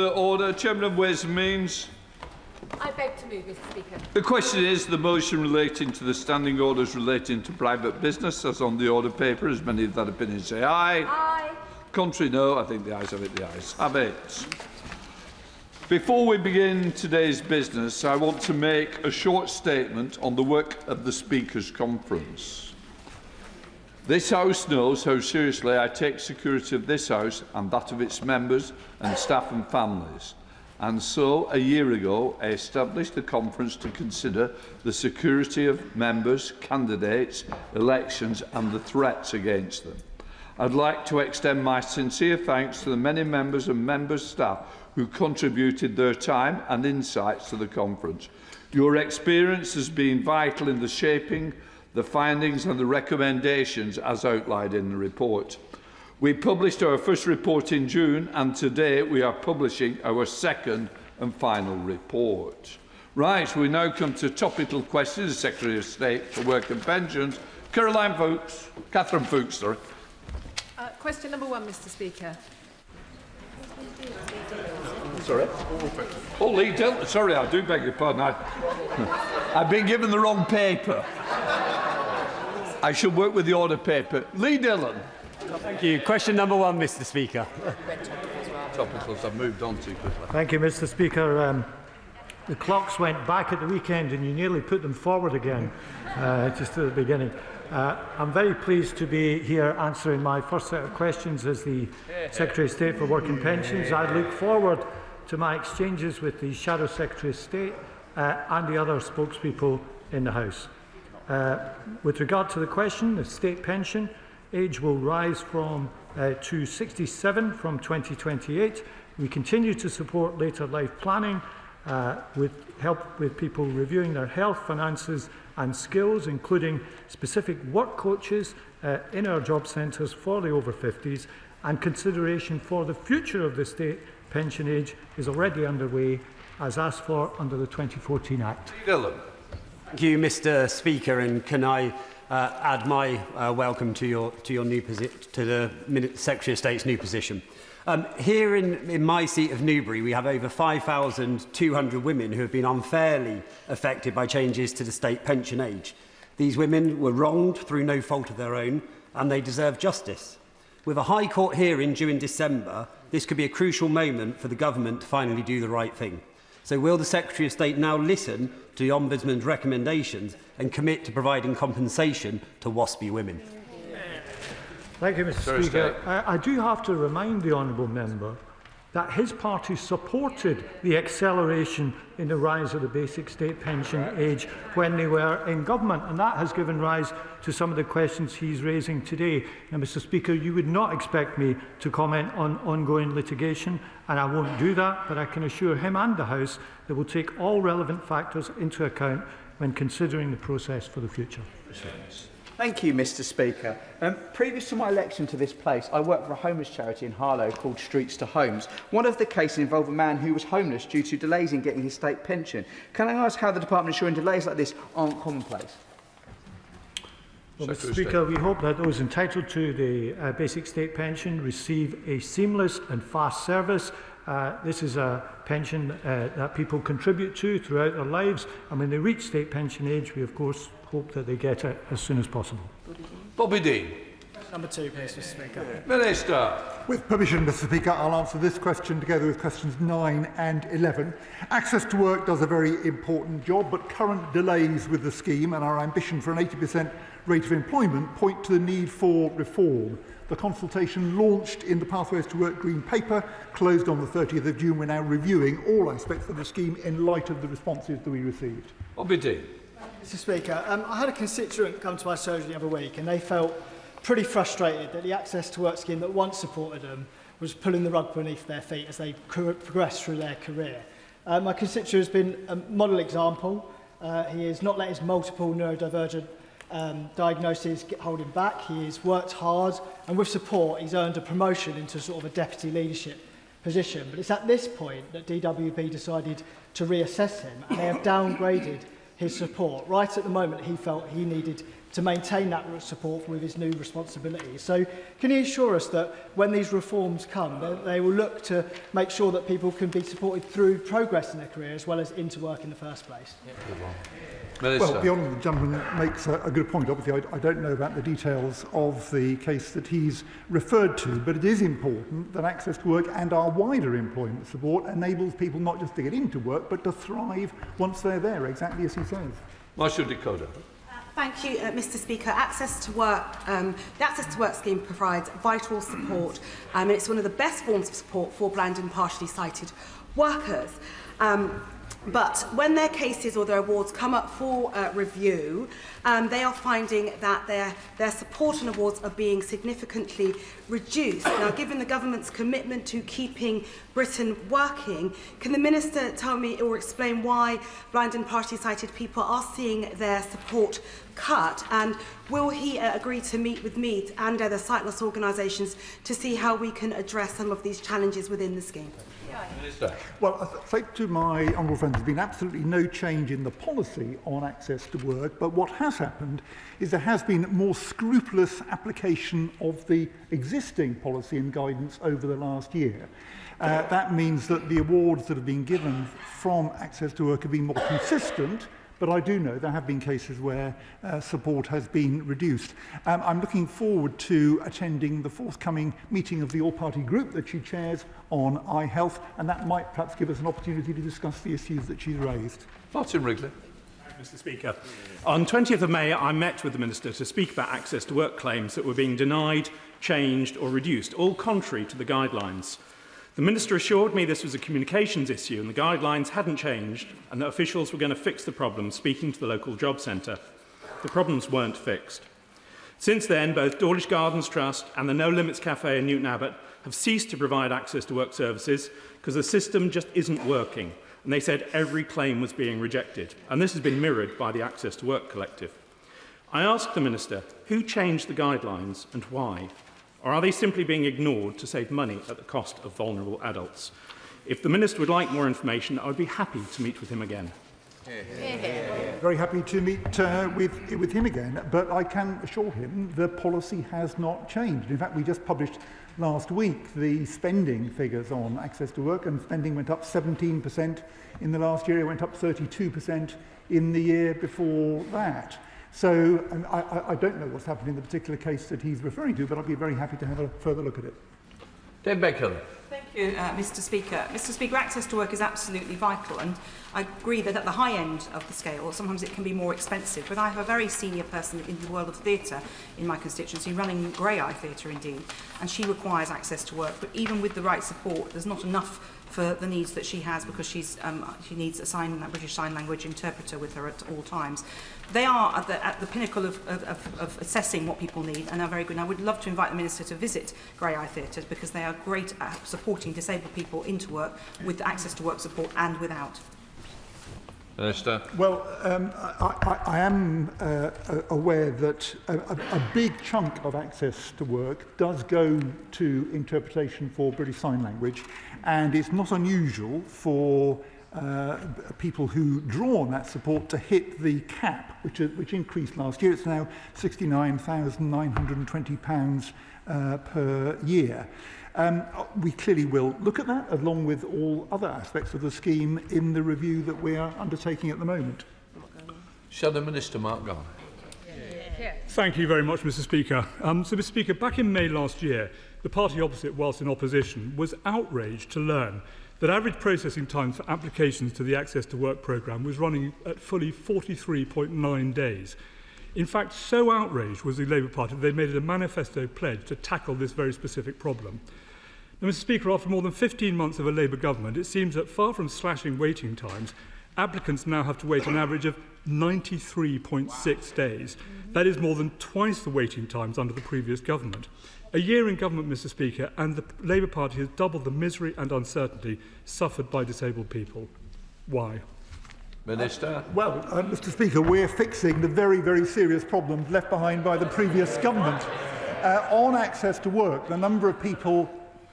Order. Chairman of Ways and Means. I beg to move, Mr. Speaker. The question is the motion relating to the standing orders relating to private business, as on the order paper. As many of that opinion say aye. Aye. Contrary, no. I think the ayes have it. The ayes have it. Before we begin today's business, I want to make a short statement on the work of the Speakers' Conference. This House knows how seriously I take security of this House and that of its members and staff and families. And so, a year ago, I established a conference to consider the security of members, candidates, elections and the threats against them. I'd like to extend my sincere thanks to the many members and members' staff who contributed their time and insights to the conference. Your experience has been vital in the shaping the findings and the recommendations as outlined in the report. We published our first report in June, and today we are publishing our second and final report. Right, we now come to topical questions. The Secretary of State for Work and Pensions, Catherine Fuchs, sorry. Question number 1, Mr. Speaker. Sorry? Oh, Lee Dillon. Sorry, I do beg your pardon. I've been given the wrong paper. I should work with the order paper. Lee Dillon. Thank you. Question number 1, Mr. Speaker. Topicals I've moved on too quickly. Thank you, Mr. Speaker. The clocks went back at the weekend and you nearly put them forward again, just at the beginning. I'm very pleased to be here answering my first set of questions as the Secretary of State for Work and Pensions. I look forward to my exchanges with the Shadow Secretary of State and the other spokespeople in the House. With regard to the question, the state pension age will rise to 67 from 2028. We continue to support later life planning with help with people reviewing their health, finances and skills, including specific work coaches in our job centres for the over 50s, and consideration for the future of the state pension age is already underway as asked for under the 2014 Act. Thank you, Mr. Speaker, and can I add my welcome to your new to the Secretary of State's new position. Here in my seat of Newbury, we have over 5,200 women who have been unfairly affected by changes to the state pension age. These women were wronged through no fault of their own, and they deserve justice. With a High Court hearing due in December, this could be a crucial moment for the government to finally do the right thing. So will the Secretary of State now listen to the Ombudsman's recommendations and commit to providing compensation to WASPy women? Thank you, Mr. Speaker. I do have to remind the honourable member that his party supported the acceleration in the rise of the basic state pension age when they were in government, and that has given rise to some of the questions he's raising today. Now, Mr. Speaker, you would not expect me to comment on ongoing litigation, and I won't do that, but I can assure him and the House that we'll take all relevant factors into account when considering the process for the future. Thank you, Mr. Speaker. Previous to my election to this place, I worked for a homeless charity in Harlow called Streets to Homes. One of the cases involved a man who was homeless due to delays in getting his state pension. Can I ask how the Department is ensuring delays like this aren't commonplace? Well, Mr. Speaker, we hope that those entitled to the basic state pension receive a seamless and fast service. This is a pension that people contribute to throughout their lives, and when they reach state pension age, we of course hope that they get it as soon as possible. Bobby Dean. Number 2, please, Mr. Speaker. Minister. With permission, Mr. Speaker, I'll answer this question together with questions 9 and 11. Access to work does a very important job, but current delays with the scheme and our ambition for an 80% rate of employment point to the need for reform. The consultation launched in the Pathways to Work Green Paper closed on the 30th of June. We're now reviewing all aspects of the scheme in light of the responses that we received. Bobby Dean. Mr. Speaker, I had a constituent come to my surgery the other week, and they felt pretty frustrated that the Access to Work scheme that once supported them was pulling the rug beneath their feet as they progressed through their career. My constituent has been a model example. He has not let his multiple neurodivergent diagnoses hold him back. He has worked hard, and with support, he's earned a promotion into sort of a deputy leadership position. But it's at this point that DWP decided to reassess him, and they have downgraded his support. Right at the moment, he felt he needed to maintain that support with his new responsibilities. So can you assure us that when these reforms come, they will look to make sure that people can be supported through progress in their career as well as into work in the first place? Well, the honourable gentleman makes a good point. Obviously, I don't know about the details of the case that he's referred to, but it is important that access to work and our wider employment support enables people not just to get into work, but to thrive once they're there, exactly as he says. Marshal Dakota. Thank you, Mr. Speaker. Access to work, the Access to Work scheme provides vital support, and it's one of the best forms of support for blind and partially sighted workers. But when their cases or their awards come up for review, they are finding that their support and awards are being significantly reduced. Now, given the government's commitment to keeping Britain working, can the Minister tell me or explain why blind and partially sighted people are seeing their support cut? And will he agree to meet with me and other sightless organisations to see how we can address some of these challenges within the scheme? Well, I say to my honourable friends, there's been absolutely no change in the policy on access to work, but what has happened is there has been more scrupulous application of the existing policy and guidance over the last year. That means that the awards that have been given from access to work have been more consistent, but I do know there have been cases where support has been reduced. I'm looking forward to attending the forthcoming meeting of the all-party group that she chairs on iHealth, and that might perhaps give us an opportunity to discuss the issues that she's raised. Martin Wrigley. Mr. Speaker. On 20th of May, I met with the Minister to speak about access to work claims that were being denied, changed or reduced, all contrary to the guidelines. The Minister assured me this was a communications issue and the guidelines hadn't changed and that officials were going to fix the problem, speaking to the local job centre. The problems weren't fixed. Since then, both Dawlish Gardens Trust and the No Limits Cafe in Newton Abbot have ceased to provide access to work services because the system just isn't working. And they said every claim was being rejected. And this has been mirrored by the Access to Work Collective. I asked the Minister, who changed the guidelines and why? Or are they simply being ignored to save money at the cost of vulnerable adults? If the Minister would like more information, I would be happy to meet with him again. Very happy to meet with him again, but I can assure him the policy has not changed. In fact, we just published last week the spending figures on access to work, and spending went up 17% in the last year. It went up 32% in the year before that. So I don't know what's happened in the particular case that he's referring to, but I'd be very happy to have a further look at it. Dave Beckham. Thank you, Mr. Speaker. Mr. Speaker, access to work is absolutely vital, and I agree that at the high end of the scale, sometimes it can be more expensive. But I have a very senior person in the world of theatre in my constituency, running Grey Eye Theatre indeed, and she requires access to work. But even with the right support, there's not enough for the needs that she has, because she needs a British Sign Language interpreter with her at all times. They are at the pinnacle of assessing what people need, and are very good. And I would love to invite the Minister to visit Grey Eye Theatres, because they are great at supporting disabled people into work, with access to work support and without. Minister. Well, I am aware that a big chunk of access to work does go to interpretation for British Sign Language, and it's not unusual for people who draw on that support to hit the cap, which increased last year. It's now £69,920 per year. We clearly will look at that, along with all other aspects of the scheme, in the review that we are undertaking at the moment. Shadow Minister Mark Garner. Thank you very much, Mr. Speaker. Mr. Speaker, back in May last year, the party opposite, whilst in opposition, was outraged to learn that average processing time for applications to the Access to Work programme was running at fully 43.9 days. In fact, so outraged was the Labour Party that they made it a manifesto pledge to tackle this very specific problem. Now, Mr. Speaker, after more than 15 months of a Labour government, it seems that far from slashing waiting times, applicants now have to wait an average of 93.6 days. That is more than twice the waiting times under the previous government. A year in government, Mr. Speaker, and the Labour Party has doubled the misery and uncertainty suffered by disabled people. Why? Minister. Well, Mr. Speaker, we're fixing the very, very serious problems left behind by the previous government. On access to work, the number of people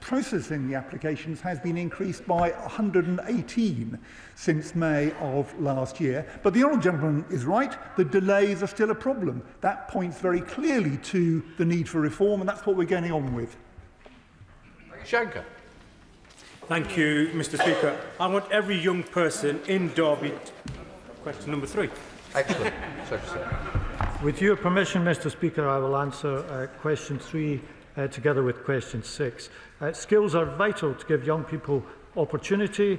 processing the applications has been increased by 118 since May of last year. But the honourable gentleman is right, the delays are still a problem. That points very clearly to the need for reform, and that's what we're getting on with. Shanker. Thank you, Mr. Speaker. I want every young person in Derby... Question number 3. Excellent. Secretary. With your permission, Mr. Speaker, I will answer question 3 together with question 6. Skills are vital to give young people opportunity,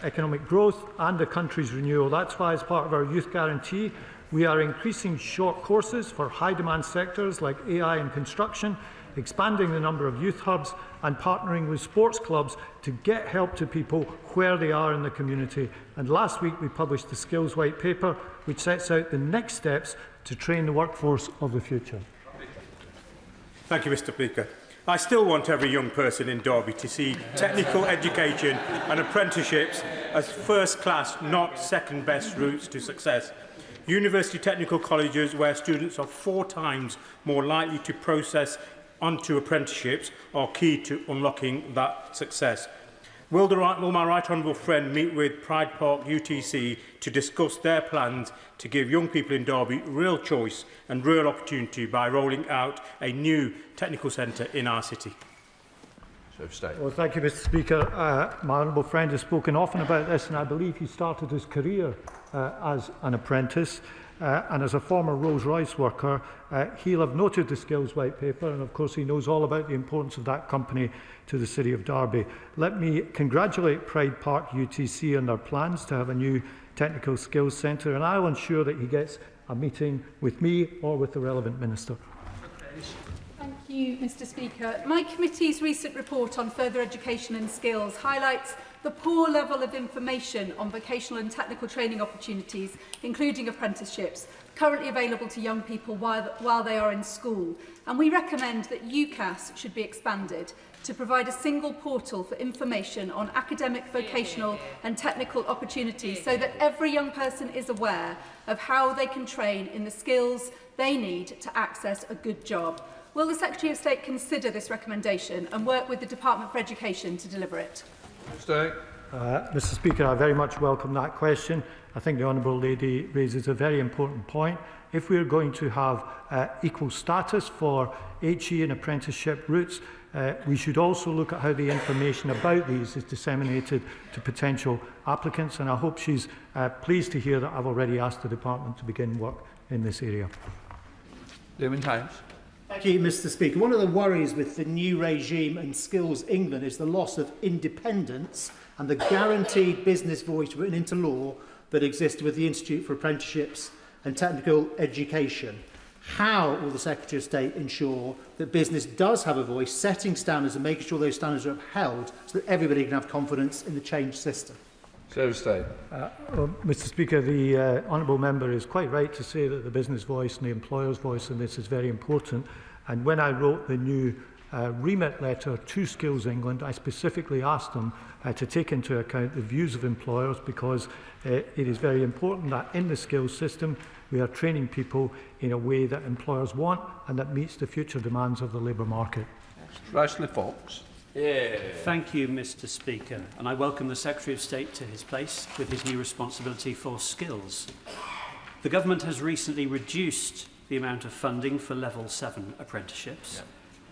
economic growth and the country's renewal. That's why, as part of our Youth Guarantee, we are increasing short courses for high-demand sectors like AI and construction, expanding the number of youth hubs and partnering with sports clubs to get help to people where they are in the community. And last week we published the Skills White Paper, which sets out the next steps to train the workforce of the future. Thank you, Mr. Speaker. I still want every young person in Derby to see technical education and apprenticeships as first-class, not second-best routes to success. University technical colleges where students are 4 times more likely to process onto apprenticeships are key to unlocking that success. Will my right honourable friend meet with Pride Park UTC to discuss their plans to give young people in Derby real choice and real opportunity by rolling out a new technical centre in our city? Well, thank you, Mr. Speaker. My honourable friend has spoken often about this, and I believe he started his career as an apprentice. And as a former Rolls-Royce worker, he'll have noted the Skills White Paper, and of course he knows all about the importance of that company to the City of Derby. Let me congratulate Pride Park UTC on their plans to have a new technical skills centre, and I will ensure that he gets a meeting with me or with the relevant minister. Thank you, Mr. Speaker. My committee's recent report on further education and skills highlights the poor level of information on vocational and technical training opportunities, including apprenticeships, currently available to young people while they are in school. And we recommend that UCAS should be expanded to provide a single portal for information on academic, vocational and technical opportunities so that every young person is aware of how they can train in the skills they need to access a good job. Will the Secretary of State consider this recommendation and work with the Department for Education to deliver it? Mr. Speaker, I very much welcome that question. I think the Honourable Lady raises a very important point. If we are going to have equal status for HE and apprenticeship routes, we should also look at how the information about these is disseminated to potential applicants, and I hope she's pleased to hear that I've already asked the Department to begin work in this area. David Lammy. Thank you, Mr. Speaker. One of the worries with the new regime and Skills England is the loss of independence and the guaranteed business voice written into law that exists with the Institute for Apprenticeships and Technical Education. How will the Secretary of State ensure that business does have a voice, setting standards and making sure those standards are upheld so that everybody can have confidence in the changed system? Mr. Speaker, the honourable member is quite right to say that the business voice and the employer's voice in this is very important. And when I wrote the new remit letter to Skills England, I specifically asked them to take into account the views of employers, because it is very important that in the skills system we are training people in a way that employers want and that meets the future demands of the labour market. Ashley Fox. Thank you, Mr. Speaker, and I welcome the Secretary of State to his place with his new responsibility for skills. The government has recently reduced the amount of funding for level 7 apprenticeships.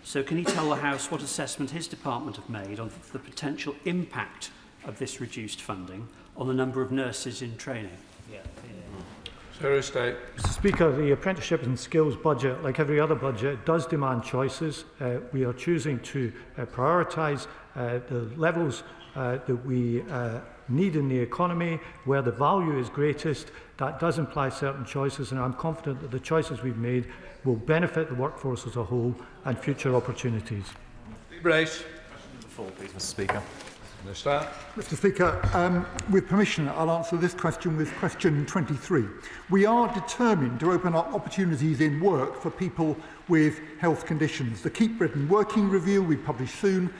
So can he tell the House what assessment his department have made on the potential impact of this reduced funding on the number of nurses in training? Mr. Speaker, the apprenticeship and skills budget, like every other budget, does demand choices. We are choosing to prioritise the levels that we need in the economy, where the value is greatest. That does imply certain choices, and I'm confident that the choices we've made will benefit the workforce as a whole and future opportunities. Brace. Please, Mr. Speaker. Mr. Speaker, with permission, I'll answer this question with question 23. We are determined to open up opportunities in work for people with health conditions. The Keep Britain Working Review we publish soon.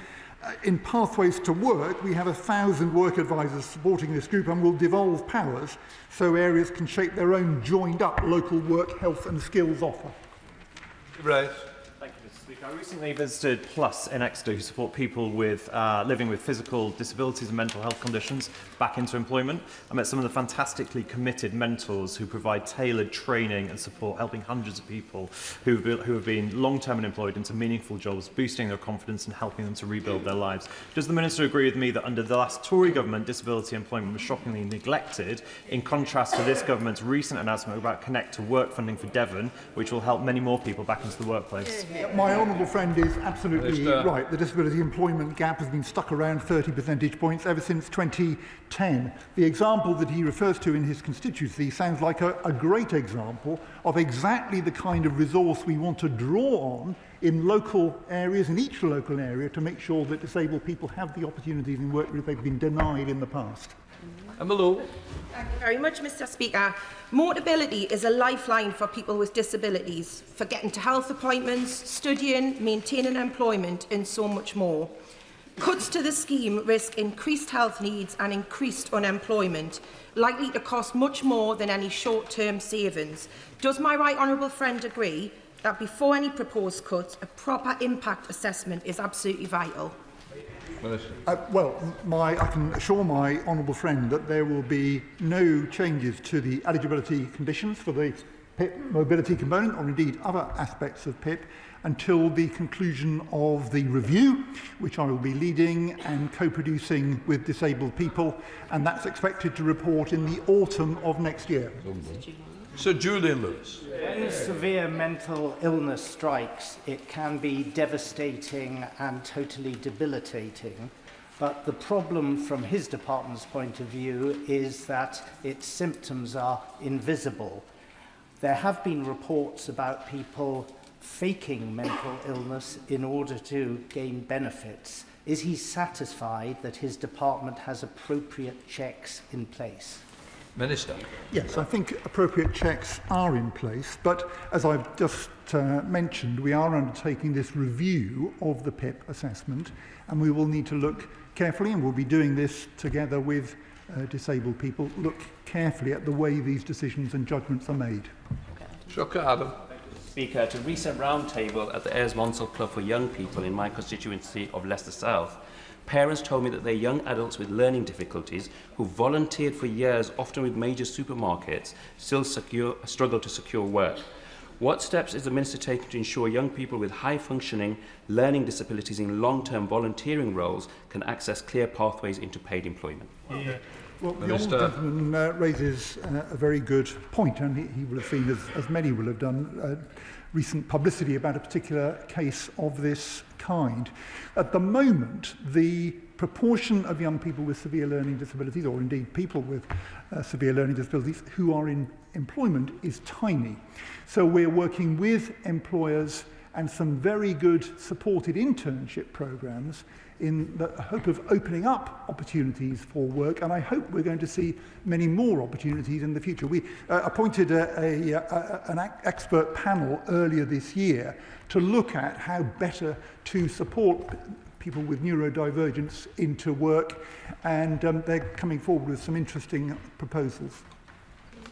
In Pathways to Work, we have 1,000 work advisors supporting this group and will devolve powers so areas can shape their own joined-up local work, health and skills offer. Thank you, Mr. Speaker. I recently visited Plus in Exeter, who support people with living with physical disabilities and mental health conditions back into employment. I met some of the fantastically committed mentors who provide tailored training and support, helping hundreds of people who have been long-term unemployed into meaningful jobs, boosting their confidence and helping them to rebuild their lives. Does the Minister agree with me that under the last Tory government, disability employment was shockingly neglected, in contrast to this government's recent announcement about Connect to Work funding for Devon, which will help many more people back into the workplace? My honourable friend is absolutely right. The disability employment gap has been stuck around 30 percentage points ever since 2010. The example that he refers to in his constituency sounds like a great example of exactly the kind of resource we want to draw on in local areas, in each local area, to make sure that disabled people have the opportunities in work that they've been denied in the past. Thank you very much, Mr. Speaker. Mobility is a lifeline for people with disabilities, for getting to health appointments, studying, maintaining employment and so much more. Cuts to the scheme risk increased health needs and increased unemployment, likely to cost much more than any short-term savings. Does my right honourable friend agree that before any proposed cuts, a proper impact assessment is absolutely vital? I can assure my honourable friend that there will be no changes to the eligibility conditions for the PIP mobility component, or indeed other aspects of PIP, until the conclusion of the review, which I will be leading and co-producing with disabled people, and that's expected to report in the autumn of next year. Sir Julian Lewis. When severe mental illness strikes, it can be devastating and totally debilitating. But the problem from his department's point of view is that its symptoms are invisible. There have been reports about people faking mental illness in order to gain benefits. Is he satisfied that his department has appropriate checks in place? Minister. Yes, I think appropriate checks are in place, but as I've just mentioned, we are undertaking this review of the PIP assessment, and we will need to look carefully, and we'll be doing this together with disabled people, look carefully at the way these decisions and judgments are made. Shocker Adam. Speaker, at a recent roundtable at the Ayers Monsell Club for Young People in my constituency of Leicester South, parents told me that their young adults with learning difficulties who volunteered for years, often with major supermarkets, still struggle to secure work. What steps is the Minister taking to ensure young people with high-functioning learning disabilities in long-term volunteering roles can access clear pathways into paid employment? Well, the honourable gentleman raises a very good point, and he will have seen, as many will have done, recent publicity about a particular case of this kind. At the moment, the proportion of young people with severe learning disabilities, or indeed people with severe learning disabilities who are in employment, is tiny. So we're working with employers and some very good supported internship programs in the hope of opening up opportunities for work, and I hope we're going to see many more opportunities in the future. We appointed an expert panel earlier this year to look at how better to support people with neurodivergence into work, and they're coming forward with some interesting proposals.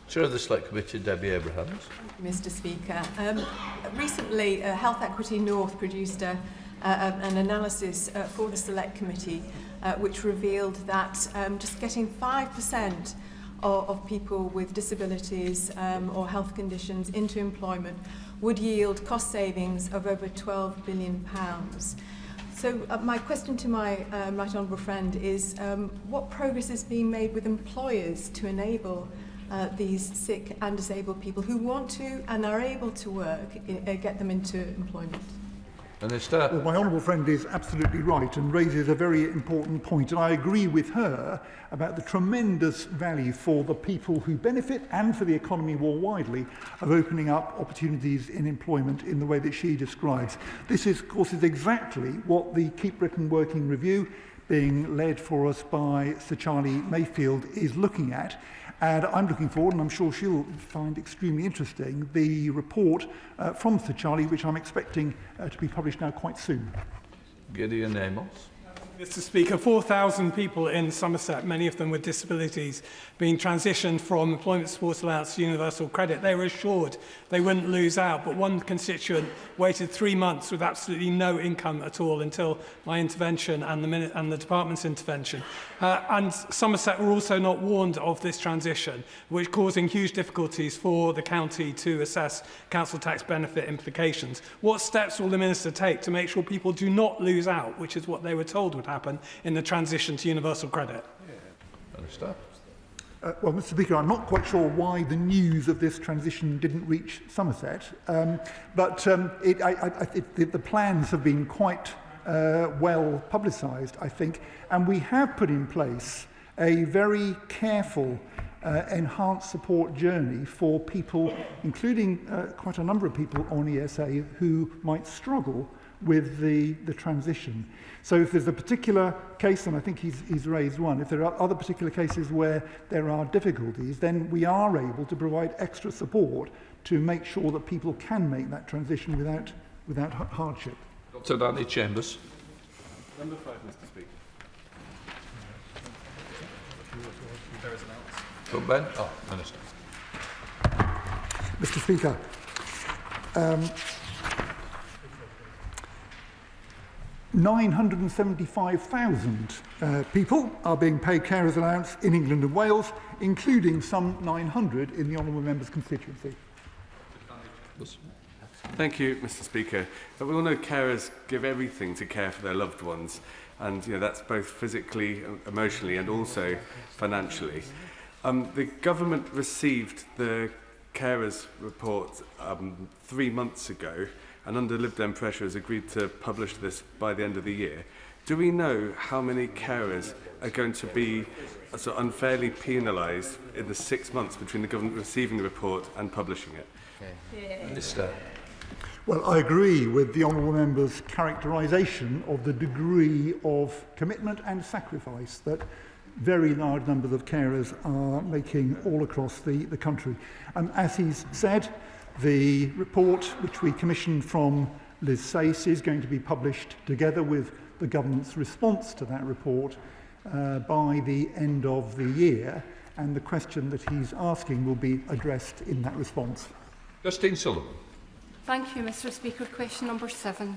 Chair of the Select Committee, Debbie Abrahams. Mr. Speaker, recently Health Equity North produced an analysis for the Select Committee which revealed that just getting 5% of people with disabilities or health conditions into employment would yield cost savings of over £12 billion. So my question to my right honourable friend is what progress is being made with employers to enable these sick and disabled people who want to and are able to work, get them into employment? Minister. Well, my honourable friend is absolutely right and raises a very important point, and I agree with her about the tremendous value for the people who benefit and for the economy more widely of opening up opportunities in employment in the way that she describes. This is, of course, is exactly what the Keep Britain Working review, being led for us by Sir Charlie Mayfield, is looking at. And I'm looking forward, and I'm sure she'll find extremely interesting, the report from Sir Charlie, which I'm expecting to be published now quite soon. Gideon Amos. Mr. Speaker, 4,000 people in Somerset, many of them with disabilities, being transitioned from employment support allowance to universal credit. They were assured they wouldn't lose out, but one constituent waited 3 months with absolutely no income at all until my intervention and the department's intervention. And Somerset were also not warned of this transition, which causing huge difficulties for the county to assess council tax benefit implications. What steps will the Minister take to make sure people do not lose out, which is what they were told would happen in the transition to universal credit? Well, Mr. Speaker, I'm not quite sure why the news of this transition didn't reach Somerset, but the plans have been quite well publicised, I think, and we have put in place a very careful enhanced support journey for people, including quite a number of people on ESA who might struggle with the transition. So if there's a particular case, and I think he's raised one, if there are other particular cases where there are difficulties, then we are able to provide extra support to make sure that people can make that transition without hardship. Dr. Danny Chambers. Number 5, Mr. Speaker. Ben? Oh, Minister. Mr. Speaker, 975,000 people are being paid carers allowance in England and Wales, including some 900 in the honourable member's constituency. Thank you, Mr. Speaker. We all know carers give everything to care for their loved ones, and that's both physically, emotionally, and also financially. The government received the carers report 3 months ago, and under Lib Dem pressure has agreed to publish this by the end of the year. Do we know how many carers are going to be sort of unfairly penalised in the 6 months between the government receiving the report and publishing it? Minister. Well, I agree with the honourable member's characterisation of the degree of commitment and sacrifice that very large numbers of carers are making all across the country. As he's said, the report which we commissioned from Liz Sayce is going to be published together with the government's response to that report by the end of the year, and the question that he's asking will be addressed in that response. Justine Sullivan. Thank you, Mr. Speaker. Question number 7.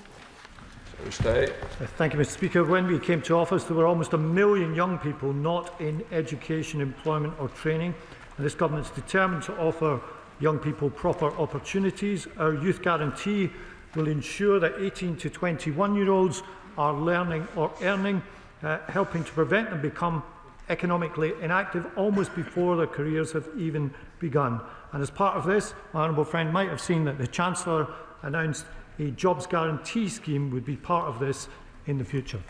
Thank you, Mr. Speaker. When we came to office, there were almost 1 million young people not in education, employment or training, and this government is determined to offer young people proper opportunities. Our youth guarantee will ensure that 18 to 21-year-olds are learning or earning, helping to prevent them become economically inactive almost before their careers have even begun. And as part of this, my honourable friend might have seen that the Chancellor announced a jobs guarantee scheme would be part of this in the future.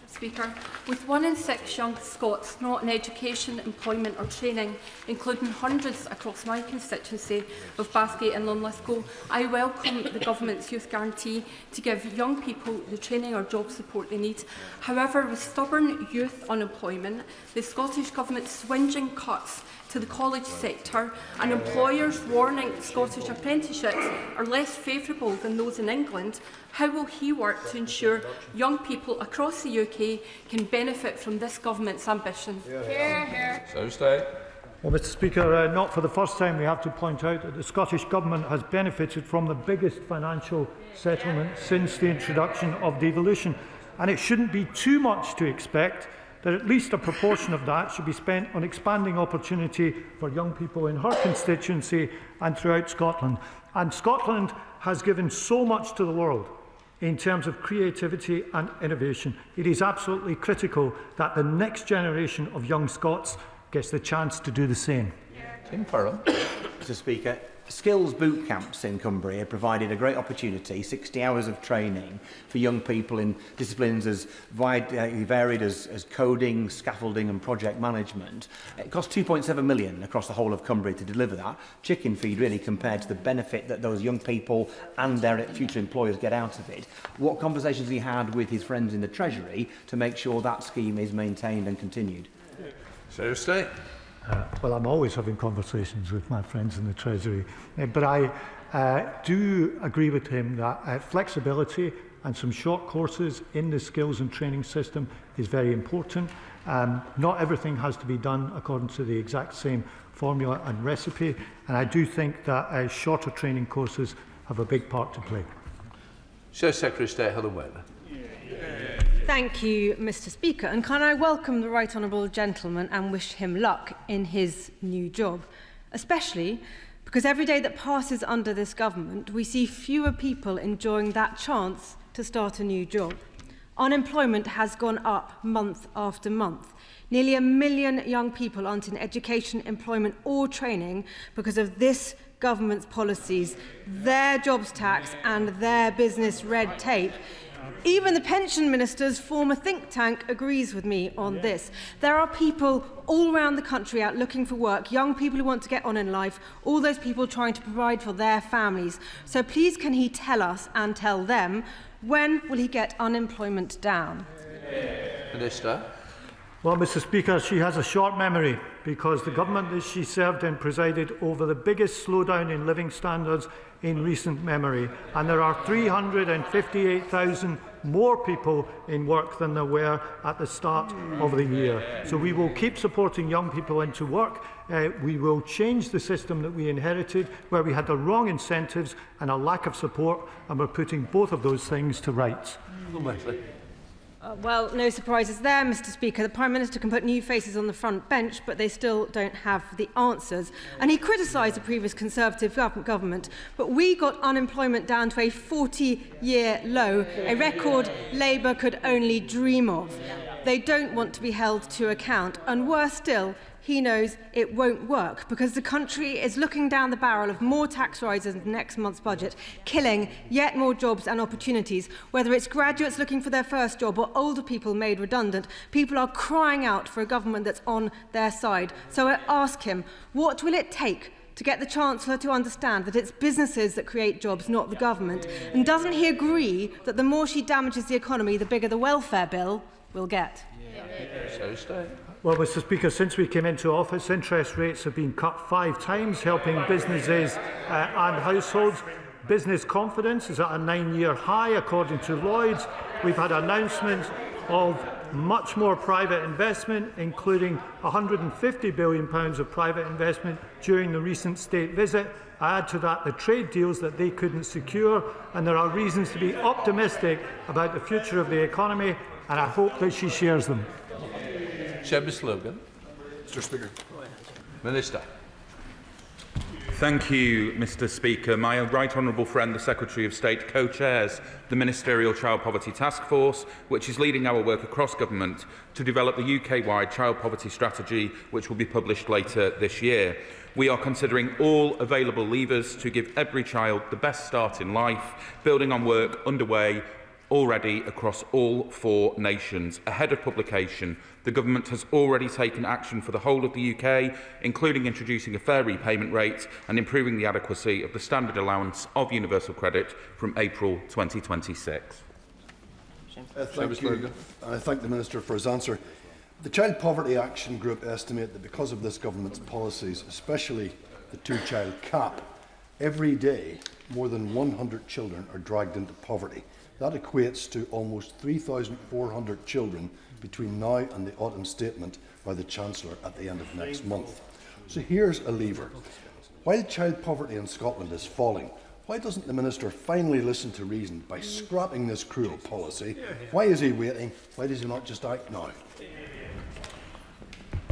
Speaker, with 1 in 6 young Scots not in education, employment or training, including hundreds across my constituency of Bathgate and Linlithgow, I welcome the Government's Youth Guarantee to give young people the training or job support they need. However, with stubborn youth unemployment, the Scottish Government's swinging cuts to the college sector and employers warning Scottish apprenticeships are less favourable than those in England, how will he work to ensure young people across the UK can benefit from this government's ambition? Well, Mr. Speaker, not for the first time we have to point out that the Scottish Government has benefited from the biggest financial settlement since the introduction of devolution, and it shouldn't be too much to expect that at least a proportion of that should be spent on expanding opportunity for young people in her constituency and throughout Scotland. And Scotland has given so much to the world in terms of creativity and innovation. It is absolutely critical that the next generation of young Scots gets the chance to do the same. Tim Farrell. Mr. Speaker, skills boot camps in Cumbria provided a great opportunity, 60 hours of training for young people in disciplines as varied as coding, scaffolding and project management. It cost 2.7 million across the whole of Cumbria to deliver that. Chicken feed really compared to the benefit that those young people and their future employers get out of it. What conversations has he had with his friends in the Treasury to make sure that scheme is maintained and continued? Seriously? Well, I'm always having conversations with my friends in the Treasury, but I do agree with him that flexibility and some short courses in the skills and training system is very important. Not everything has to be done according to the exact same formula and recipe, and I do think that shorter training courses have a big part to play. Secretary of State Helen Wayner. Thank you, Mr. Speaker, and can I welcome the Right Honourable Gentleman and wish him luck in his new job, especially because every day that passes under this government, we see fewer people enjoying that chance to start a new job. Unemployment has gone up month after month. Nearly 1 million young people aren't in education, employment or training because of this government's policies, their jobs tax and their business red tape. Even the pension minister's former think tank agrees with me on this. There are people all around the country out looking for work, young people who want to get on in life, all those people trying to provide for their families. So please can he tell us and tell them, when will he get unemployment down? Minister. Well, Mr. Speaker, she has a short memory because the government that she served in presided over the biggest slowdown in living standards in recent memory, and there are 358,000 more people in work than there were at the start of the year. So we will keep supporting young people into work. We will change the system that we inherited, where we had the wrong incentives and a lack of support, and we're putting both of those things to rights. Well, no surprises there, Mr. Speaker. The Prime Minister can put new faces on the front bench, but they still don't have the answers. And he criticised the previous Conservative government, but we got unemployment down to a 40-year low, a record Labour could only dream of. They don't want to be held to account, and worse still, he knows it won't work because the country is looking down the barrel of more tax rises in next month's budget, killing yet more jobs and opportunities. Whether it's graduates looking for their first job or older people made redundant, people are crying out for a government that's on their side. So I ask him, what will it take to get the Chancellor to understand that it's businesses that create jobs, not the government? And doesn't he agree that the more she damages the economy, the bigger the welfare bill will get? Well, Mr. Speaker, since we came into office, interest rates have been cut 5 times, helping businesses and households. Business confidence is at a 9-year high, according to Lloyds. We've had announcements of much more private investment, including £150 billion of private investment during the recent state visit. Add to that the trade deals that they couldn't secure, and there are reasons to be optimistic about the future of the economy, and I hope that she shares them. Seamus Logan. Mr. Speaker. Minister. Thank you, Mr. Speaker. My right honourable friend, the Secretary of State, co-chairs the Ministerial Child Poverty Task Force, which is leading our work across government to develop the UK-wide child poverty strategy, which will be published later this year. We are considering all available levers to give every child the best start in life, building on work underway already across all 4 nations. Ahead of publication, the Government has already taken action for the whole of the UK, including introducing a fair repayment rate and improving the adequacy of the standard allowance of universal credit from April 2026. Thank you. I thank the Minister for his answer. The Child Poverty Action Group estimate that because of this Government's policies, especially the 2-child cap, every day more than 100 children are dragged into poverty. That equates to almost 3,400 children between now and the autumn statement by the Chancellor at the end of next month. So here's a lever. While child poverty in Scotland is falling, why doesn't the Minister finally listen to reason by scrapping this cruel policy? Why is he waiting? Why does he not just act now?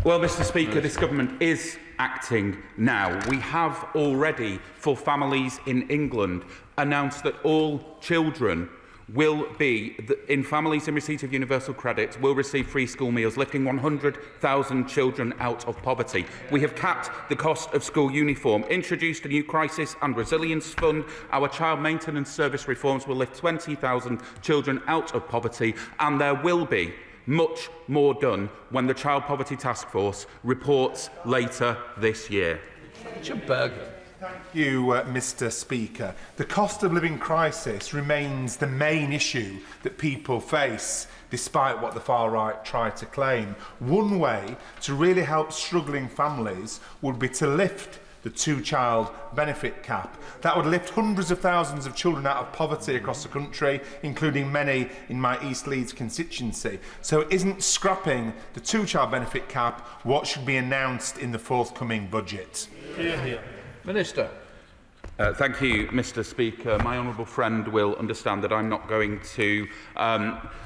Well, Mr. Speaker, this government is acting now. We have already, for families in England, announced that all children will be, in families in receipt of universal credit, will receive free school meals, lifting 100,000 children out of poverty. We have capped the cost of school uniform, introduced a new crisis and resilience fund. Our child maintenance service reforms will lift 20,000 children out of poverty, and there will be much more done when the Child Poverty Task Force reports later this year. Thank you, Mr. Speaker. The cost of living crisis remains the main issue that people face, despite what the far right try to claim. One way to really help struggling families would be to lift the the two-child benefit cap. That would lift hundreds of thousands of children out of poverty across the country, including many in my East Leeds constituency. So isn't scrapping the two-child benefit cap what should be announced in the forthcoming budget? Minister. Thank you, Mr. Speaker. My honourable friend will understand that I'm not going to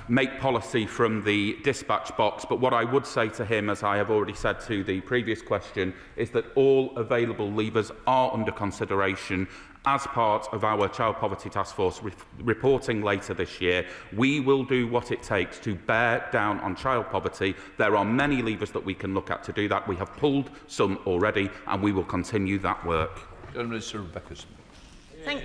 make policy from the dispatch box, but what I would say to him, as I have already said to the previous question, is that all available levers are under consideration as part of our Child Poverty Task Force reporting later this year. We will do what it takes to bear down on child poverty. There are many levers that we can look at to do that. We have pulled some already, and we will continue that work. Thank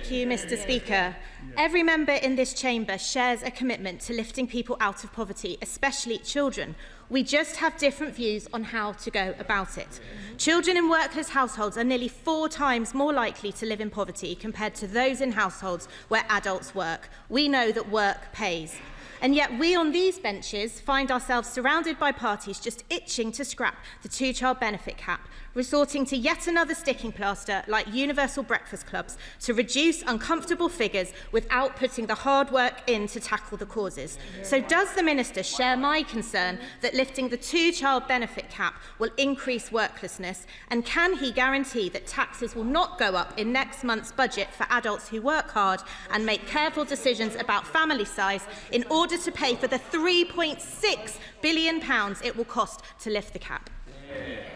you, Mr. Speaker. Every member in this chamber shares a commitment to lifting people out of poverty, especially children. We just have different views on how to go about it. Children in workless households are nearly 4 times more likely to live in poverty compared to those in households where adults work. We know that work pays. And yet we on these benches find ourselves surrounded by parties just itching to scrap the two-child benefit cap, resorting to yet another sticking plaster like universal breakfast clubs to reduce uncomfortable figures without putting the hard work in to tackle the causes. So does the Minister share my concern that lifting the two-child benefit cap will increase worklessness, and can he guarantee that taxes will not go up in next month's budget for adults who work hard and make careful decisions about family size in order to pay for the £3.6 billion it will cost to lift the cap?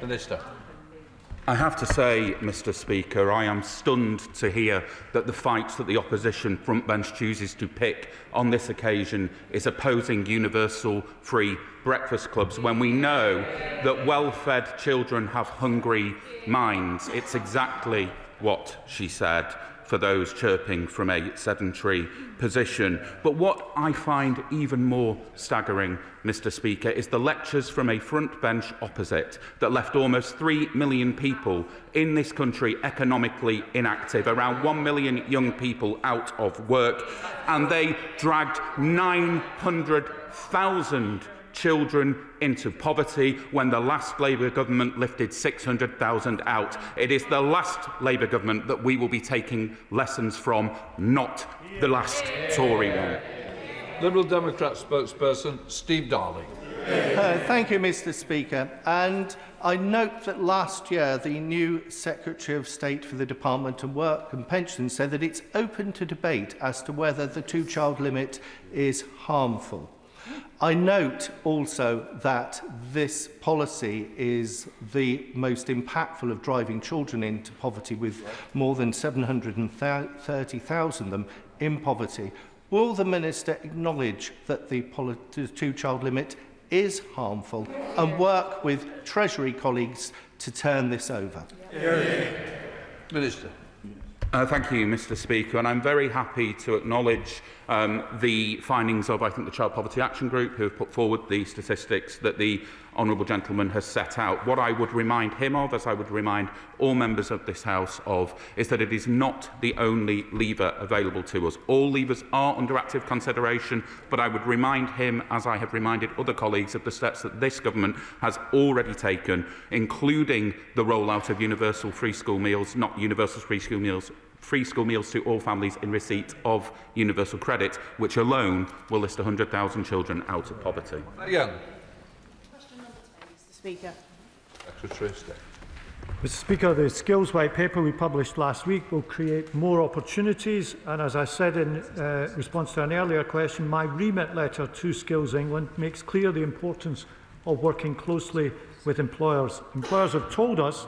Minister. I have to say, Mr. Speaker, I am stunned to hear that the fight that the opposition frontbench chooses to pick on this occasion is opposing universal free breakfast clubs, when we know that well-fed children have hungry minds. It's exactly what she said, for those chirping from a sedentary position. But what I find even more staggering, Mr. Speaker, is the lectures from a front bench opposite that left almost 3 million people in this country economically inactive, around 1 million young people out of work, and they dragged 900,000 children into poverty when the last Labour government lifted 600,000 out. It is the last Labour government that we will be taking lessons from, not the last Tory one. Liberal Democrat spokesperson Steve Darling. Thank you, Mr. Speaker. And I note that last year the new Secretary of State for the Department of Work and Pensions said that it's open to debate as to whether the two-child limit is harmful. I note also that this policy is the most impactful of driving children into poverty, with more than 730,000 of them in poverty. Will the Minister acknowledge that the two-child limit is harmful and work with Treasury colleagues to turn this over? Minister. Thank you, Mr. Speaker, and I'm very happy to acknowledge the findings of, I think, the Child Poverty Action Group, who have put forward the statistics that the honourable gentleman has set out. What I would remind him of, as I would remind all members of this House of, is that it is not the only lever available to us. All levers are under active consideration, but I would remind him, as I have reminded other colleagues, of the steps that this government has already taken, including the rollout of universal free school meals, not universal free school meals to all families in receipt of universal credit, which alone will lift 100,000 children out of poverty. Young. Mr. Speaker. Secretary of State. Mr. Speaker, the Skills White Paper we published last week will create more opportunities, and as I said in response to an earlier question, my remit letter to Skills England makes clear the importance of working closely with employers. Employers have told us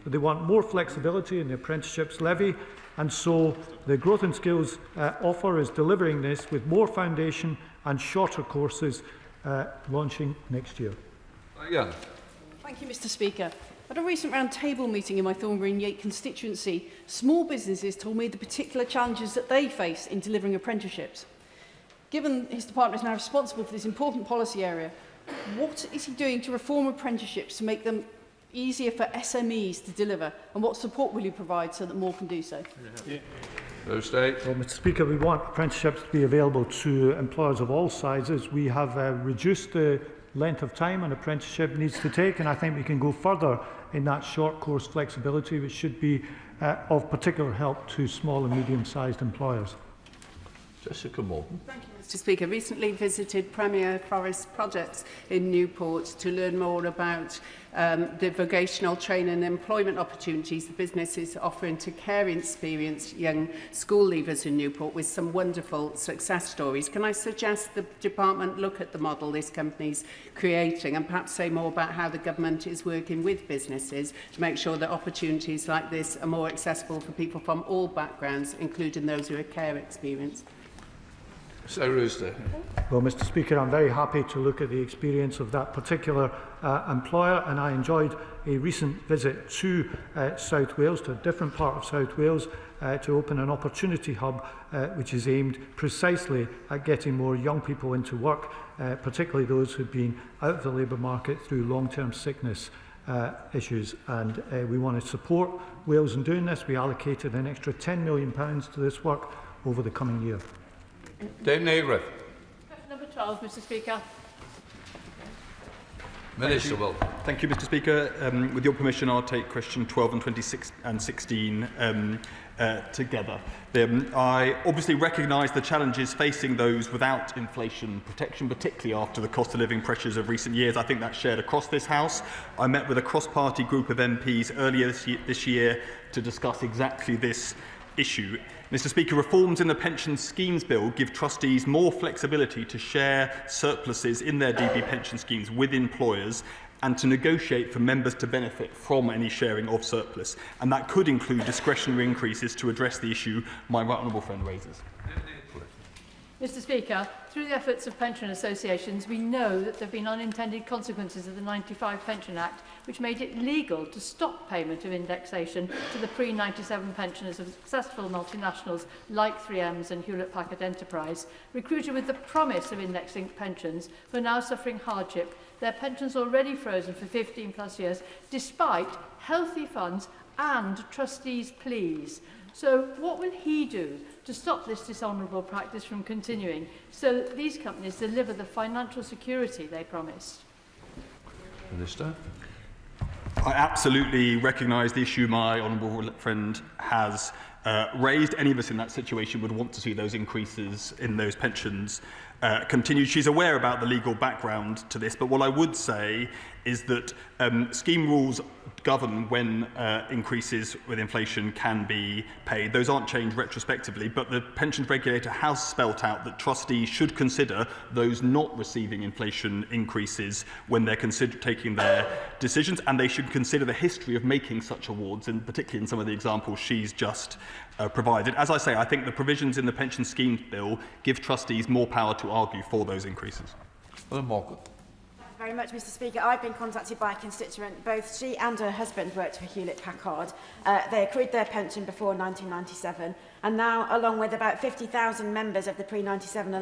that they want more flexibility in the apprenticeships levy, and so the Growth and Skills offer is delivering this with more foundation and shorter courses launching next year. Yeah. Thank you, Mr. Speaker. At a recent round-table meeting in my Thornbury and Yate constituency, small businesses told me the particular challenges that they face in delivering apprenticeships. Given his department is now responsible for this important policy area, what is he doing to reform apprenticeships to make them easier for SMEs to deliver, and what support will you provide so that more can do so? No state. Well, Mr. Speaker, we want apprenticeships to be available to employers of all sizes. We have reduced the length of time an apprenticeship needs to take, and I think we can go further in that short course flexibility, which should be of particular help to small and medium-sized employers. Jessica Morton. Thank you, Mr. Speaker. Recently visited Premier Forest Projects in Newport to learn more about the vocational training and employment opportunities the business is offering to caring experienced young school leavers in Newport, with some wonderful success stories. Can I suggest the department look at the model this company is creating and perhaps say more about how the government is working with businesses to make sure that opportunities like this are more accessible for people from all backgrounds, including those who are care experienced? Sir Rooster. Well, Mr. Speaker, I'm very happy to look at the experience of that particular employer, and I enjoyed a recent visit to South Wales, to a different part of South Wales, to open an opportunity hub which is aimed precisely at getting more young people into work, particularly those who've been out of the labour market through long-term sickness issues. And we want to support Wales in doing this. We allocated an extra £10 million to this work over the coming year. David Lammy. Number 12, Mr. Speaker. Minister will. Thank you, Mr. Speaker. With your permission, I'll take question 12 and 26 and 16 together. I obviously recognise the challenges facing those without inflation protection, particularly after the cost of living pressures of recent years. I think that's shared across this House. I met with a cross-party group of MPs earlier this year to discuss exactly this issue. Mr. Speaker, reforms in the pension schemes bill give trustees more flexibility to share surpluses in their DB pension schemes with employers and to negotiate for members to benefit from any sharing of surplus. And that could include discretionary increases to address the issue my right honourable friend raises. Mr. Speaker, through the efforts of pension associations, we know that there have been unintended consequences of the 95 Pension Act, which made it legal to stop payment of indexation to the pre-97 pensioners of successful multinationals like 3Ms and Hewlett-Packard Enterprise, recruited with the promise of index-linked pensions, who are now suffering hardship, their pensions already frozen for 15 plus years, despite healthy funds and trustees' pleas. So what will he do to stop this dishonourable practice from continuing so that these companies deliver the financial security they promised? Minister. I absolutely recognise the issue my honourable friend has raised. Any of us in that situation would want to see those increases in those pensions continued. She's aware about the legal background to this, but what I would say is that scheme rules govern when increases with inflation can be paid. Those aren't changed retrospectively, but the pensions regulator has spelt out that trustees should consider those not receiving inflation increases when they're taking their decisions, and they should consider the history of making such awards, and particularly in some of the examples she's just provided. As I say, I think the provisions in the pension schemes bill give trustees more power to argue for those increases. Margaret. Very much, Mr. Speaker. I've been contacted by a constituent. Both she and her husband worked for Hewlett-Packard. They accrued their pension before 1997, and now, along with about 50,000 members of the pre-97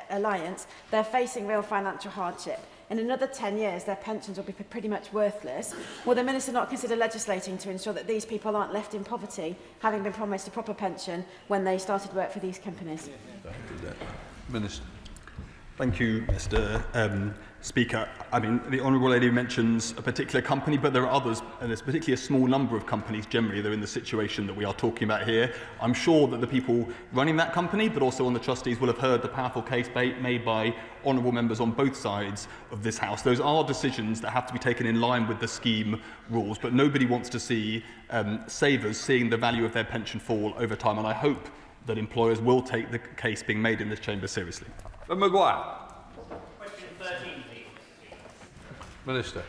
alliance, they're facing real financial hardship. In another 10 years, their pensions will be pretty much worthless. Will the Minister not consider legislating to ensure that these people aren't left in poverty, having been promised a proper pension when they started work for these companies? Minister. Thank you, Mr. Speaker. I mean, the Honourable Lady mentions a particular company, but there are others, and there's particularly a small number of companies generally that are in the situation that we are talking about here. I'm sure that the people running that company, but also on the trustees, will have heard the powerful case made by honourable members on both sides of this House. Those are decisions that have to be taken in line with the scheme rules, but nobody wants to see savers seeing the value of their pension fall over time, and I hope that employers will take the case being made in this chamber seriously. Maguire. Question 13, please. Minister.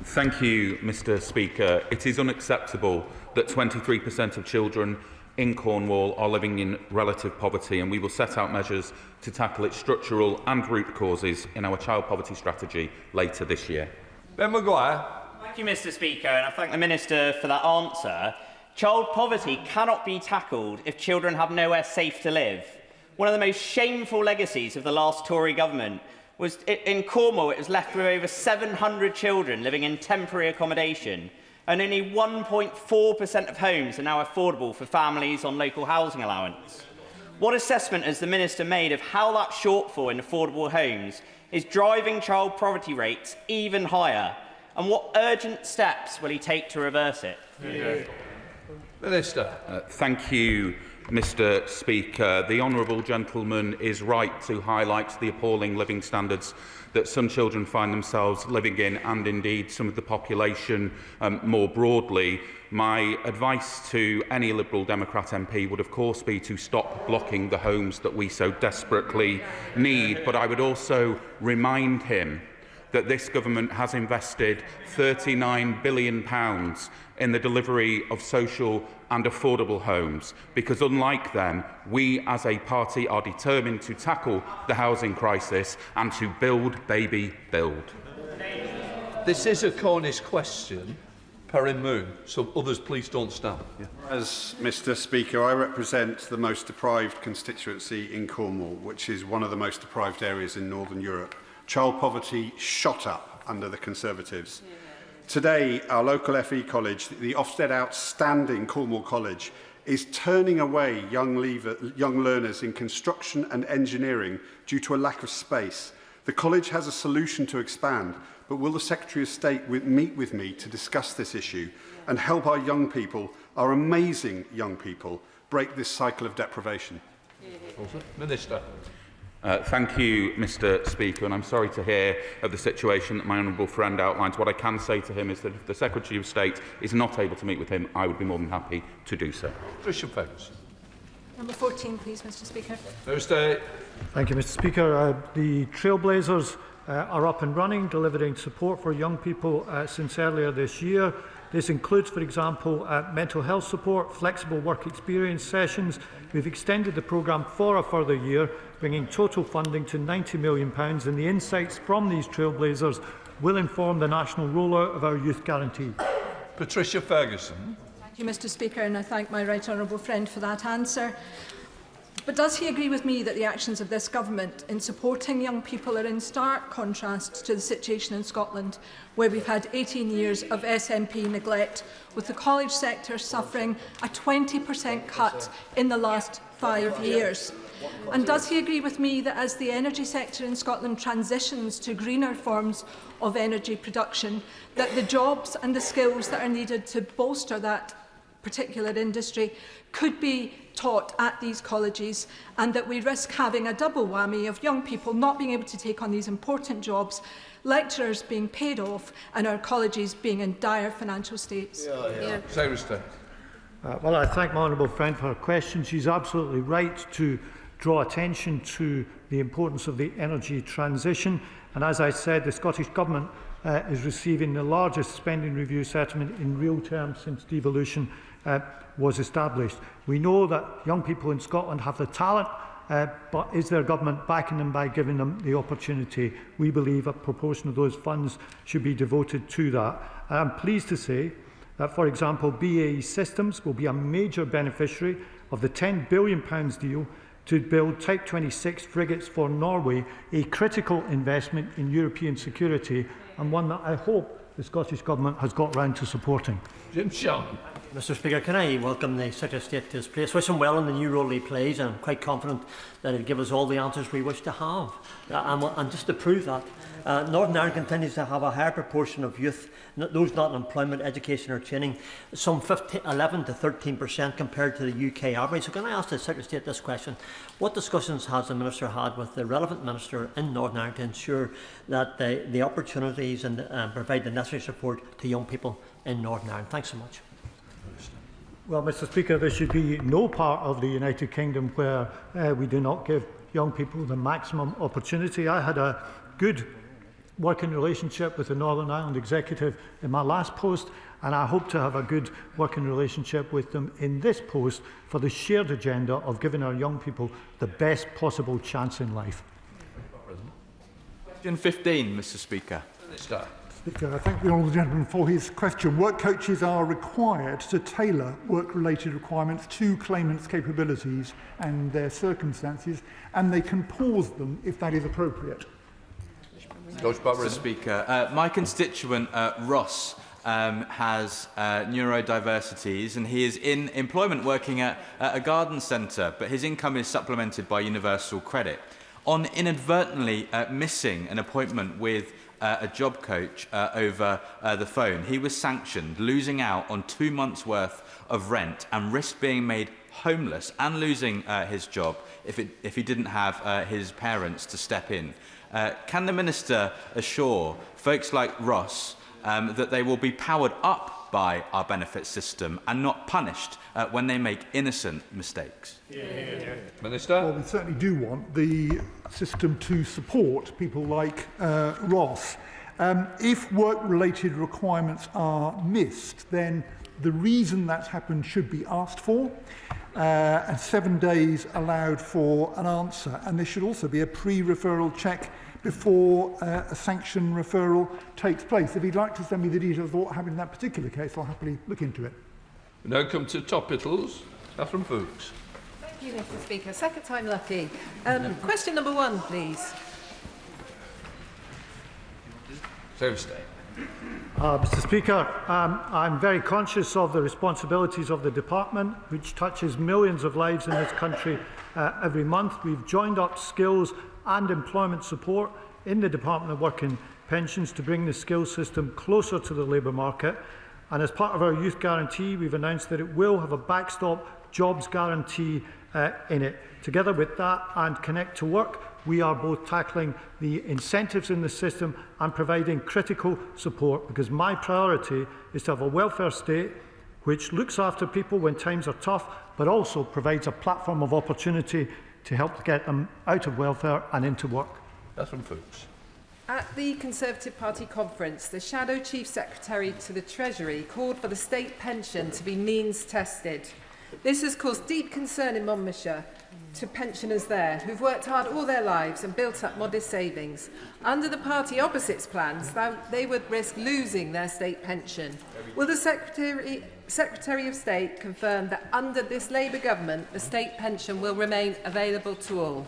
Thank you, Mr. Speaker. It is unacceptable that 23% of children in Cornwall are living in relative poverty, and we will set out measures to tackle its structural and root causes in our child poverty strategy later this year. Ben Maguire. Thank you, Mr. Speaker, and I thank the Minister for that answer. Child poverty cannot be tackled if children have nowhere safe to live. One of the most shameful legacies of the last Tory government was in Cornwall. It was left with over 700 children living in temporary accommodation, and only 1.4% of homes are now affordable for families on local housing allowance. What assessment has the Minister made of how that shortfall in affordable homes is driving child poverty rates even higher? And what urgent steps will he take to reverse it? Minister. Thank you, Mr Speaker. The honourable gentleman is right to highlight the appalling living standards that some children find themselves living in, and indeed some of the population more broadly. My advice to any Liberal Democrat MP would of course be to stop blocking the homes that we so desperately need, but I would also remind him that this government has invested £39 billion in the delivery of social and affordable homes, because unlike them, we as a party are determined to tackle the housing crisis and to build, baby, build. This is a Cornish question. Perrin Moon. So others, please don't stand. Yeah. As Mr Speaker, I represent the most deprived constituency in Cornwall, which is one of the most deprived areas in Northern Europe. Child poverty shot up under the Conservatives. Today, our local FE college, the Ofsted outstanding Cornwall College, is turning away young learners in construction and engineering due to a lack of space. The college has a solution to expand, but will the Secretary of State meet with me to discuss this issue and help our young people, our amazing young people, break this cycle of deprivation? Minister. Thank you, Mr Speaker, and I'm sorry to hear of the situation that my honourable friend outlines. What I can say to him is that if the Secretary of State is not able to meet with him, I would be more than happy to do so. Bishop Ferguson. Number 14, please, Mr Speaker. Thursday. Thank you, Mr Speaker. The Trailblazers are up and running, delivering support for young people since earlier this year. This includes, for example, mental health support, flexible work experience sessions. We've extended the programme for a further year, bringing total funding to £90 million, and the insights from these Trailblazers will inform the national rollout of our Youth Guarantee. Patricia Ferguson. Thank you, Mr Speaker, and I thank my right honourable friend for that answer. But does he agree with me that the actions of this government in supporting young people are in stark contrast to the situation in Scotland, where we've had 18 years of SNP neglect, with the college sector suffering a 20% cut in the last 5 years? And does he agree with me that as the energy sector in Scotland transitions to greener forms of energy production, that the jobs and the skills that are needed to bolster that particular industry could be taught at these colleges, and that we risk having a double whammy of young people not being able to take on these important jobs, lecturers being paid off, and our colleges being in dire financial states? Well, I thank my honourable friend for her question. She's absolutely right to draw attention to the importance of the energy transition. And as I said, the Scottish Government is receiving the largest spending review settlement in real terms since devolution was established. We know that young people in Scotland have the talent, but is their government backing them by giving them the opportunity? We believe a proportion of those funds should be devoted to that. And I'm pleased to say that, for example, BAE Systems will be a major beneficiary of the £10 billion deal to build Type 26 frigates for Norway, a critical investment in European security, and one that I hope the Scottish Government has got round to supporting. Jim Shelton. Mr Speaker, can I welcome the Secretary of State to his place? Wish him well in the new role he plays, and I'm quite confident that he'll give us all the answers we wish to have. And just to prove that, Northern Ireland continues to have a higher proportion of youth, those not in employment, education or training, some 11 to 13% compared to the UK average. So can I ask the Secretary of State this question? What discussions has the Minister had with the relevant Minister in Northern Ireland to ensure that the opportunities and provide the necessary support to young people in Northern Ireland? Thanks so much. Well, Mr Speaker, there should be no part of the United Kingdom where we do not give young people the maximum opportunity. I had a good working relationship with the Northern Ireland Executive in my last post, and I hope to have a good working relationship with them in this post for the shared agenda of giving our young people the best possible chance in life. Question 15, Mr Speaker. Speaker, I thank the honourable gentleman for his question. Work coaches are required to tailor work-related requirements to claimants' capabilities and their circumstances, and they can pause them if that is appropriate. Mr Speaker, my constituent Ross has neurodiversities, and he is in employment working at a garden centre, but his income is supplemented by universal credit. On inadvertently missing an appointment with a job coach over the phone, he was sanctioned, losing out on 2 months' worth of rent and risked being made homeless and losing his job if he didn't have his parents to step in. Can the Minister assure folks like Ross that they will be powered up by our benefit system and not punished when they make innocent mistakes? Minister? Well, we certainly do want the system to support people like Ross. If work-related requirements are missed, then the reason that's happened should be asked for, and 7 days allowed for an answer. And there should also be a pre-referral check before a sanction referral takes place. If he'd like to send me the details of what happened in that particular case, I'll happily look into it. We now come to Topicals. Catherine Fuchs. Thank you, Mr. Speaker. Second time lucky. Question number 1, please. Mr. Speaker, I'm very conscious of the responsibilities of the department, which touches millions of lives in this country every month. We've joined up skills and employment support in the Department of Work and Pensions to bring the skills system closer to the labour market. And as part of our youth guarantee, we've announced that it will have a backstop jobs guarantee in it. Together with that and Connect to Work, we are both tackling the incentives in the system and providing critical support, because my priority is to have a welfare state which looks after people when times are tough, but also provides a platform of opportunity to help get them out of welfare and into work. That's from Fuchs. At the Conservative Party conference, the Shadow Chief Secretary to the Treasury called for the state pension to be means tested. This has caused deep concern in Monmouthshire to pensioners there who've worked hard all their lives and built up modest savings. Under the party opposite's plans, they would risk losing their state pension. Will the Secretary of State confirm that under this Labour government, the state pension will remain available to all?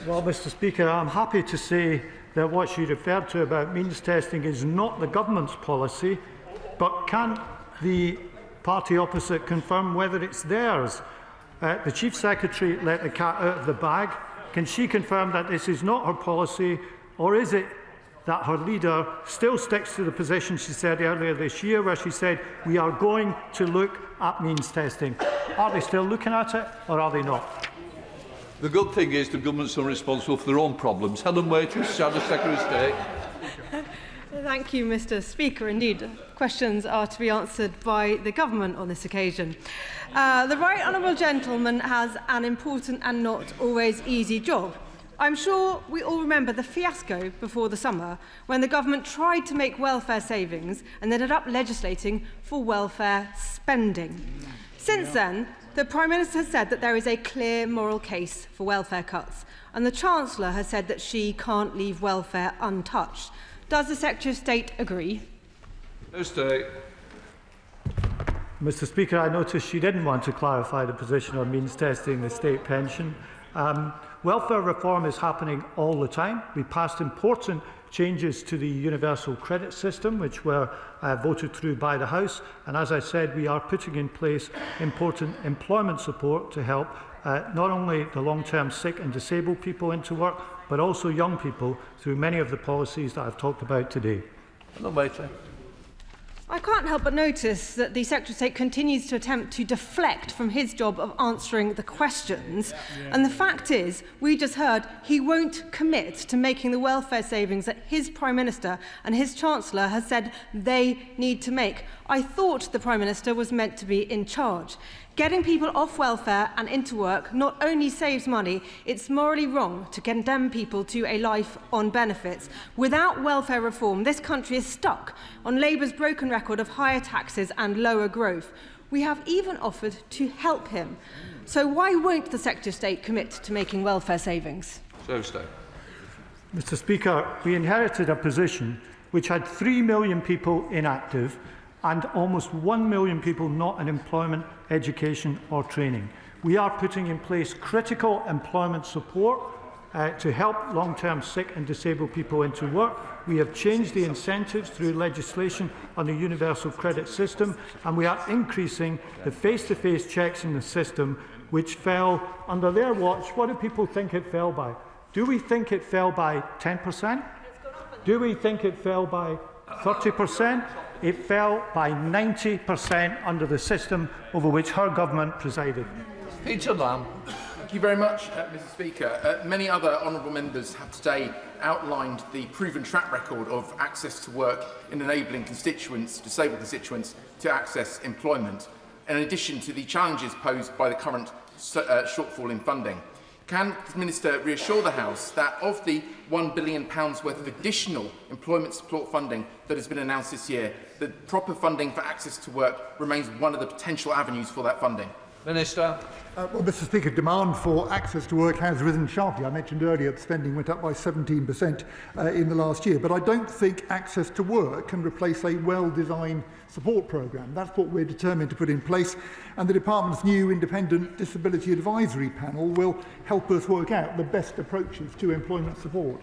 Well, Mr. Speaker, I'm happy to say that what she referred to about means testing is not the government's policy, but can the party opposite confirm whether it's theirs? The Chief Secretary let the cat out of the bag. Can she confirm that this is not her policy, or is it that her leader still sticks to the position she said earlier this year, where she said, we are going to look at means testing? Are they still looking at it, or are they not? The good thing is the government's not responsible for their own problems. Helen Waitress, Shadow Secretary of State. Thank you, Mr. Speaker. Indeed, questions are to be answered by the government on this occasion. The Right Honourable Gentleman has an important and not always easy job. I'm sure we all remember the fiasco before the summer when the government tried to make welfare savings and ended up legislating for welfare spending. Since then, the Prime Minister has said that there is a clear moral case for welfare cuts, and the Chancellor has said that she can't leave welfare untouched. Does the Secretary of State agree? Mr. Speaker, I noticed she didn't want to clarify the position on means testing the state pension. Welfare reform is happening all the time. We passed important changes to the universal credit system, which were voted through by the House. And as I said, we are putting in place important employment support to help not only the long-term sick and disabled people into work, but also young people through many of the policies that I've talked about today. I can't help but notice that the Secretary of State continues to attempt to deflect from his job of answering the questions. And the fact is, we just heard he won't commit to making the welfare savings that his Prime Minister and his Chancellor has said they need to make. I thought the Prime Minister was meant to be in charge. Getting people off welfare and into work not only saves money, it's morally wrong to condemn people to a life on benefits. Without welfare reform, this country is stuck on Labour's broken record of higher taxes and lower growth. We have even offered to help him. So why won't the Secretary of State commit to making welfare savings? Mr. Speaker, we inherited a position which had 3 million people inactive and almost 1 million people not in employment, education or training. We are putting in place critical employment support to help long-term sick and disabled people into work. We have changed the incentives through legislation on the universal credit system, and we are increasing the face-to-face checks in the system, which fell under their watch. What do people think it fell by? Do we think it fell by 10%? Do we think it fell by 30%? It fell by 90% under the system over which her government presided. Peter Lamb. Thank you very much, Mr. Speaker. Many other honourable members have today outlined the proven track record of access to work in enabling constituents, disabled constituents, to access employment, in addition to the challenges posed by the current shortfall in funding. Can the Minister reassure the House that of the £1 billion worth of additional employment support funding that has been announced this year, the proper funding for access to work remains one of the potential avenues for that funding? Minister. Well, Mr. Speaker, demand for access to work has risen sharply. I mentioned earlier that spending went up by 17% in the last year, but I don't think access to work can replace a well-designed support programme. That's what we're determined to put in place, and the Department's new independent disability advisory panel will help us work out the best approaches to employment support.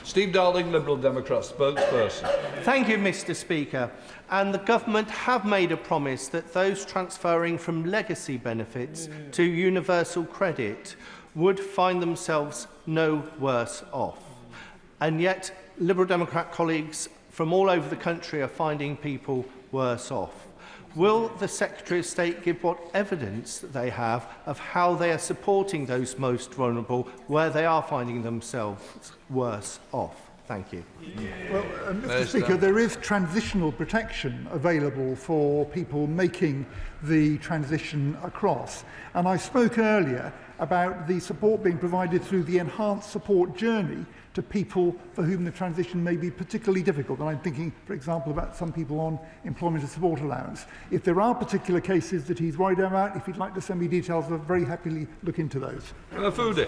Steve Darling, Liberal Democrat spokesperson. Thank you, Mr. Speaker. And the government have made a promise that those transferring from legacy benefits to universal credit would find themselves no worse off. And yet, Liberal Democrat colleagues from all over the country are finding people worse off. Will the Secretary of State give what evidence they have of how they are supporting those most vulnerable where they are finding themselves worse off? Thank you. Well, Mr. Speaker, there is transitional protection available for people making the transition across. And I spoke earlier about the support being provided through the enhanced support journey to people for whom the transition may be particularly difficult. And I'm thinking, for example, about some people on employment and support allowance. If there are particular cases that he's worried about, if he'd like to send me details, I'll very happily look into those. Foodie.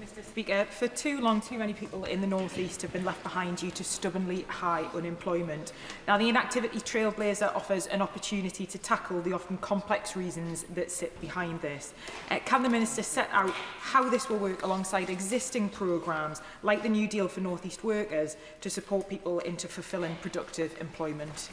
Mr. Speaker, for too long, too many people in the North East have been left behind due to stubbornly high unemployment. Now, the Inactivity Trailblazer offers an opportunity to tackle the often complex reasons that sit behind this. Can the Minister set out how this will work alongside existing programmes like the New Deal for North East workers to support people into fulfilling productive employment?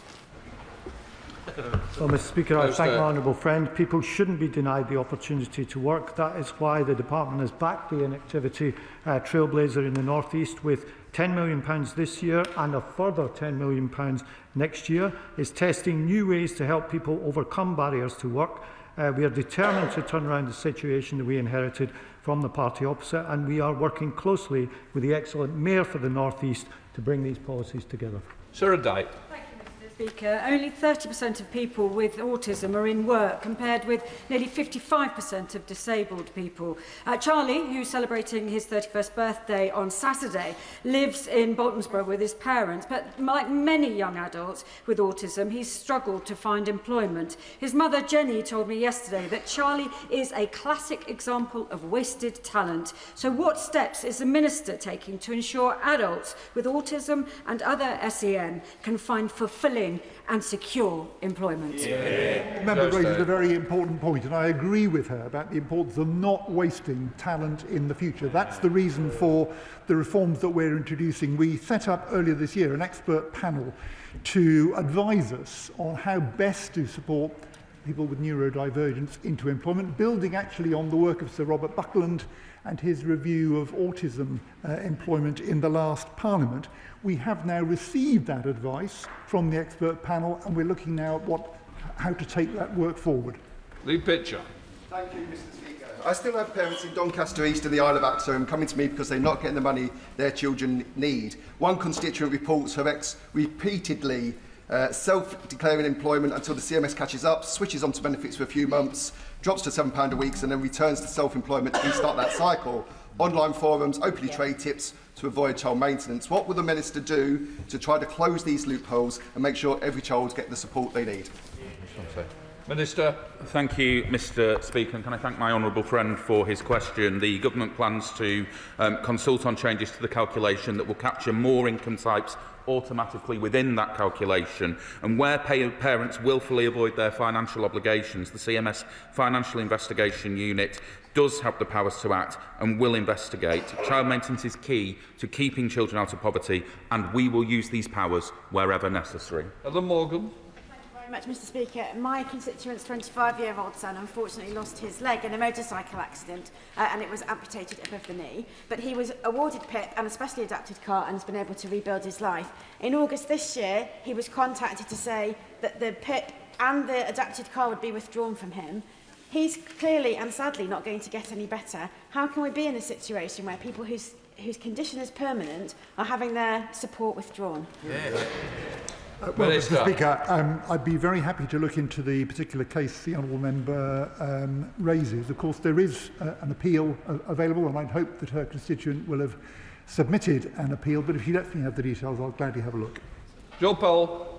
Well, Mr. Speaker, I thank my honourable friend. People shouldn't be denied the opportunity to work. That is why the Department has backed the Inactivity Trailblazer in the North East with £10 million this year and a further £10 million next year. It's testing new ways to help people overcome barriers to work. We are determined to turn around the situation that we inherited from the party opposite, and we are working closely with the excellent Mayor for the North East to bring these policies together. Sarah Dyke. Speaker, only 30% of people with autism are in work, compared with nearly 55% of disabled people. Charlie, who's celebrating his 31st birthday on Saturday, lives in Boltonsborough with his parents, but like many young adults with autism, he's struggled to find employment. His mother, Jenny, told me yesterday that Charlie is a classic example of wasted talent. So what steps is the Minister taking to ensure adults with autism and other SEN can find fulfilling and secure employment? The member raises a very important point, and I agree with her about the importance of not wasting talent in the future. That's the reason for the reforms that we're introducing. We set up earlier this year an expert panel to advise us on how best to support people with neurodivergence into employment, building actually on the work of Sir Robert Buckland and his review of autism employment in the last Parliament. We have now received that advice from the expert panel, and we're looking now at how to take that work forward. Lee Pitcher. Thank you, Mr. Speaker. I still have parents in Doncaster East and the Isle of Axholme coming to me because they're not getting the money their children need. One constituent reports her ex repeatedly self-declaring employment until the CMS catches up, switches onto benefits for a few months, drops to £7 a week, and then returns to self-employment to restart that cycle. Online forums, openly trade tips to avoid child maintenance. What will the Minister do to try to close these loopholes and make sure every child gets the support they need? Minister. Thank you, Mr. Speaker, and can I thank my honourable friend for his question. The government plans to consult on changes to the calculation that will capture more income types automatically within that calculation, and where parents willfully avoid their financial obligations, the CMS Financial Investigation Unit does have the powers to act and will investigate. Child maintenance is key to keeping children out of poverty, and we will use these powers wherever necessary. Ellen Morgan. Much, Mr. Speaker. My constituent's 25-year-old son unfortunately lost his leg in a motorcycle accident and it was amputated above the knee. But he was awarded PIP and a specially adapted car and has been able to rebuild his life. In August this year, he was contacted to say that the PIP and the adapted car would be withdrawn from him. He's clearly and sadly not going to get any better. How can we be in a situation where people whose condition is permanent are having their support withdrawn? Well, Mr. Speaker, I'd be very happy to look into the particular case the honourable member raises. Of course, there is an appeal available, and I'd hope that her constituent will have submitted an appeal. But if you let me have the details, I'll gladly have a look. Joe Powell.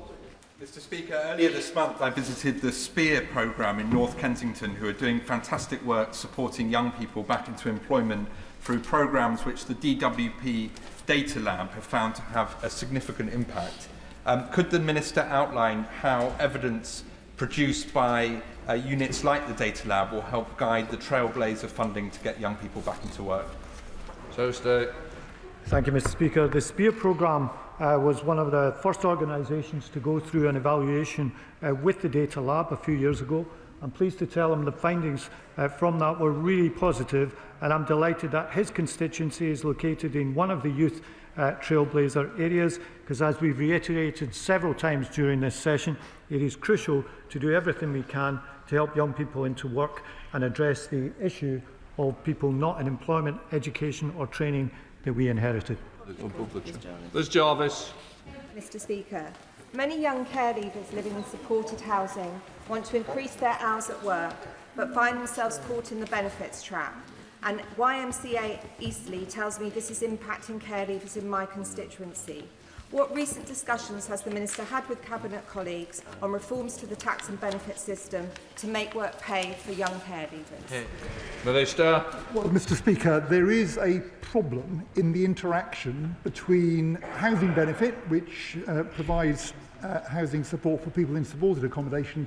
Mr. Speaker, earlier this month I visited the SPEAR programme in North Kensington, who are doing fantastic work supporting young people back into employment through programmes which the DWP Data Lab have found to have a significant impact. Could the Minister outline how evidence produced by units like the Data Lab will help guide the trailblazer funding to get young people back into work? Thank you, Mr. Speaker. The SPEAR programme was one of the first organisations to go through an evaluation with the Data Lab a few years ago. I'm pleased to tell him the findings from that were really positive, and I'm delighted that his constituency is located in one of the youth trailblazer areas, because as we've reiterated several times during this session, it is crucial to do everything we can to help young people into work and address the issue of people not in employment, education or training that we inherited. Liz Jarvis. Mr. Speaker, many young care leavers living in supported housing want to increase their hours at work but find themselves caught in the benefits trap. And YMCA Eastleigh tells me this is impacting care leavers in my constituency. What recent discussions has the Minister had with Cabinet colleagues on reforms to the tax and benefit system to make work pay for young care leavers? Minister. Well, Mr. Speaker, there is a problem in the interaction between housing benefit, which provides housing support for people in supported accommodation,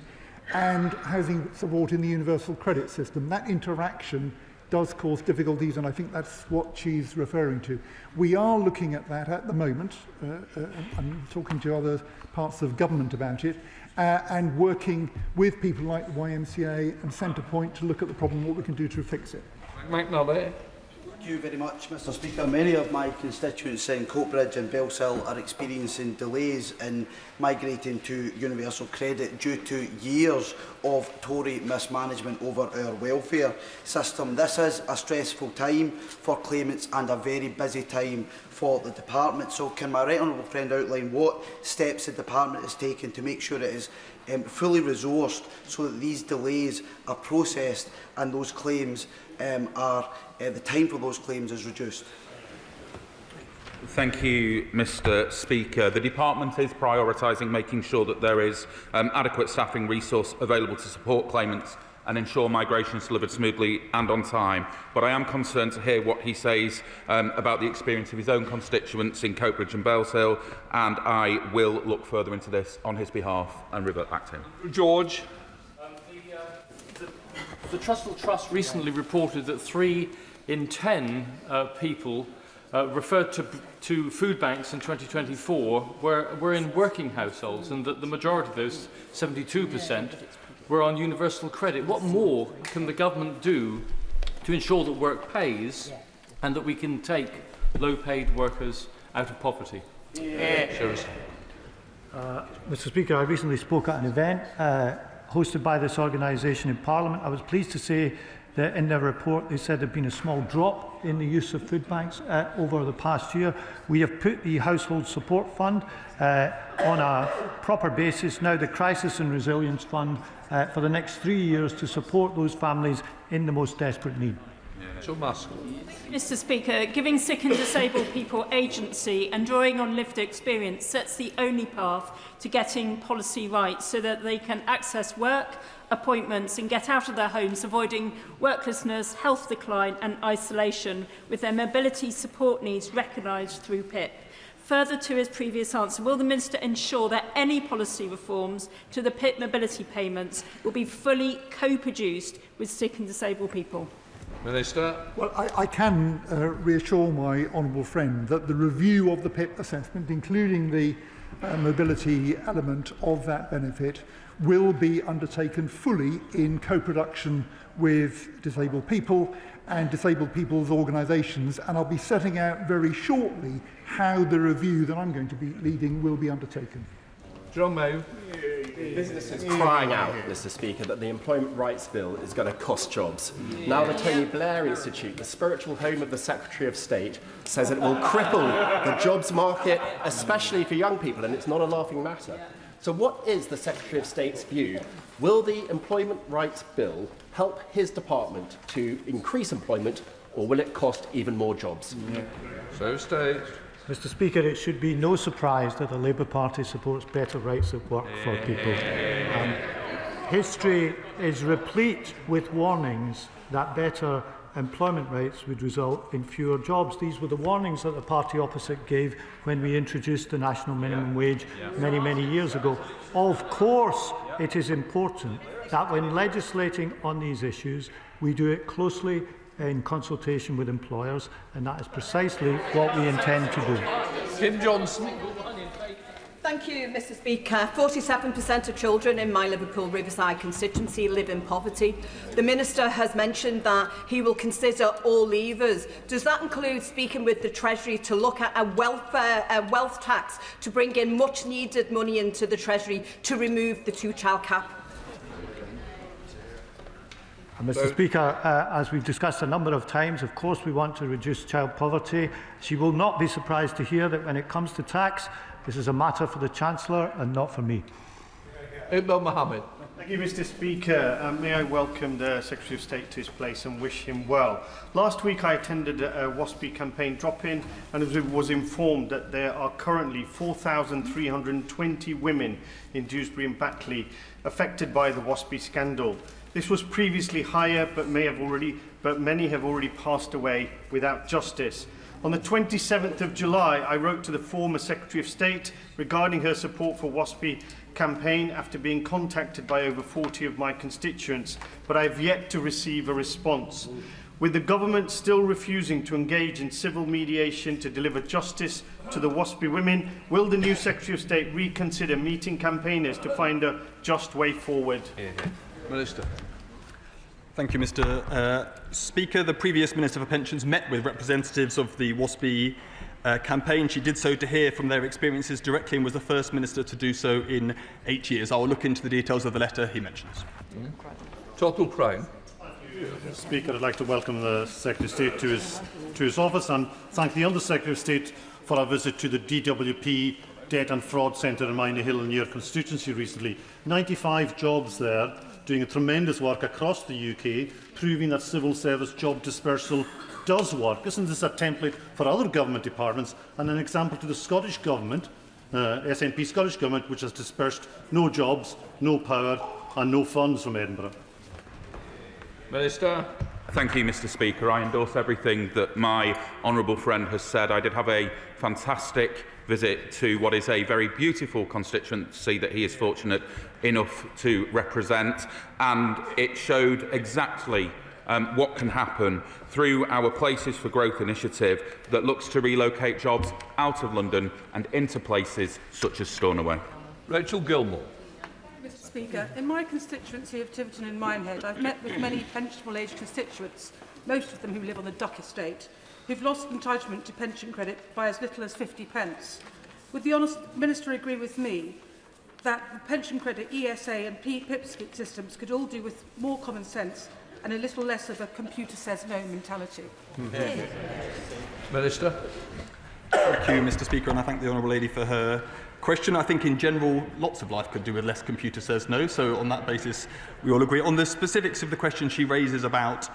and housing support in the universal credit system. That interaction does cause difficulties, and I think that's what she's referring to. We are looking at that at the moment. I'm talking to other parts of government about it, and working with people like the YMCA and Centrepoint to look at the problem and what we can do to fix it. Thank you very much, Mr. Speaker. Many of my constituents in Coatbridge and Bellsill are experiencing delays in migrating to universal credit due to years of Tory mismanagement over our welfare system. This is a stressful time for claimants and a very busy time for the department. So can my right honourable friend outline what steps the department is taking to make sure it is fully resourced so that these delays are processed and those claims the time for those claims is reduced? Thank you, Mr. Speaker. The Department is prioritising making sure that there is adequate staffing resource available to support claimants and ensure migration is delivered smoothly and on time. But I am concerned to hear what he says about the experience of his own constituents in Coatbridge and Bellsill, and I will look further into this on his behalf and revert back to him. George. The Trussell Trust recently reported that 3 in 10 people referred to food banks in 2024 were in working households, and that the majority of those, 72%, were on universal credit. What more can the government do to ensure that work pays and that we can take low-paid workers out of poverty? Mr. Speaker, I recently spoke at an event hosted by this organisation in Parliament. I was pleased to say that in their report they said there had been a small drop in the use of food banks over the past year. We have put the Household Support Fund on a proper basis, now the Crisis and Resilience Fund, for the next 3 years to support those families in the most desperate need. Mr. Speaker, giving sick and disabled people agency and drawing on lived experience sets the only path to getting policy right so that they can access work, appointments and get out of their homes, avoiding worklessness, health decline and isolation, with their mobility support needs recognised through PIP. Further to his previous answer, will the Minister ensure that any policy reforms to the PIP mobility payments will be fully co-produced with sick and disabled people? Minister. Well, I can reassure my honourable friend that the review of the PIP assessment, including the mobility element of that benefit, will be undertaken fully in co-production with disabled people and disabled people's organisations, and I'll be setting out very shortly how the review that I'm going to be leading will be undertaken. John Mayo. Businesses crying out, Mr. Speaker, that the Employment Rights Bill is going to cost jobs. Now the Tony Blair Institute, the spiritual home of the Secretary of State, says it will cripple the jobs market, especially for young people, and it's not a laughing matter. So what is the Secretary of State's view? Will the Employment Rights Bill help his department to increase employment, or will it cost even more jobs? So state. Mr. Speaker, it should be no surprise that the Labour Party supports better rights at work for people. History is replete with warnings that better employment rights would result in fewer jobs. These were the warnings that the party opposite gave when we introduced the national minimum wage many years ago. Of course, it is important that when legislating on these issues, we do it closely in consultation with employers, and that is precisely what we intend to do. Kim Johnson. Thank you, Mr. Speaker. 47% of children in my Liverpool Riverside constituency live in poverty. The Minister has mentioned that he will consider all levers. Does that include speaking with the Treasury to look at a wealth tax to bring in much needed money into the Treasury to remove the two-child cap? Mr. Speaker, as we've discussed a number of times, of course we want to reduce child poverty. She will not be surprised to hear that when it comes to tax, this is a matter for the Chancellor and not for me. Mohammed. Thank you, Mr. Speaker. May I welcome the Secretary of State to his place and wish him well. Last week I attended a WASPI campaign drop-in and was informed that there are currently 4,320 women in Dewsbury and Batley affected by the WASPI scandal. This was previously higher, but many have already passed away without justice. On the 27th of July, I wrote to the former Secretary of State regarding her support for WASPI campaign after being contacted by over 40 of my constituents, but I have yet to receive a response. With the government still refusing to engage in civil mediation to deliver justice to the WASPI women, will the new Secretary of State reconsider meeting campaigners to find a just way forward? Minister. Thank you, Mr. Speaker. The previous Minister for Pensions met with representatives of the WASPI campaign. She did so to hear from their experiences directly and was the first Minister to do so in 8 years. I will look into the details of the letter he mentions. Total crime. Mr. Speaker, I'd like to welcome the Secretary of State to his office and thank the Under-Secretary of State for our visit to the DWP Debt and Fraud Centre in Minor Hill in your constituency recently. 95 jobs there, doing a tremendous work across the UK, proving that civil service job dispersal does work. Isn't this a template for other government departments and an example to the Scottish Government, SNP Scottish Government, which has dispersed no jobs, no power and no funds from Edinburgh? Minister. Thank you, Mr. Speaker. I endorse everything that my honourable friend has said. I did have a fantastic visit to what is a very beautiful constituency that he is fortunate enough to represent, and it showed exactly what can happen through our Places for Growth initiative that looks to relocate jobs out of London and into places such as Stornoway. Rachel Gilmore. Mr. Speaker, in my constituency of Tiverton and Minehead, I've met with many pensionable age constituents, most of them who live on the Duck estate, who've lost entitlement to pension credit by as little as 50 pence. Would the Honourable Minister agree with me that the pension credit, ESA and PIP systems could all do with more common sense and a little less of a computer says no mentality? Minister. Thank you, Mr. Speaker, and I thank the Honourable Lady for her question. I think in general, lots of life could do with less computer says no, so on that basis we all agree. On the specifics of the question she raises about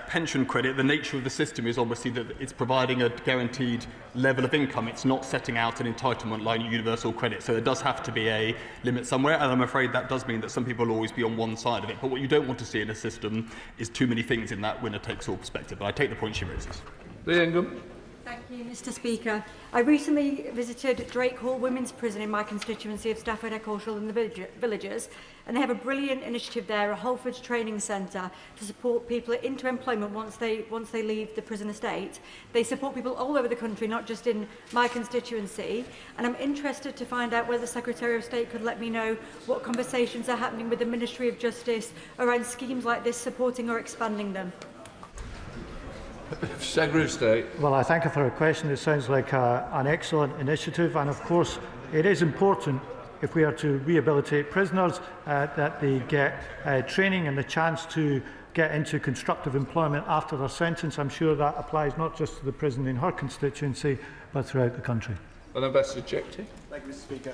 pension credit, the nature of the system is obviously that it's providing a guaranteed level of income. It's not setting out an entitlement like universal credit. So there does have to be a limit somewhere, and I'm afraid that does mean that some people will always be on one side of it. But what you don't want to see in a system is too many things in that winner-takes-all perspective. But I take the point she raises. Lee Ingham. Thank you, Mr Speaker. I recently visited Drake Hall Women's Prison in my constituency of Stafford, Eccleshall and the Villages, and they have a brilliant initiative there, a Holford Training Centre, to support people into employment once they leave the prison estate. They support people all over the country, not just in my constituency, and I'm interested to find out whether the Secretary of State could let me know what conversations are happening with the Ministry of Justice around schemes like this, supporting or expanding them. Secretary of State. Well, I thank you for a question. It sounds like an excellent initiative, and of course it is important, if we are to rehabilitate prisoners, that they get training and the chance to get into constructive employment after their sentence. I'm sure that applies not just to the prison in her constituency, but throughout the country. Thank you, Mr Speaker.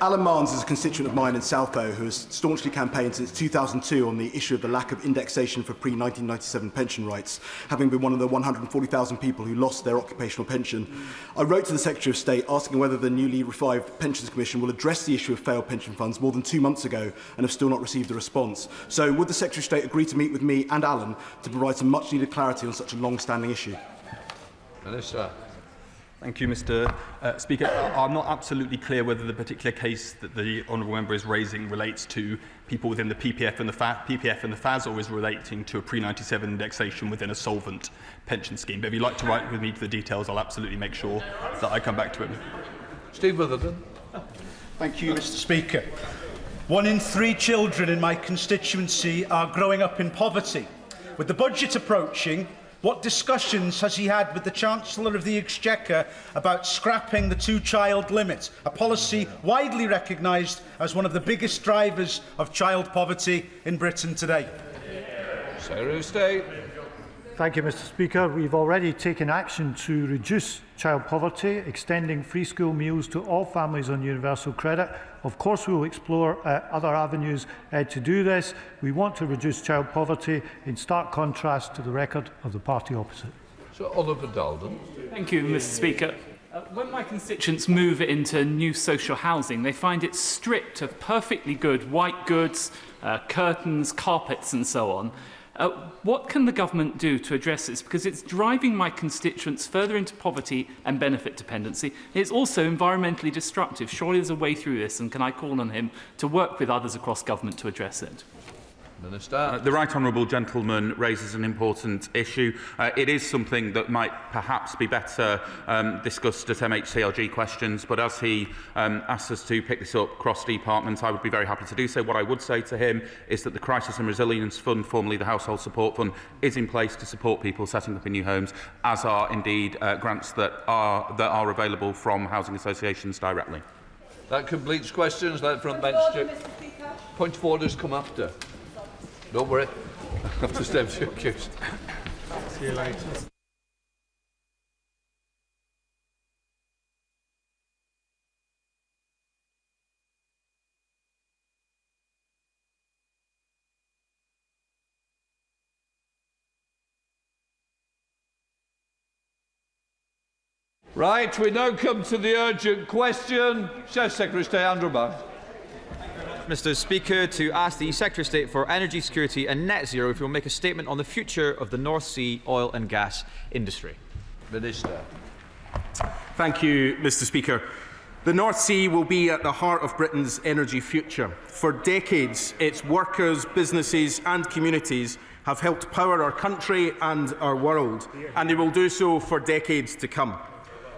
Alan Marnes is a constituent of mine in Southbow who has staunchly campaigned since 2002 on the issue of the lack of indexation for pre-1997 pension rights, having been one of the 140,000 people who lost their occupational pension. I wrote to the Secretary of State asking whether the newly revived Pensions Commission will address the issue of failed pension funds more than 2 months ago and have still not received a response. So would the Secretary of State agree to meet with me and Alan to provide some much-needed clarity on such a long-standing issue? Minister. Thank you, Mr Speaker. I'm not absolutely clear whether the particular case that the honourable member is raising relates to people within the PPF and the FAS, or is relating to a pre-97 indexation within a solvent pension scheme. But if you'd like to write with me to the details, I'll absolutely make sure that I come back to it. Steve Witherden. Thank you, Mr Speaker. 1 in 3 children in my constituency are growing up in poverty. With the budget approaching, what discussions has he had with the Chancellor of the Exchequer about scrapping the 2-child limit, a policy widely recognised as one of the biggest drivers of child poverty in Britain today? Secretary of State. Thank you, Mr Speaker. We've already taken action to reduce child poverty, extending free school meals to all families on universal credit. Of course, we will explore other avenues to do this. We want to reduce child poverty, in stark contrast to the record of the party opposite. So, Oliver Dalden. Thank you, Mr Speaker. When my constituents move into new social housing, they find it stripped of perfectly good white goods, curtains, carpets and so on. What can the government do to address this? Because it's driving my constituents further into poverty and benefit dependency. It's also environmentally destructive. Surely there's a way through this, and can I call on him to work with others across government to address it? Minister. The right honourable gentleman raises an important issue. It is something that might perhaps be better discussed at MHCLG questions, but as he asks us to pick this up cross-department, I would be very happy to do so. What I would say to him is that the Crisis and Resilience Fund, formerly the Household Support Fund, is in place to support people setting up in new homes, as are indeed grants that are available from housing associations directly. That completes questions. Let front bench. Point of orders come after. Don't worry. After steps you're accused. See you later. Right, we now come to the urgent question. Chef Secretary of State Andrew Barr. Mr Speaker, to ask the Secretary of State for Energy Security and Net Zero if he will make a statement on the future of the North Sea oil and gas industry. Minister. Thank you, Mr Speaker. The North Sea will be at the heart of Britain's energy future. For decades, its workers, businesses and communities have helped power our country and our world, and they will do so for decades to come.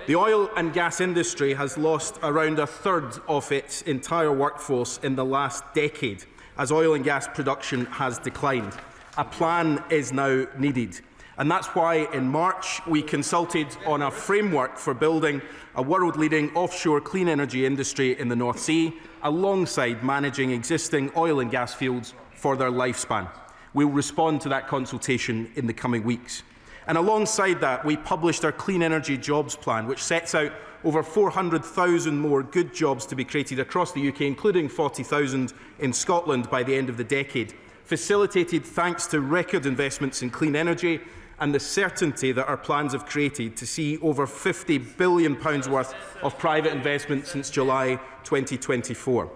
The oil and gas industry has lost around a third of its entire workforce in the last decade, as oil and gas production has declined. A plan is now needed. And that's why in March we consulted on a framework for building a world-leading offshore clean energy industry in the North Sea, alongside managing existing oil and gas fields for their lifespan. We will respond to that consultation in the coming weeks. And alongside that, we published our Clean Energy Jobs Plan, which sets out over 400,000 more good jobs to be created across the UK, including 40,000 in Scotland by the end of the decade, facilitated thanks to record investments in clean energy and the certainty that our plans have created to see over £50 billion worth of private investment since July 2024.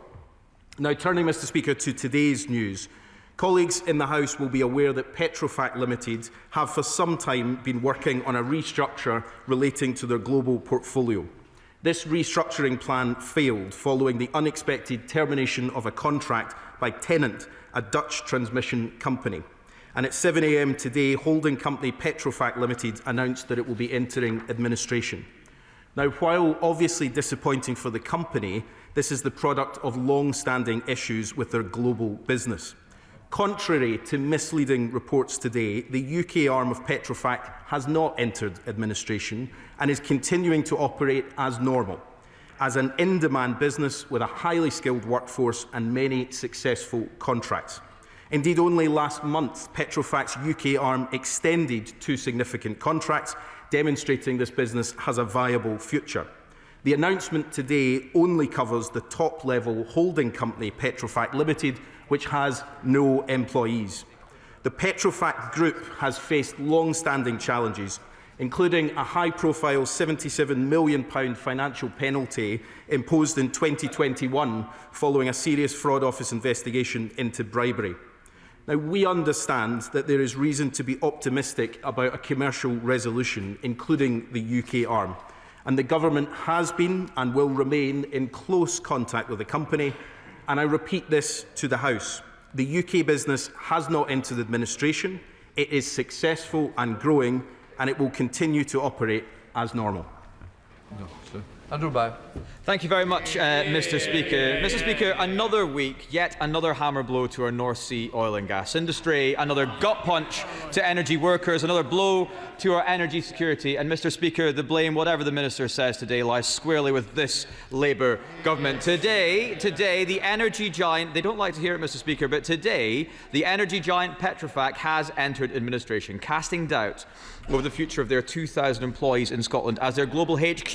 Now, turning, Mr Speaker, to today's news. Colleagues in the House will be aware that Petrofac Limited have for some time been working on a restructure relating to their global portfolio. This restructuring plan failed following the unexpected termination of a contract by Tennant, a Dutch transmission company. And at 7 a.m. today, holding company Petrofac Limited announced that it will be entering administration. Now, while obviously disappointing for the company, this is the product of long-standing issues with their global business. Contrary to misleading reports today, the UK arm of Petrofac has not entered administration and is continuing to operate as normal, as an in-demand business with a highly skilled workforce and many successful contracts. Indeed, only last month, Petrofac's UK arm extended 2 significant contracts, demonstrating this business has a viable future. The announcement today only covers the top-level holding company, Petrofac Limited, which has no employees. The Petrofac Group has faced long-standing challenges, including a high-profile £77 million financial penalty imposed in 2021 following a serious fraud office investigation into bribery. Now, we understand that there is reason to be optimistic about a commercial resolution, including the UK arm, and the Government has been and will remain in close contact with the company. And I repeat this to the House. The UK business has not entered administration. It is successful and growing, and it will continue to operate as normal. No, sir. Andrew Bow. Thank you very much, Mr. Speaker. Mr. Speaker, another week, yet another hammer blow to our North Sea oil and gas industry, another gut punch to energy workers, another blow to our energy security. And, Mr. Speaker, the blame, whatever the Minister says today, lies squarely with this Labour government. Today, the energy giant, they don't like to hear it, Mr. Speaker, but today, the energy giant Petrofac has entered administration, casting doubt over the future of their 2,000 employees in Scotland, as their global HQ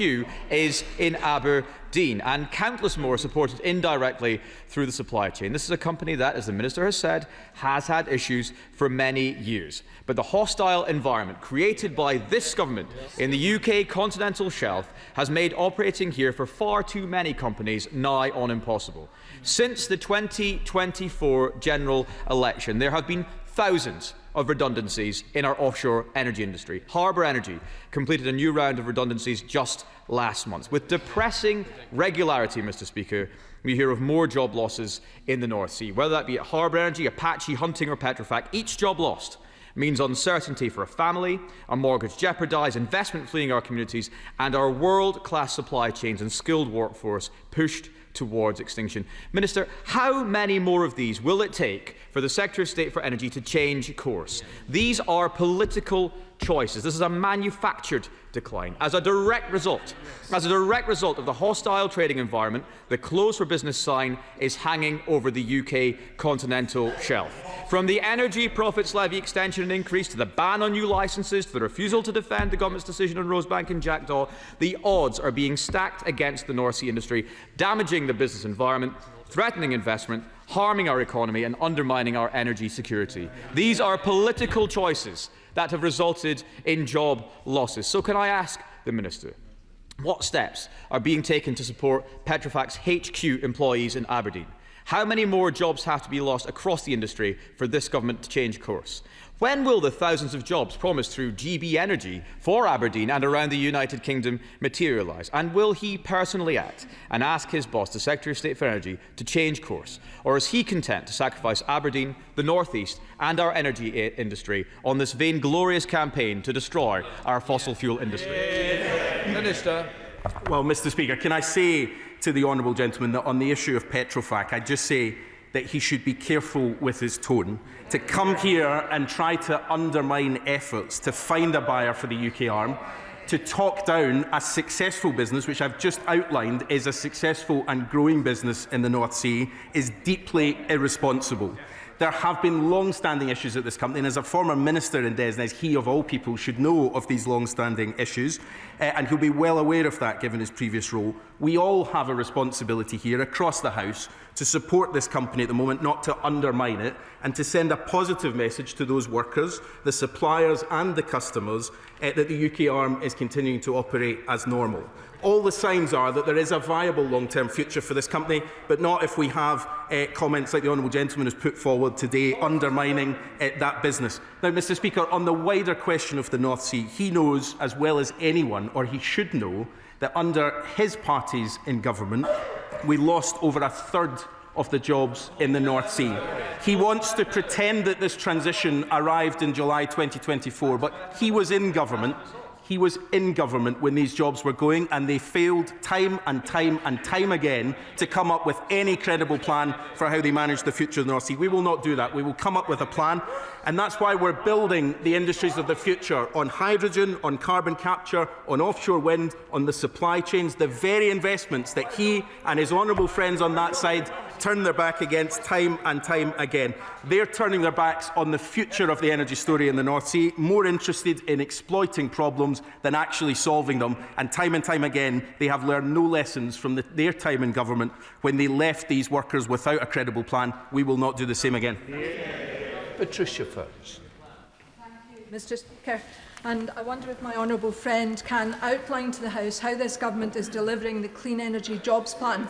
is in Aberdeen, and countless more supported indirectly through the supply chain. This is a company that, as the Minister has said, has had issues for many years. But the hostile environment created by this government in the UK continental shelf has made operating here for far too many companies nigh on impossible. Since the 2024 general election, there have been thousands of redundancies in our offshore energy industry. Harbour Energy completed a new round of redundancies just last month. With depressing regularity, Mr. Speaker, we hear of more job losses in the North Sea. Whether that be at Harbour Energy, Apache, Hunting or Petrofac, each job lost means uncertainty for a family, a mortgage jeopardised, investment fleeing our communities, and our world-class supply chains and skilled workforce pushed towards extinction. Minister, how many more of these will it take for the Secretary of State for Energy to change course? These are political choices. This is a manufactured decline. As a direct result of the hostile trading environment, the close for business sign is hanging over the UK continental shelf. From the energy profits levy extension and increase to the ban on new licences to the refusal to defend the government's decision on Rosebank and Jackdaw, the odds are being stacked against the North Sea industry, damaging the business environment, threatening investment, harming our economy and undermining our energy security. These are political choices that have resulted in job losses. So can I ask the Minister, what steps are being taken to support Petrofac's HQ employees in Aberdeen? How many more jobs have to be lost across the industry for this government to change course? When will the thousands of jobs promised through GB Energy for Aberdeen and around the United Kingdom materialise? And will he personally act and ask his boss, the Secretary of State for Energy, to change course? Or is he content to sacrifice Aberdeen, the North East and our energy industry on this vainglorious campaign to destroy our fossil fuel industry? Minister. Well, Mr. Speaker, can I say to the honourable gentleman that on the issue of Petrofac, I just say that he should be careful with his tone. To come here and try to undermine efforts to find a buyer for the UK arm, to talk down a successful business, which I've just outlined is a successful and growing business in the North Sea, is deeply irresponsible. There have been long-standing issues at this company, and as a former minister in Desnes, he of all people should know of these long-standing issues, and he'll be well aware of that given his previous role. We all have a responsibility here across the House to support this company at the moment, not to undermine it, and to send a positive message to those workers, the suppliers and the customers that the UK arm is continuing to operate as normal. All the signs are that there is a viable long-term future for this company, but not if we have comments like the honourable gentleman has put forward today, undermining that business. Now, Mr Speaker, on the wider question of the North Sea, he knows as well as anyone, or he should know, that under his parties in government, we lost over a third of the jobs in the North Sea. He wants to pretend that this transition arrived in July 2024, but he was in government. He was in government when these jobs were going, and they failed time and time and time again to come up with any credible plan for how they manage the future of the North Sea. We will not do that. We will come up with a plan, and that's why we're building the industries of the future on hydrogen, on carbon capture, on offshore wind, on the supply chains, the very investments that he and his honourable friends on that side turn their back against time and time again. They're turning their backs on the future of the energy story in the North Sea, more interested in exploiting problems than actually solving them. And time again, they have learned no lessons from their time in government when they left these workers without a credible plan. We will not do the same again. Patricia first. Thank you, Mr Speaker. And I wonder if my honourable friend can outline to the House how this government is delivering the Clean Energy Jobs Plan,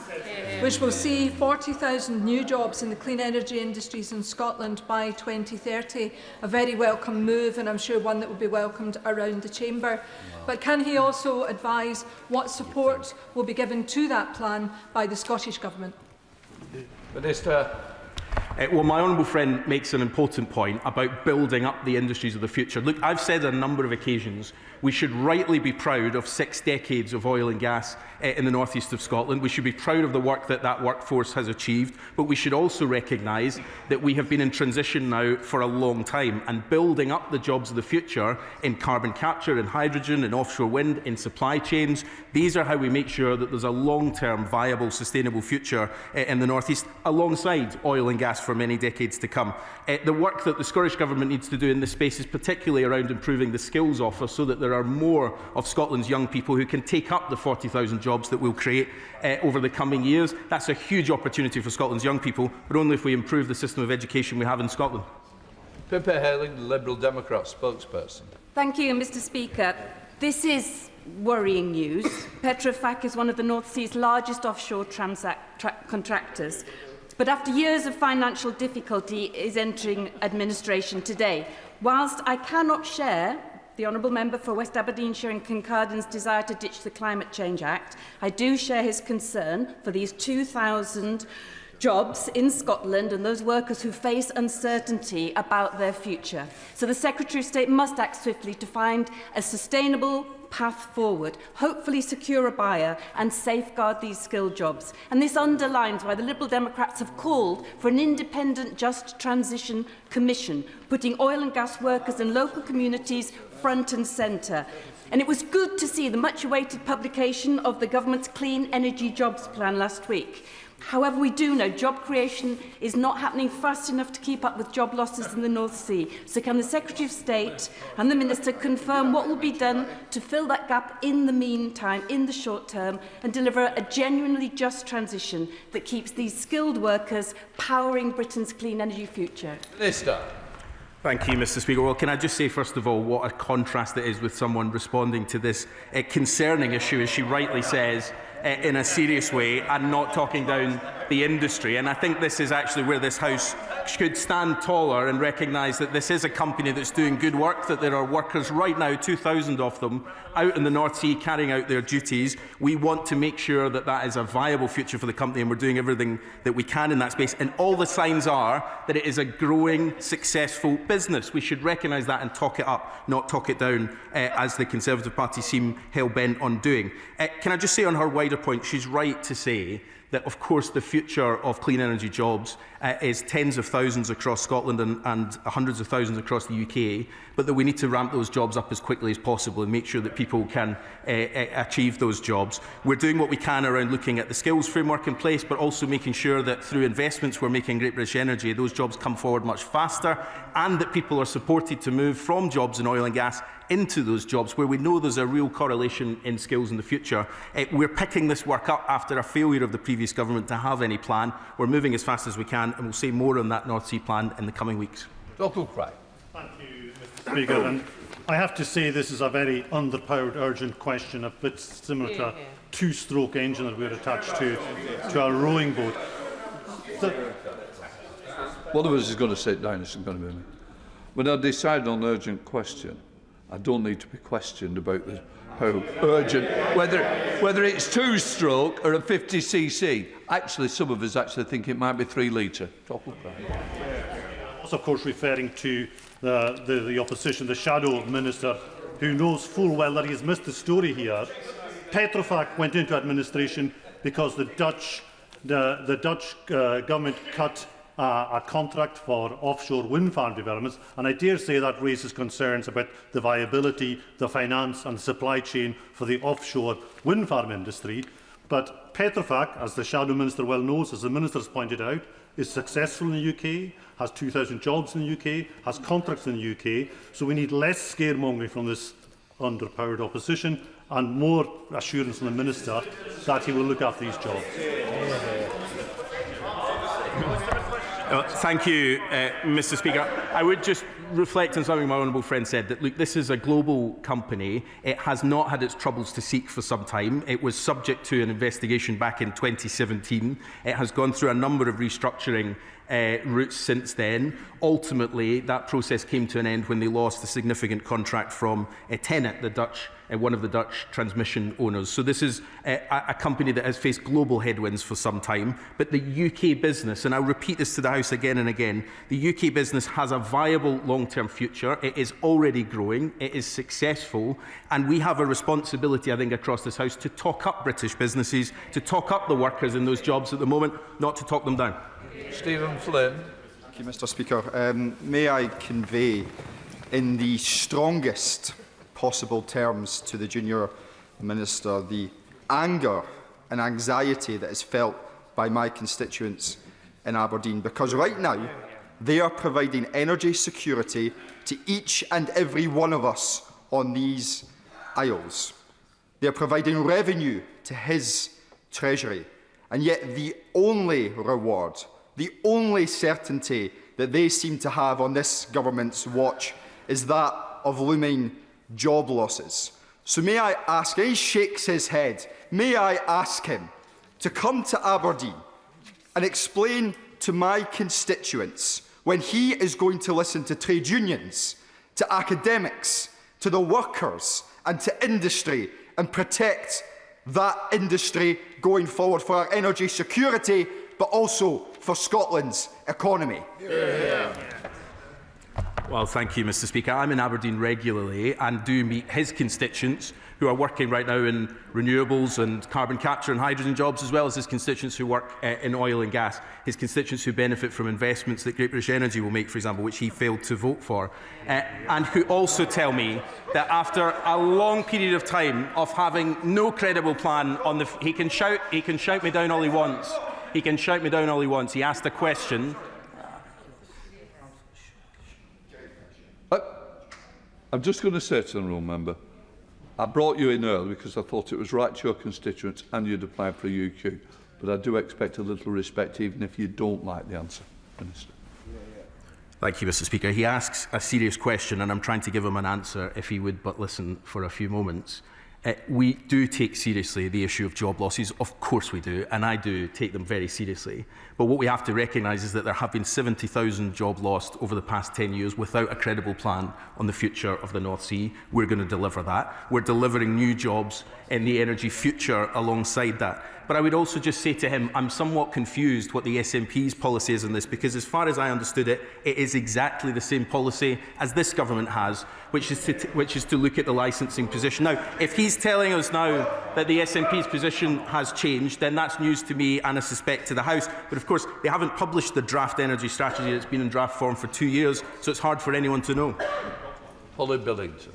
which will see 40,000 new jobs in the clean energy industries in Scotland by 2030. A very welcome move, and I'm sure one that will be welcomed around the Chamber. But can he also advise what support will be given to that plan by the Scottish Government? Minister. Well, my honourable friend makes an important point about building up the industries of the future. Look, I've said on a number of occasions we should rightly be proud of 6 decades of oil and gas in the north east of Scotland. We should be proud of the work that that workforce has achieved, but we should also recognise that we have been in transition now for a long time, and building up the jobs of the future in carbon capture, in hydrogen, in offshore wind, in supply chains. These are how we make sure that there's a long-term, viable, sustainable future in the north east, alongside oil and gas for many decades to come. The work that the Scottish Government needs to do in this space is particularly around improving the skills offer, so that there are more of Scotland's young people who can take up the 40,000 jobs that we'll create over the coming years. That's a huge opportunity for Scotland's young people, but only if we improve the system of education we have in Scotland. Pippa Helling, the Liberal Democrat spokesperson. Thank you, Mr Speaker. This is worrying news. Petrofac is one of the North Sea's largest offshore contractors, but after years of financial difficulty is entering administration today. Whilst I cannot share the honourable member for West Aberdeenshire and Kincardin's desire to ditch the Climate Change Act, I do share his concern for these 2,000 jobs in Scotland and those workers who face uncertainty about their future. So the Secretary of State must act swiftly to find a sustainable path forward, hopefully secure a buyer and safeguard these skilled jobs. And this underlines why the Liberal Democrats have called for an independent Just Transition Commission, putting oil and gas workers and local communities front and centre. And it was good to see the much-awaited publication of the government's Clean Energy Jobs Plan last week. However, we do know job creation is not happening fast enough to keep up with job losses in the North Sea. So can the Secretary of State and the Minister confirm what will be done to fill that gap in the meantime, in the short term, and deliver a genuinely just transition that keeps these skilled workers powering Britain's clean energy future? Minister. Thank you, Mr Speaker. Well, can I just say, first of all, what a contrast it is with someone responding to this concerning issue, as she rightly says, in a serious way, and not talking down the industry. And I think this is actually where this House should stand taller and recognise that this is a company that's doing good work, that there are workers right now, 2,000 of them, out in the North Sea carrying out their duties. We want to make sure that that is a viable future for the company, and we're doing everything that we can in that space. And all the signs are that it is a growing, successful business. We should recognise that and talk it up, not talk it down, as the Conservative Party seem hell-bent on doing. Can I just say on her wider point, she's right to say that, of course, the future of clean energy jobs is tens of thousands across Scotland and hundreds of thousands across the UK, but that we need to ramp those jobs up as quickly as possible and make sure that people can achieve those jobs. We're doing what we can around looking at the skills framework in place, but also making sure that through investments we're making in Great British Energy, those jobs come forward much faster, and that people are supported to move from jobs in oil and gas into those jobs where we know there's a real correlation in skills in the future. We're picking this work up after a failure of the previous government to have any plan. We're moving as fast as we can, and we'll say more on that North Sea plan in the coming weeks. Dr. Craig. Thank you, Mr Speaker. And I have to say this is a very underpowered, urgent question, a bit similar to a two-stroke engine that we're attached to our rowing boat. One of us is going to sit down. It's going to be me. When I decide on urgent question, I don't need to be questioned about how urgent, whether it's 2-stroke or a 50cc. Actually, some of us actually think it might be 3 litre. Of course, referring to the opposition, the shadow minister, who knows full well that he has missed the story here. Petrofac went into administration because the Dutch government cut a contract for offshore wind farm developments, and I dare say that raises concerns about the viability, the finance and the supply chain for the offshore wind farm industry. But Petrofac, as the shadow minister well knows, as the minister has pointed out, is successful in the UK, has 2,000 jobs in the UK, has contracts in the UK, so we need less scaremongering from this underpowered opposition and more assurance from the minister that he will look after these jobs. Thank you, Mr. Speaker. I would just reflect on something my honourable friend said, that look, this is a global company. It has not had its troubles to seek for some time. It was subject to an investigation back in 2017. It has gone through a number of restructuring routes since then. Ultimately, that process came to an end when they lost a significant contract from Tennet, one of the Dutch transmission owners. So this is a company that has faced global headwinds for some time. But the UK business, and I'll repeat this to the House again and again, the UK business has a viable long-term future. It is already growing. It is successful. And we have a responsibility, I think, across this House to talk up British businesses, to talk up the workers in those jobs at the moment, not to talk them down. Stephen Flynn. Thank you, Mr. Speaker. May I convey in the strongest possible terms to the junior minister the anger and anxiety that is felt by my constituents in Aberdeen, because right now they are providing energy security to each and every one of us on these aisles. They are providing revenue to his treasury, and yet the only reward, the only certainty that they seem to have on this government's watch is that of looming job losses. So may I ask, and he shakes his head, may I ask him to come to Aberdeen and explain to my constituents when he is going to listen to trade unions, to academics, to the workers and to industry and protect that industry going forward for our energy security, but also for Scotland's economy. Yeah. Well, thank you, Mr. Speaker. I'm in Aberdeen regularly and do meet his constituents who are working right now in renewables and carbon capture and hydrogen jobs, as well as his constituents who work in oil and gas, his constituents who benefit from investments that Great British Energy will make, for example, which he failed to vote for, and who also tell me that after a long period of time of having no credible plan on the... He can shout me down all he wants. He can shout me down all he wants. He asked a question. I'm just going to say to the honourable member, I brought you in early because I thought it was right to your constituents and you'd applied for a UQ. But I do expect a little respect, even if you don't like the answer, Minister. Thank you, Mr. Speaker. He asks a serious question, and I'm trying to give him an answer if he would but listen for a few moments. We do take seriously the issue of job losses. Of course we do, and I do take them very seriously. But what we have to recognise is that there have been 70,000 jobs lost over the past 10 years without a credible plan on the future of the North Sea. We're going to deliver that. We're delivering new jobs in the energy future alongside that. But I would also just say to him, I'm somewhat confused what the SNP's policy is on this, because as far as I understood it, it is exactly the same policy as this government has, which is to look at the licensing position. Now, if he's telling us now that the SNP's position has changed, then that's news to me and I suspect to the House. But of course, they haven't published the draft energy strategy. It's been in draft form for 2 years, so it's hard for anyone to know. Holly Billington.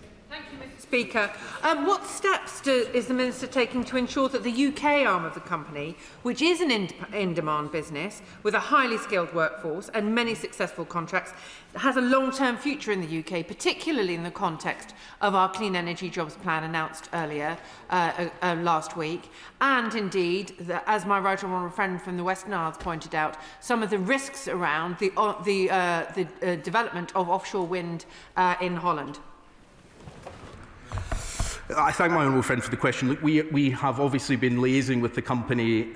Speaker, what steps is the Minister taking to ensure that the UK arm of the company, which is an in-demand business with a highly skilled workforce and many successful contracts, has a long-term future in the UK, particularly in the context of our Clean Energy Jobs Plan announced earlier last week, and indeed, as my right honourable friend from the Western Isles pointed out, some of the risks around the development of offshore wind in Holland? I thank my honourable friend for the question. Look, we have obviously been liaising with the company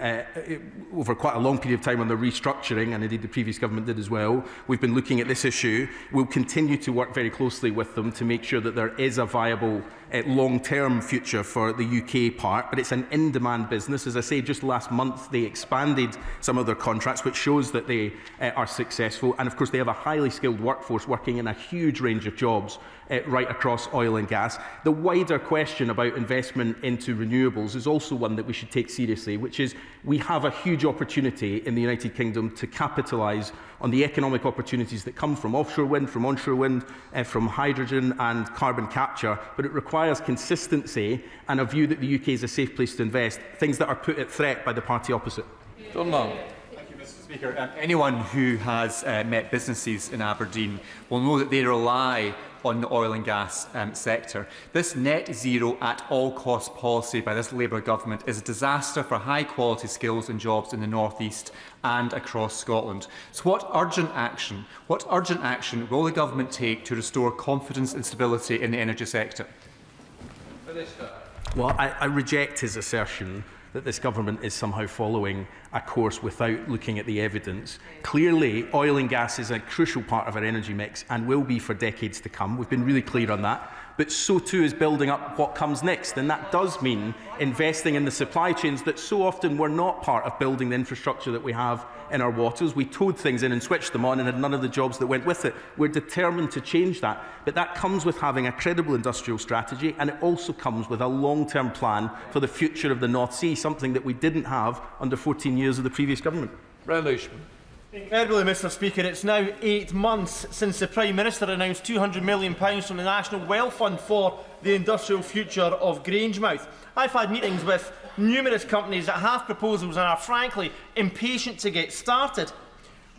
over quite a long period of time on the restructuring, and indeed the previous government did as well. We've been looking at this issue. We'll continue to work very closely with them to make sure that there is a viable long-term future for the UK part, but it's an in-demand business. As I say, just last month they expanded some of their contracts, which shows that they are successful. And of course they have a highly skilled workforce working in a huge range of jobs right across oil and gas. The wider question about investment into renewables is also one that we should take seriously, which is we have a huge opportunity in the United Kingdom to capitalise on the economic opportunities that come from offshore wind, from onshore wind, from hydrogen and carbon capture, but it requires consistency and a view that the UK is a safe place to invest, things that are put at threat by the party opposite. Thank you, Mr. Speaker. Anyone who has met businesses in Aberdeen will know that they rely on the oil and gas sector. This net zero at all costs policy by this Labour government is a disaster for high quality skills and jobs in the North East and across Scotland. So what urgent action will the government take to restore confidence and stability in the energy sector? Well, I reject his assertion that this government is somehow following a course without looking at the evidence. Clearly, oil and gas is a crucial part of our energy mix and will be for decades to come. We've been really clear on that. But so too is building up what comes next. And that does mean investing in the supply chains that so often were not part of building the infrastructure that we have in our waters. We towed things in and switched them on and had none of the jobs that went with it. We're determined to change that. But that comes with having a credible industrial strategy, and it also comes with a long-term plan for the future of the North Sea, something that we didn't have under 14 years of the previous government. Incredibly, Mr. Speaker, it's now 8 months since the Prime Minister announced £200 million from the National Well Fund for the industrial future of Grangemouth. I've had meetings with numerous companies that have proposals and are frankly impatient to get started.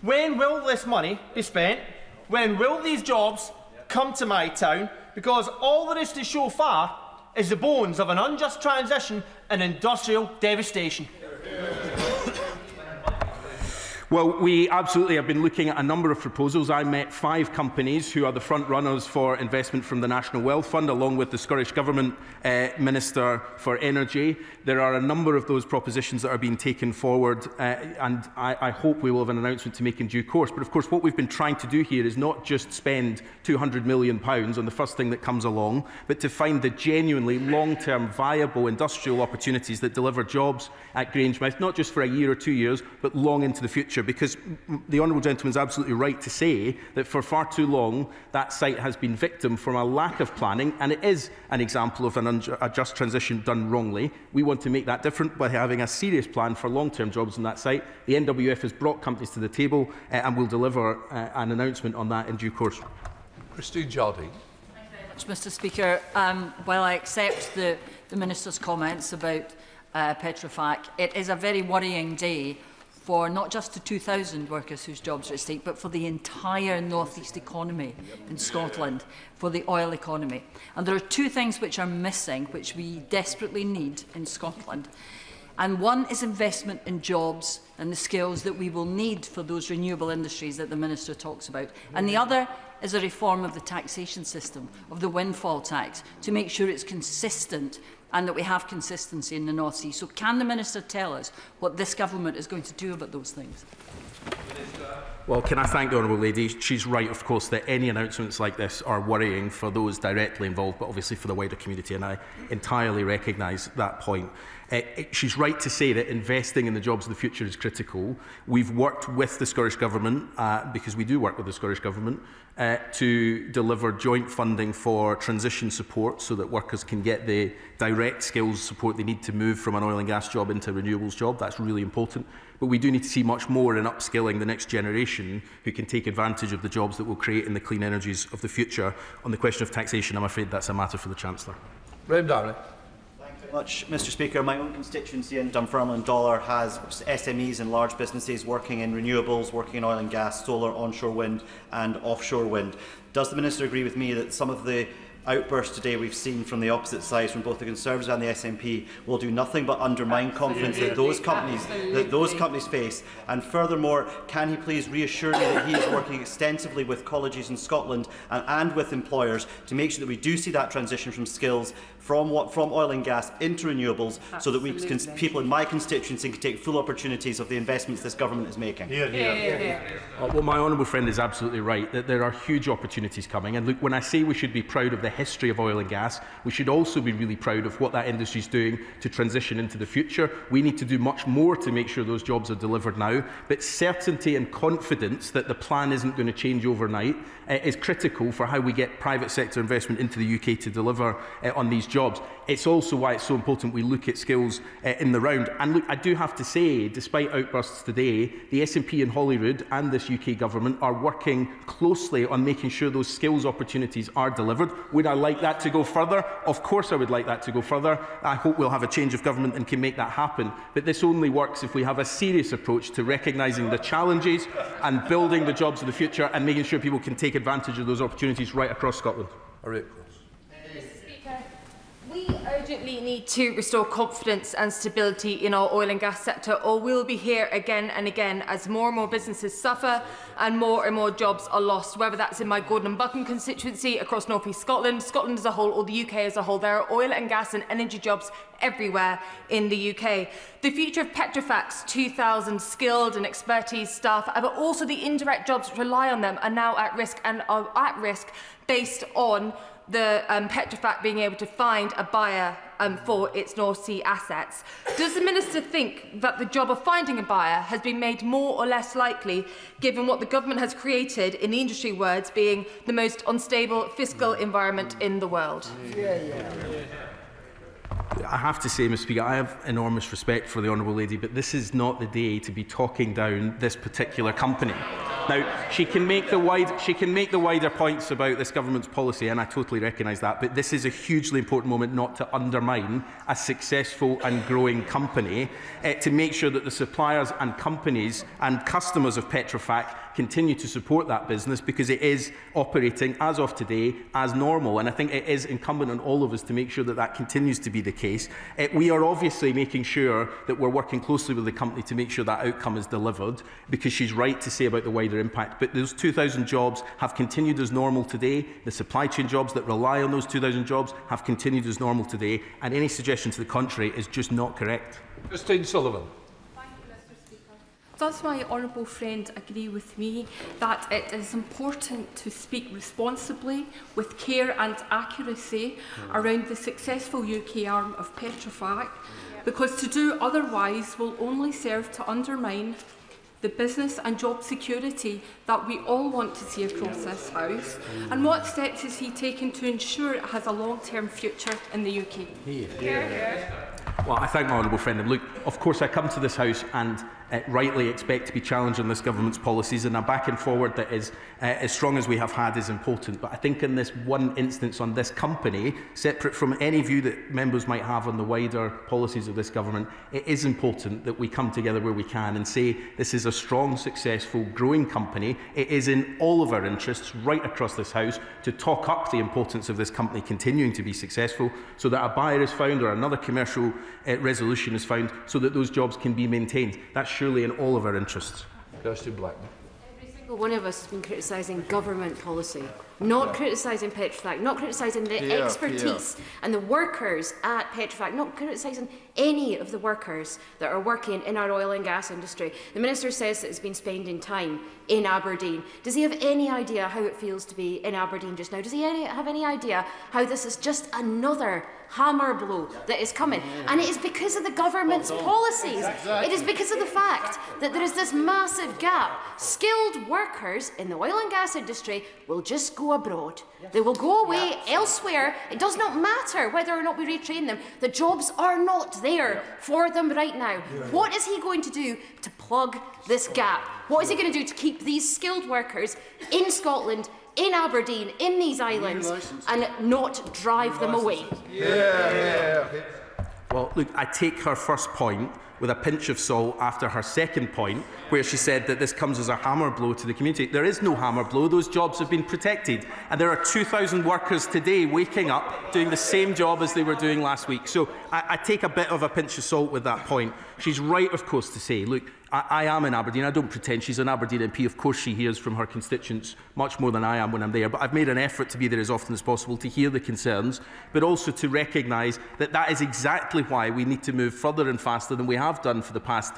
When will this money be spent? When will these jobs come to my town? Because all there is to show far is the bones of an unjust transition and industrial devastation. Well, we absolutely have been looking at a number of proposals. I met 5 companies who are the front runners for investment from the National Wealth Fund, along with the Scottish Government Minister for Energy. There are a number of those propositions that are being taken forward, and I hope we will have an announcement to make in due course. But of course, what we've been trying to do here is not just spend £200 million on the first thing that comes along, but to find the genuinely long-term viable industrial opportunities that deliver jobs at Grangemouth, not just for a year or 2 years, but long into the future. Because the honourable gentleman is absolutely right to say that for far too long that site has been victim from a lack of planning, and it is an example of a just transition done wrongly. We want to make that different by having a serious plan for long-term jobs on that site. The NWF has brought companies to the table and will deliver an announcement on that in due course. Christine Jardine. Thank you very much, Mr. Speaker. While I accept the Minister's comments about Petrofac, it is a very worrying day for not just the 2,000 workers whose jobs are at stake, but for the entire North East economy in Scotland, for the oil economy. And there are 2 things which are missing, which we desperately need in Scotland. And one is investment in jobs and the skills that we will need for those renewable industries that the Minister talks about. And the other is a reform of the taxation system, of the windfall tax, to make sure it's consistent and that we have consistency in the North Sea. So can the Minister tell us what this government is going to do about those things? Well, can I thank the honourable lady? She's right, of course, that any announcements like this are worrying for those directly involved, but obviously for the wider community, and I entirely recognise that point. She's right to say that investing in the jobs of the future is critical. We've worked with the Scottish Government, because we do work with the Scottish Government, to deliver joint funding for transition support so that workers can get the direct skills support they need to move from an oil and gas job into a renewables job. That's really important. But we do need to see much more in upskilling the next generation who can take advantage of the jobs that we'll create in the clean energies of the future. On the question of taxation, I'm afraid that's a matter for the Chancellor. Graham Downey. Much, Mr. Speaker. My own constituency in Dunfermline Dollar has SMEs and large businesses working in renewables, working in oil and gas, solar, onshore wind and offshore wind. Does the Minister agree with me that some of the outburst today we've seen from the opposite sides, from both the Conservatives and the SNP, will do nothing but undermine confidence that those companies face. And furthermore, can he please reassure me that he is working extensively with colleges in Scotland and with employers to make sure that we do see that transition from skills from oil and gas into renewables, so that people in my constituency can take full opportunities of the investments this government is making. Well, my honourable friend is absolutely right that there are huge opportunities coming. And look, when I say we should be proud of the history of oil and gas, we should also be really proud of what that industry is doing to transition into the future. We need to do much more to make sure those jobs are delivered now. But certainty and confidence that the plan isn't going to change overnight is critical for how we get private sector investment into the UK to deliver on these jobs. It's also why it's so important we look at skills in the round. And look, I do have to say, despite outbursts today, the SNP in Holyrood and this UK government are working closely on making sure those skills opportunities are delivered. Would I like that to go further? Of course I would like that to go further. I hope we'll have a change of government and can make that happen. But this only works if we have a serious approach to recognising the challenges and building the jobs of the future and making sure people can take advantage of those opportunities right across Scotland. We urgently need to restore confidence and stability in our oil and gas sector, or we'll be here again and again as more and more businesses suffer and more jobs are lost, whether that's in my Gordon and Buchan constituency, across North East Scotland, Scotland as a whole, or the UK as a whole. There are oil and gas and energy jobs everywhere in the UK. The future of Petrofac's 2,000 skilled and expertise staff, but also the indirect jobs that rely on them, are now at risk, and are at risk based on the Petrofac being able to find a buyer for its North Sea assets. Does the Minister think that the job of finding a buyer has been made more or less likely, given what the government has created, in the industry words, being the most unstable fiscal environment in the world? I have to say, Mr. Speaker, I have enormous respect for the Honourable Lady, but this is not the day to be talking down this particular company. Now, she can make the wider points about this government's policy, and I totally recognise that, but this is a hugely important moment not to undermine a successful and growing company, to make sure that the suppliers and companies and customers of Petrofac continue to support that business, because it is operating, as of today, as normal. And I think it is incumbent on all of us to make sure that that continues to be the case. We are obviously making sure that we're working closely with the company to make sure that outcome is delivered, because she's right to say about the wider impact. But those 2,000 jobs have continued as normal today. The supply chain jobs that rely on those 2,000 jobs have continued as normal today. And any suggestion to the contrary is just not correct. Christine Sullivan. Does my honourable friend agree with me that it is important to speak responsibly, with care and accuracy, around the successful UK arm of Petrofac? Because to do otherwise will only serve to undermine the business and job security that we all want to see across this House. And what steps is he taking to ensure it has a long-term future in the UK? Well, I thank my honourable friend. And look, of course, I come to this House and rightly expect to be challenged on this government's policies, and a back and forward that is as strong as we have had is important. But I think in this one instance on this company, separate from any view that members might have on the wider policies of this government, it is important that we come together where we can and say this is a strong, successful, growing company. It is in all of our interests right across this House to talk up the importance of this company continuing to be successful, so that a buyer is found or another commercial resolution is found, so that those jobs can be maintained. That's surely in all of our interests. Kirsty Blackman. Every single one of us has been criticising government policy, not criticising Petrofac, not criticising the expertise and the workers at Petrofac, not criticising any of the workers that are working in our oil and gas industry. The Minister says that he's been spending time in Aberdeen. Does he have any idea how it feels to be in Aberdeen just now? Does he have any idea how this is just another hammer blow that is coming? And it is because of the government's policies. It is because of the fact that there is this massive gap. Skilled workers in the oil and gas industry will just go abroad. They will go away elsewhere. It does not matter whether or not we retrain them. The jobs are not there for them right now. What is he going to do to plug this gap? What is he going to do to keep these skilled workers in Scotland, in Aberdeen, in these islands, and not drive them away? Well, look, I take her first point with a pinch of salt after her second point, where she said that this comes as a hammer blow to the community. There is no hammer blow. Those jobs have been protected. And there are 2,000 workers today waking up doing the same job as they were doing last week. So I take a bit of a pinch of salt with that point. She's right, of course, to say, look, I am in Aberdeen. I don't pretend she's an Aberdeen MP. Of course, she hears from her constituents much more than I am when I'm there. But I've made an effort to be there as often as possible to hear the concerns, but also to recognise that that is exactly why we need to move further and faster than we have done for the past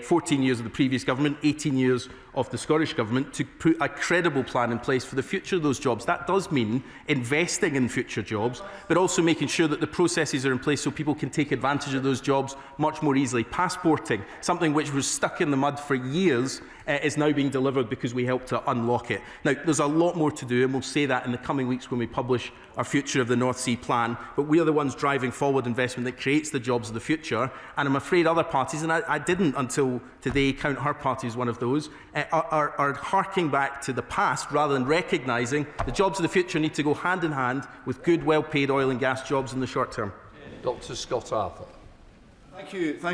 14 years of the previous government, 18 years of the Scottish Government, to put a credible plan in place for the future of those jobs. That does mean investing in future jobs, but also making sure that the processes are in place so people can take advantage of those jobs much more easily. Passporting, something which was stuck in the mud for years, is now being delivered because we helped to unlock it. Now, there's a lot more to do, and we'll say that in the coming weeks when we publish our Future of the North Sea plan, but we are the ones driving forward investment that creates the jobs of the future, and I'm afraid other parties, and I didn't until today count her party as one of those, are harking back to the past rather than recognising the jobs of the future need to go hand in hand with good, well-paid oil and gas jobs in the short term. Dr Scott Arthur. Thank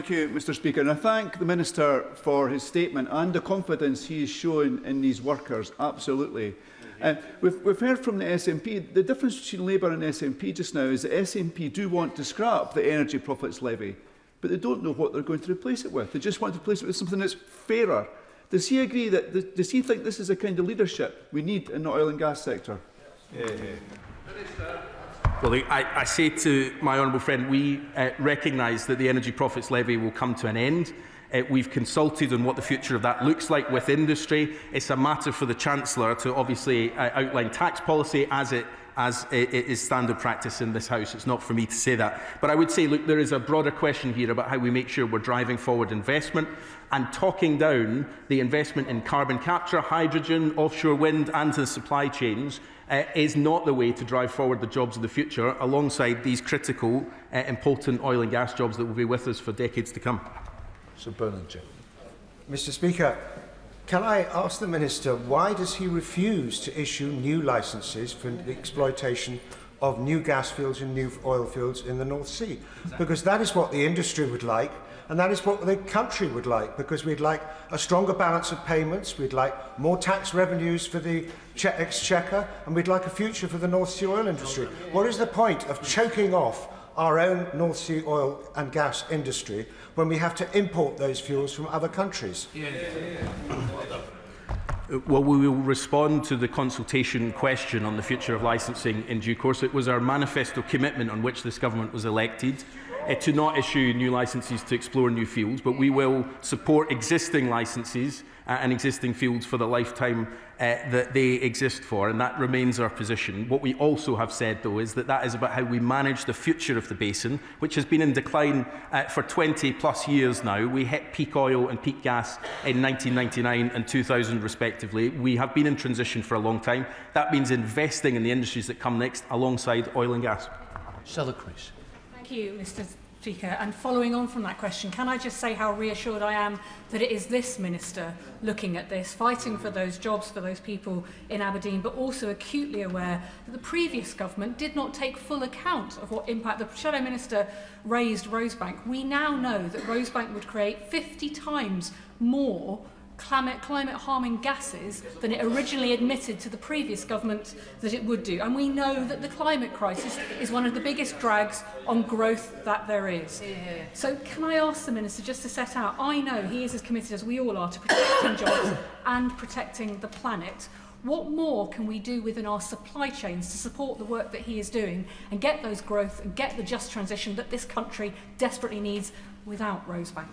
you, Mr Speaker. And I thank the Minister for his statement and the confidence he is showing in these workers, absolutely. We've heard from the SNP, the difference between Labour and SNP just now is that SNP do want to scrap the Energy Profits Levy, but they don't know what they're going to replace it with. They just want to replace it with something that's fairer. Does he agree that, does he think this is the kind of leadership we need in the oil and gas sector? Well, I say to my honourable friend, we recognise that the Energy Profits Levy will come to an end. We've consulted on what the future of that looks like with industry. It's a matter for the Chancellor to obviously outline tax policy as it is standard practice in this House. It's not for me to say that. But I would say, look, there is a broader question here about how we make sure we're driving forward investment and talking down the investment in carbon capture, hydrogen, offshore wind and the supply chains is not the way to drive forward the jobs of the future alongside these critical, important oil and gas jobs that will be with us for decades to come. Sir Bernard Jim. Mr Speaker, can I ask the Minister why does he refuse to issue new licences for the exploitation of new gas fields and new oil fields in the North Sea? Because that is what the industry would like, and that is what the country would like, because we'd like a stronger balance of payments, we'd like more tax revenues for the exchequer, and we'd like a future for the North Sea oil industry. What is the point of choking off our own North Sea oil and gas industry when we have to import those fuels from other countries? Well, we will respond to the consultation question on the future of licensing in due course. It was our manifesto commitment on which this government was elected to not issue new licences to explore new fields, but we will support existing licences and existing fields for the lifetime that they exist for, and that remains our position. What we also have said, though, is that that is about how we manage the future of the basin, which has been in decline for 20+ years now. We hit peak oil and peak gas in 1999 and 2000, respectively. We have been in transition for a long time. That means investing in the industries that come next alongside oil and gas. Stella Crease. Thank you, Mr Speaker. And following on from that question, can I just say how reassured I am that it is this Minister looking at this, fighting for those jobs for those people in Aberdeen, but also acutely aware that the previous government did not take full account of what impact the Shadow Minister raised Rosebank. We now know that Rosebank would create 50 times more climate-harming gases than it originally admitted to the previous government that it would do. And we know that the climate crisis is one of the biggest drags on growth that there is. So can I ask the Minister just to set out, I know he is as committed as we all are to protecting jobs and protecting the planet. What more can we do within our supply chains to support the work that he is doing and get those growth and get the just transition that this country desperately needs without Rosebank?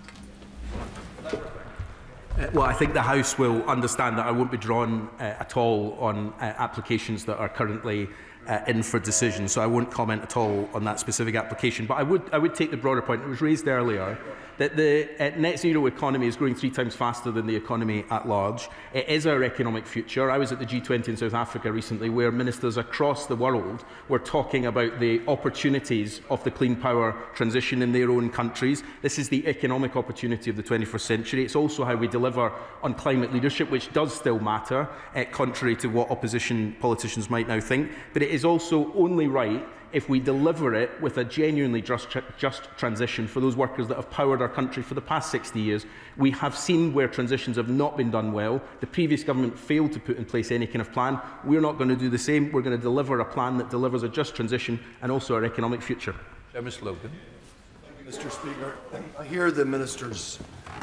Well, I think the House will understand that I won't be drawn at all on applications that are currently in for decision, so I won't comment at all on that specific application. But I would take the broader point. It was raised earlier that the net zero economy is growing 3 times faster than the economy at large. It is our economic future. I was at the G20 in South Africa recently, where ministers across the world were talking about the opportunities of the clean power transition in their own countries. This is the economic opportunity of the 21st century. It's also how we deliver on climate leadership, which does still matter, contrary to what opposition politicians might now think. But it is also only right if we deliver it with a genuinely just transition for those workers that have powered our country for the past 60 years. We have seen where transitions have not been done well. The previous government failed to put in place any kind of plan. We're not going to do the same. We're going to deliver a plan that delivers a just transition and also our economic future. Ms. Logan. Mr. Speaker, I hear the Minister's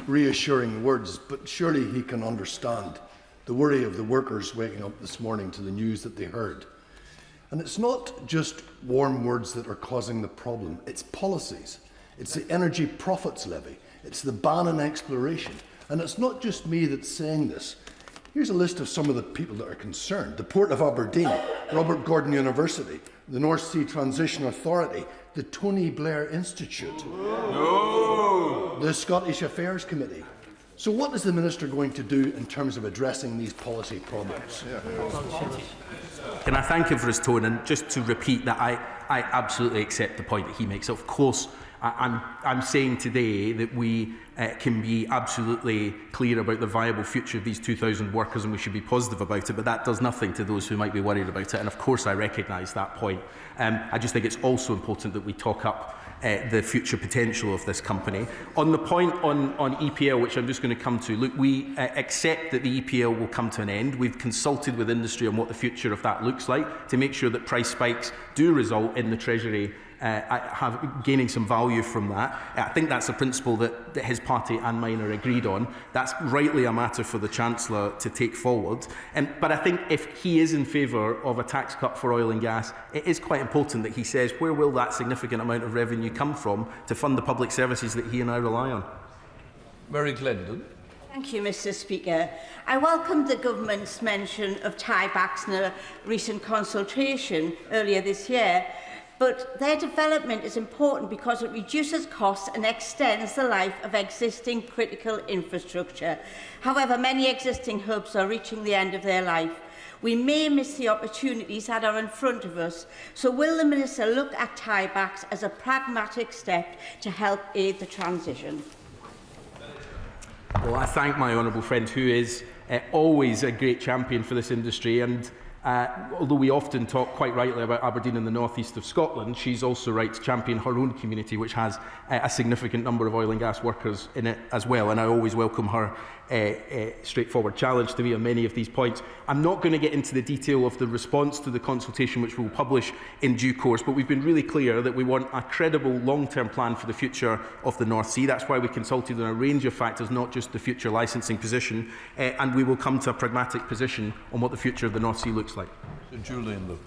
reassuring words, but surely he can understand the worry of the workers waking up this morning to the news that they heard. And it's not just warm words that are causing the problem, it's policies. It's the energy profits levy, it's the ban on exploration. And it's not just me that's saying this. Here's a list of some of the people that are concerned. The Port of Aberdeen, Robert Gordon University, the North Sea Transition Authority, the Tony Blair Institute, the Scottish Affairs Committee. So what is the Minister going to do in terms of addressing these policy problems? Can I thank him for his tone, and just to repeat that I absolutely accept the point that he makes. Of course, I'm saying today that we can be absolutely clear about the viable future of these 2,000 workers, and we should be positive about it, but that does nothing to those who might be worried about it, and of course I recognise that point. I just think it's also important that we talk up the future potential of this company. On the point on EPL, which I'm just going to come to, look, we accept that the EPL will come to an end. We've consulted with industry on what the future of that looks like to make sure that price spikes do result in the Treasury gaining some value from that. I think that's a principle that his party and mine are agreed on. That's rightly a matter for the Chancellor to take forward. But I think if he is in favour of a tax cut for oil and gas, it is quite important that he says where will that significant amount of revenue come from to fund the public services that he and I rely on. Mary Glendon. Thank you, Mr. Speaker. I welcome the government's mention of tiebacks in a recent consultation earlier this year. But their development is important because it reduces costs and extends the life of existing critical infrastructure. However, many existing hubs are reaching the end of their life. We may miss the opportunities that are in front of us. So will the Minister look at tiebacks as a pragmatic step to help aid the transition? Well, I thank my honourable friend, who is always a great champion for this industry, and although we often talk quite rightly about Aberdeen and the north east of Scotland, she's also right to champion her own community, which has a significant number of oil and gas workers in it as well, and I always welcome her straightforward challenge to me on many of these points. I'm not going to get into the detail of the response to the consultation, which we'll publish in due course, but we've been really clear that we want a credible long-term plan for the future of the North Sea. That's why we consulted on a range of factors, not just the future licensing position, and we will come to a pragmatic position on what the future of the North Sea looks like. So Julian Lewis.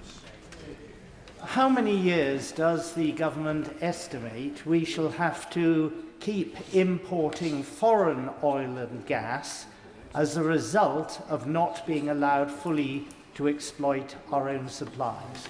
How many years does the government estimate we shall have to keep importing foreign oil and gas as a result of not being allowed fully to exploit our own supplies?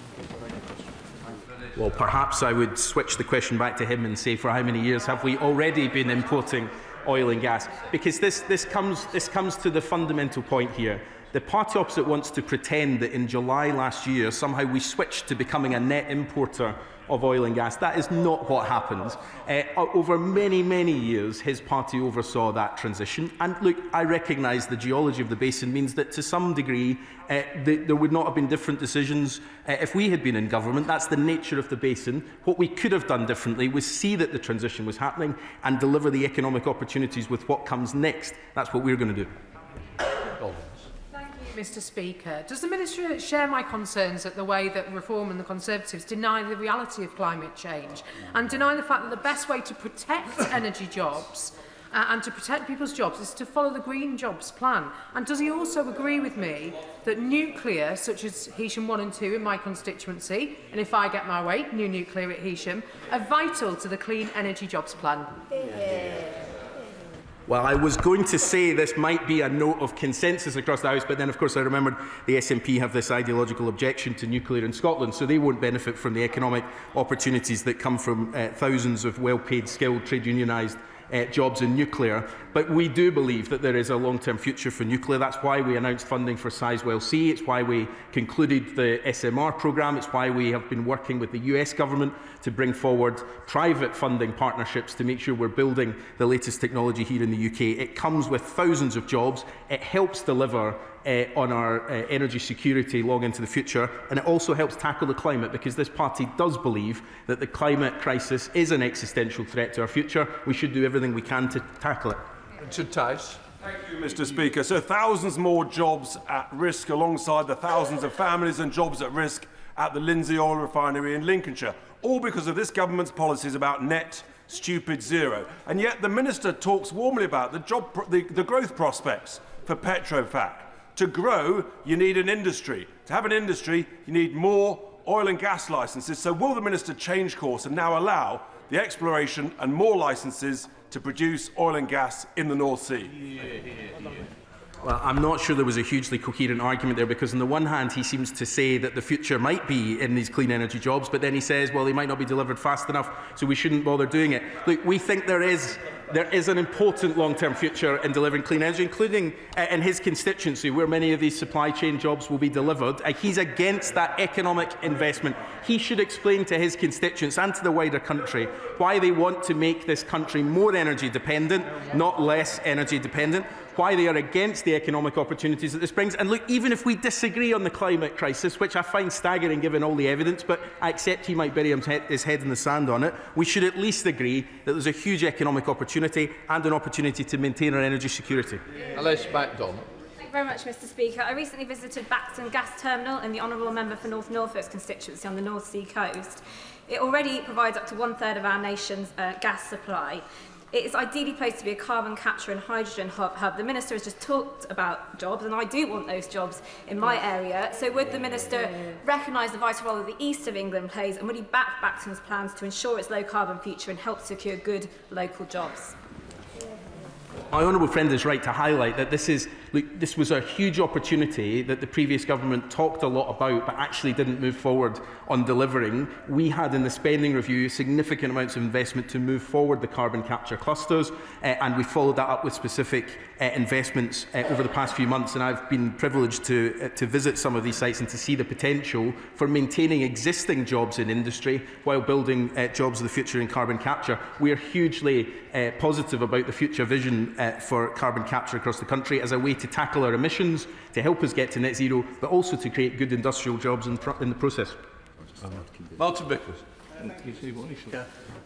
Well, perhaps I would switch the question back to him and say, for how many years have we already been importing oil and gas? Because this comes to the fundamental point here. The party opposite wants to pretend that in July last year somehow we switched to becoming a net importer of oil and gas. That is not what happened. Over many, many years, his party oversaw that transition. And look, I recognise the geology of the basin means that to some degree there would not have been different decisions if we had been in government. That's the nature of the basin. What we could have done differently was see that the transition was happening and deliver the economic opportunities with what comes next. That's what we're going to do. Mr. Speaker, does the Minister share my concerns at the way that Reform and the Conservatives deny the reality of climate change and deny the fact that the best way to protect energy jobs and to protect people's jobs is to follow the Green Jobs Plan? And does he also agree with me that nuclear, such as Heysham 1 and 2 in my constituency, and if I get my way, new nuclear at Heysham, are vital to the Clean Energy Jobs Plan? Well, I was going to say this might be a note of consensus across the House, but then, of course, I remembered the SNP have this ideological objection to nuclear in Scotland, so they won't benefit from the economic opportunities that come from thousands of well-paid, skilled, trade unionised jobs in nuclear. But we do believe that there is a long-term future for nuclear. That's why we announced funding for Sizewell C. It's why we concluded the SMR programme. It's why we have been working with the US government to bring forward private funding partnerships to make sure we're building the latest technology here in the UK. It comes with thousands of jobs. It helps deliver on our energy security long into the future, and it also helps tackle the climate, because this party does believe that the climate crisis is an existential threat to our future. We should do everything we can to tackle it. Richard Tice. Thank you, Mr. Speaker. So thousands more jobs at risk alongside the thousands of families and jobs at risk at the Lindsey Oil Refinery in Lincolnshire, all because of this government's policies about net stupid zero. And yet the Minister talks warmly about the growth prospects for Petrofac. To grow, you need an industry. To have an industry, you need more oil and gas licences. So will the Minister change course and now allow the exploration and more licences to produce oil and gas in the North Sea? Well, I'm not sure there was a hugely coherent argument there, because on the one hand he seems to say that the future might be in these clean energy jobs, but then he says, well, they might not be delivered fast enough, so we shouldn't bother doing it. Look, we think there is an important long-term future in delivering clean energy, including in his constituency, where many of these supply chain jobs will be delivered. He's against that economic investment. He should explain to his constituents and to the wider country why they want to make this country more energy dependent, not less energy dependent, why they are against the economic opportunities that this brings. And look, even if we disagree on the climate crisis, which I find staggering given all the evidence, but I accept he might bury his head in the sand on it, we should at least agree that there's a huge economic opportunity and an opportunity to maintain our energy security. Alice MacDonald. Thank you very much, Mr. Speaker. I recently visited Baxton Gas Terminal in the Honourable Member for North Norfolk's constituency on the North Sea coast. It already provides up to 1/3 of our nation's gas supply. It is ideally placed to be a carbon capture and hydrogen hub. The Minister has just talked about jobs, and I do want those jobs in my area. So would the Minister recognise the vital role that the east of England plays, and would he back Baxton's plans to ensure its low-carbon future and help secure good local jobs? My honourable friend is right to highlight that this was a huge opportunity that the previous government talked a lot about but actually didn't move forward on delivering. We had in the spending review significant amounts of investment to move forward the carbon capture clusters, and we followed that up with specific investments over the past few months, and I've been privileged to visit some of these sites and to see the potential for maintaining existing jobs in industry while building jobs of the future in carbon capture. We are hugely positive about the future vision for carbon capture across the country as a way to tackle our emissions, to help us get to net zero, but also to create good industrial jobs in the process. Martin Vickers.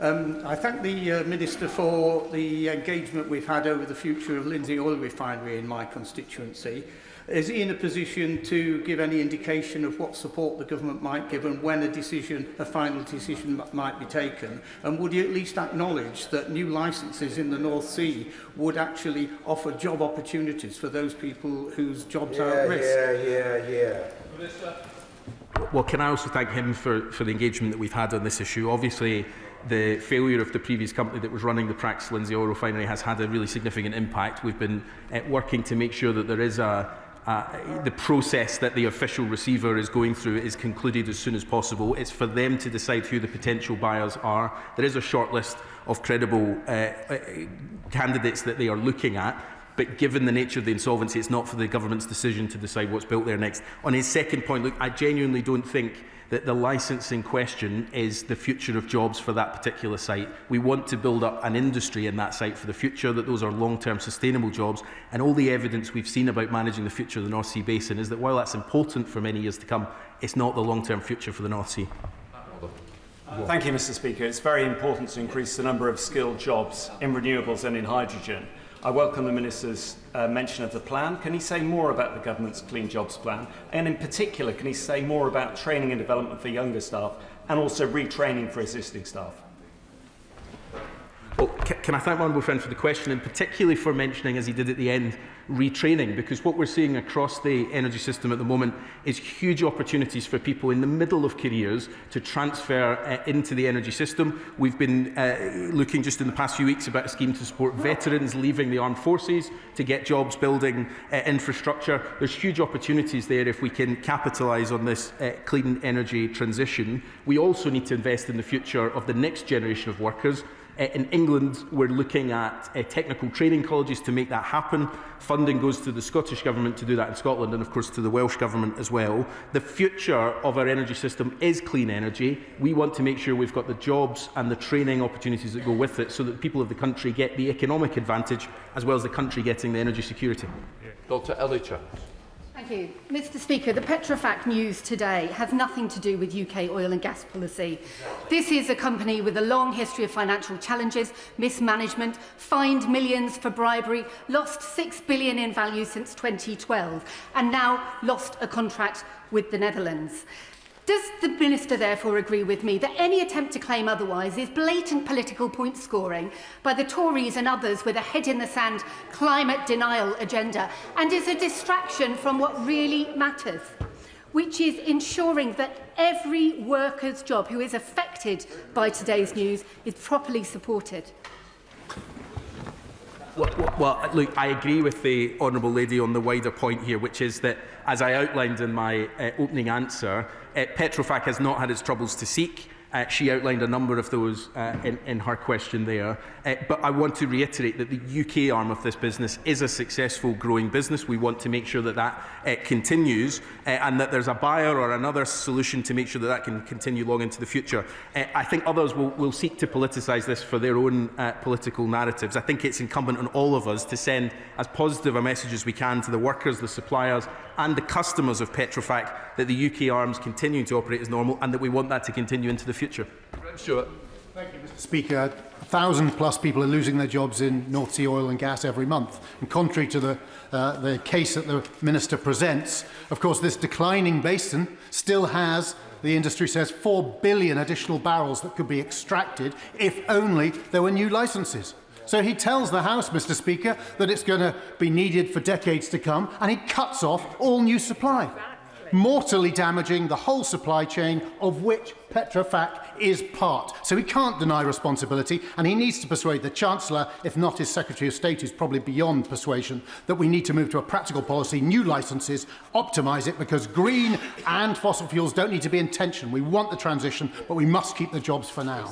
I thank the Minister for the engagement we've had over the future of Lindsey Oil Refinery in my constituency. Is he in a position to give any indication of what support the government might give and when a final decision might be taken? And would he at least acknowledge that new licences in the North Sea would actually offer job opportunities for those people whose jobs are at risk? Well, can I also thank him for the engagement that we've had on this issue? Obviously, the failure of the previous company that was running the Prax Lindsey Oil Refinery has had a really significant impact. We've been working to make sure that there is the process that the official receiver is going through is concluded as soon as possible. It's for them to decide who the potential buyers are. There is a short list of credible candidates that they are looking at. But given the nature of the insolvency, it's not for the government's decision to decide what's built there next. On his second point, look, I genuinely don't think that the licensing question is the future of jobs for that particular site. We want to build up an industry in that site for the future, that those are long-term sustainable jobs. And all the evidence we've seen about managing the future of the North Sea Basin is that while that's important for many years to come, it's not the long-term future for the North Sea. Thank you, Mr. Speaker. It's very important to increase the number of skilled jobs in renewables and in hydrogen. I welcome the Minister's mention of the plan. Can he say more about the government's Clean Jobs plan? And in particular, can he say more about training and development for younger staff and also retraining for existing staff? Well, can I thank my honourable friend for the question, and particularly for mentioning, as he did at the end, retraining, because what we're seeing across the energy system at the moment is huge opportunities for people in the middle of careers to transfer into the energy system. We've been looking just in the past few weeks about a scheme to support veterans leaving the armed forces to get jobs building infrastructure. There's huge opportunities there if we can capitalise on this clean energy transition. We also need to invest in the future of the next generation of workers. In England, we're looking at technical training colleges to make that happen. Funding goes to the Scottish Government to do that in Scotland, and of course to the Welsh Government as well. The future of our energy system is clean energy. We want to make sure we've got the jobs and the training opportunities that go with it, so that the people of the country get the economic advantage as well as the country getting the energy security. Dr. Ellie Chance. Thank you. Mr Speaker, the Petrofac news today has nothing to do with UK oil and gas policy. This is a company with a long history of financial challenges, mismanagement, fined millions for bribery, lost $6 billion in value since 2012, and now lost a contract with the Netherlands. Does the Minister therefore agree with me that any attempt to claim otherwise is blatant political point scoring by the Tories and others with a head-in-the-sand climate denial agenda and is a distraction from what really matters, which is ensuring that every worker's job who is affected by today's news is properly supported? Well, look, I agree with the Honourable Lady on the wider point here, which is that, as I outlined in my opening answer, Petrofac has not had its troubles to seek. She outlined a number of those in her question there. But I want to reiterate that the UK arm of this business is a successful growing business. We want to make sure that that continues and that there's a buyer or another solution to make sure that that can continue long into the future. I think others will seek to politicise this for their own political narratives. I think it's incumbent on all of us to send as positive a message as we can to the workers, the suppliers and the customers of Petrofac that the UK arms continue to operate as normal and that we want that to continue into the future. Stuart. Thank you, Mr Speaker. 1,000+ people are losing their jobs in North Sea oil and gas every month. And contrary to the case that the Minister presents, of course, this declining basin still has, the industry says, 4 billion additional barrels that could be extracted if only there were new licences. So he tells the House, Mr Speaker, that it's going to be needed for decades to come, and he cuts off all new supply, mortally damaging the whole supply chain of which Petrofac is part. So he can't deny responsibility, and he needs to persuade the Chancellor, if not his Secretary of State, who's probably beyond persuasion, that we need to move to a practical policy, new licences, optimise it, because green and fossil fuels don't need to be in tension. We want the transition, but we must keep the jobs for now.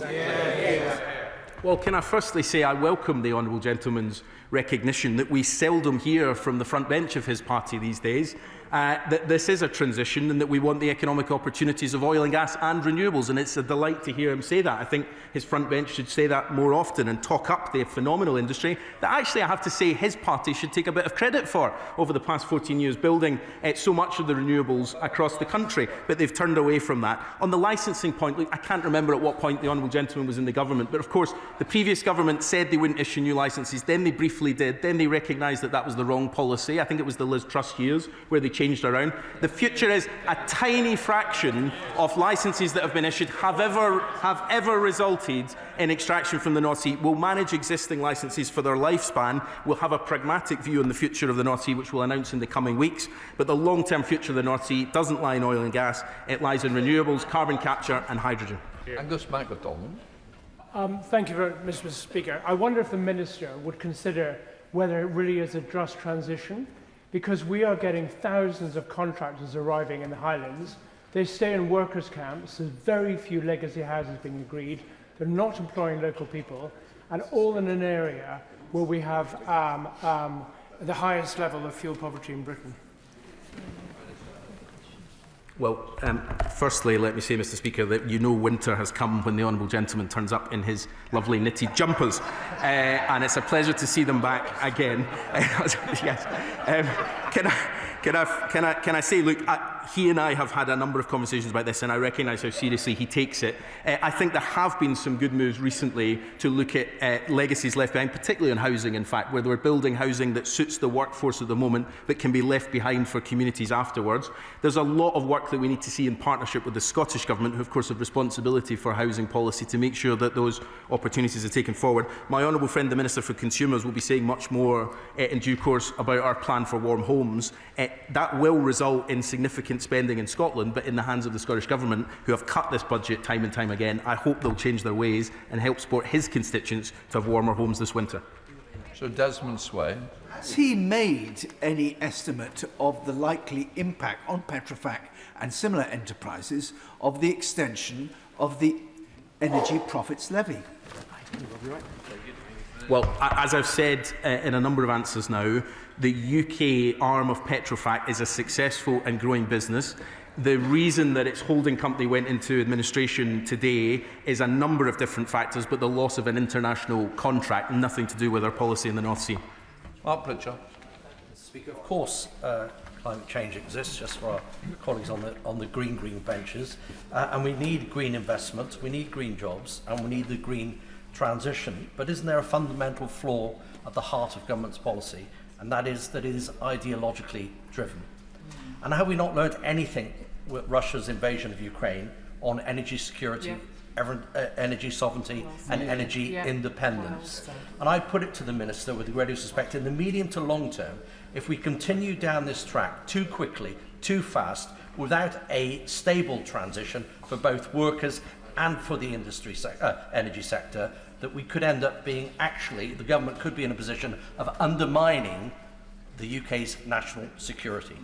Well, can I firstly say I welcome the Honourable Gentleman's recognition that we seldom hear from the front bench of his party these days, that this is a transition and that we want the economic opportunities of oil and gas and renewables, and it's a delight to hear him say that. I think his front bench should say that more often and talk up the phenomenal industry that actually, I have to say, his party should take a bit of credit for over the past 14 years, building so much of the renewables across the country, but they've turned away from that. On the licensing point, look, I can't remember at what point the Honourable Gentleman was in the government, but of course the previous government said they wouldn't issue new licences, then they briefly did, then they recognised that that was the wrong policy. I think it was the Liz Truss years where they changed around. The future is a tiny fraction of licences that have been issued have ever resulted in extraction from the North Sea. We'll manage existing licences for their lifespan. We'll have a pragmatic view on the future of the North Sea, which we'll announce in the coming weeks. But the long-term future of the North Sea doesn't lie in oil and gas. It lies in renewables, carbon capture and hydrogen. Angus McDonald. Thank you, Mr Speaker. I wonder if the Minister would consider whether it really is a just transition, because we are getting thousands of contractors arriving in the Highlands. They stay in workers' camps. There's very few legacy houses being agreed. They're not employing local people, and all in an area where we have the highest level of fuel poverty in Britain. Well, firstly, let me say, Mr Speaker, that you know winter has come when the Honourable Gentleman turns up in his lovely knitted jumpers, and it's a pleasure to see them back again. Yes. Can I say, look, he and I have had a number of conversations about this, and I recognise how seriously he takes it. I think there have been some good moves recently to look at legacies left behind, particularly on housing, in fact, where we're building housing that suits the workforce at the moment but can be left behind for communities afterwards. There's a lot of work that we need to see in partnership with the Scottish Government, who of course have responsibility for housing policy, to make sure that those opportunities are taken forward. My honourable friend, the Minister for Consumers, will be saying much more in due course about our plan for warm homes. That will result in significant spending in Scotland, but in the hands of the Scottish Government, who have cut this budget time and time again. I hope they'll change their ways and help support his constituents to have warmer homes this winter. So Desmond Swayne. Has he made any estimate of the likely impact on Petrofac and similar enterprises of the extension of the energy profits levy? Well, as I've said in a number of answers now, the UK arm of Petrofac is a successful and growing business. The reason that its holding company went into administration today is a number of different factors, but the loss of an international contract, nothing to do with our policy in the North Sea. Mark Pritchard. Speaker, of course, climate change exists, just for our colleagues on the green benches. And we need green investments, we need green jobs, and we need the green transition. But isn't there a fundamental flaw at the heart of government's policy? And that is that it is ideologically driven. And have we not learned anything with Russia's invasion of Ukraine on energy security, energy sovereignty and energy independence? And I put it to the Minister with the greatest respect, in the medium to long term, if we continue down this track too quickly, too fast, without a stable transition for both workers and for the energy sector, that we could end up being the government could be in a position of undermining the UK's national security.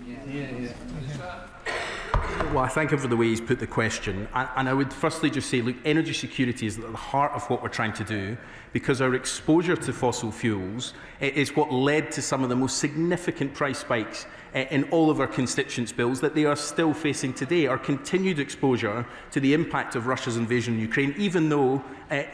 Well, I thank him for the way he's put the question. And I would firstly just say, look, energy security is at the heart of what we're trying to do, because our exposure to fossil fuels is what led to some of the most significant price spikes in all of our constituents' bills that they are still facing today. Our continued exposure to the impact of Russia's invasion of Ukraine, even though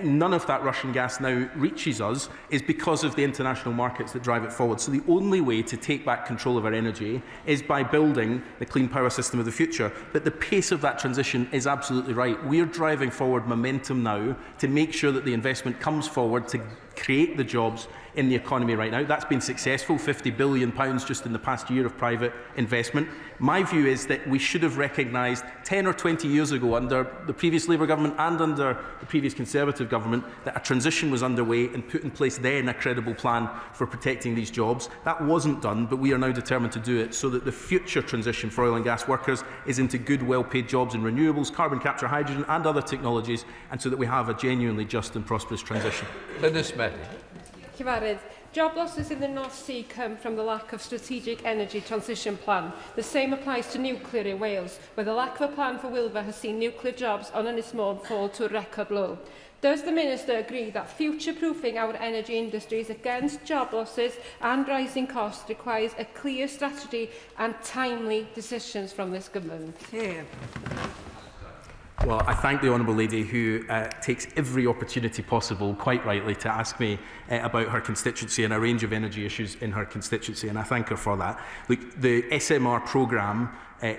none of that Russian gas now reaches us, is because of the international markets that drive it forward. So the only way to take back control of our energy is by building the clean power system of the future. But the pace of that transition is absolutely right. We are driving forward momentum now to make sure that the investment comes forward to create the jobs in the economy right now. That's been successful, £50 billion just in the past year of private investment. My view is that we should have recognised 10 or 20 years ago, under the previous Labour government and under the previous Conservative government, that a transition was underway and put in place then a credible plan for protecting these jobs. That wasn't done, but we are now determined to do it so that the future transition for oil and gas workers is into good, well-paid jobs in renewables, carbon capture, hydrogen and other technologies, and so that we have a genuinely just and prosperous transition. Job losses in the North Sea come from the lack of strategic energy transition plan. The same applies to nuclear in Wales, where the lack of a plan for Wilbur has seen nuclear jobs on Ynys fall to a record low. Does the Minister agree that future-proofing our energy industries against job losses and rising costs requires a clear strategy and timely decisions from this government? Well, I thank the Honourable Lady who takes every opportunity possible, quite rightly, to ask me about her constituency and a range of energy issues in her constituency, and I thank her for that. Look, the SMR programme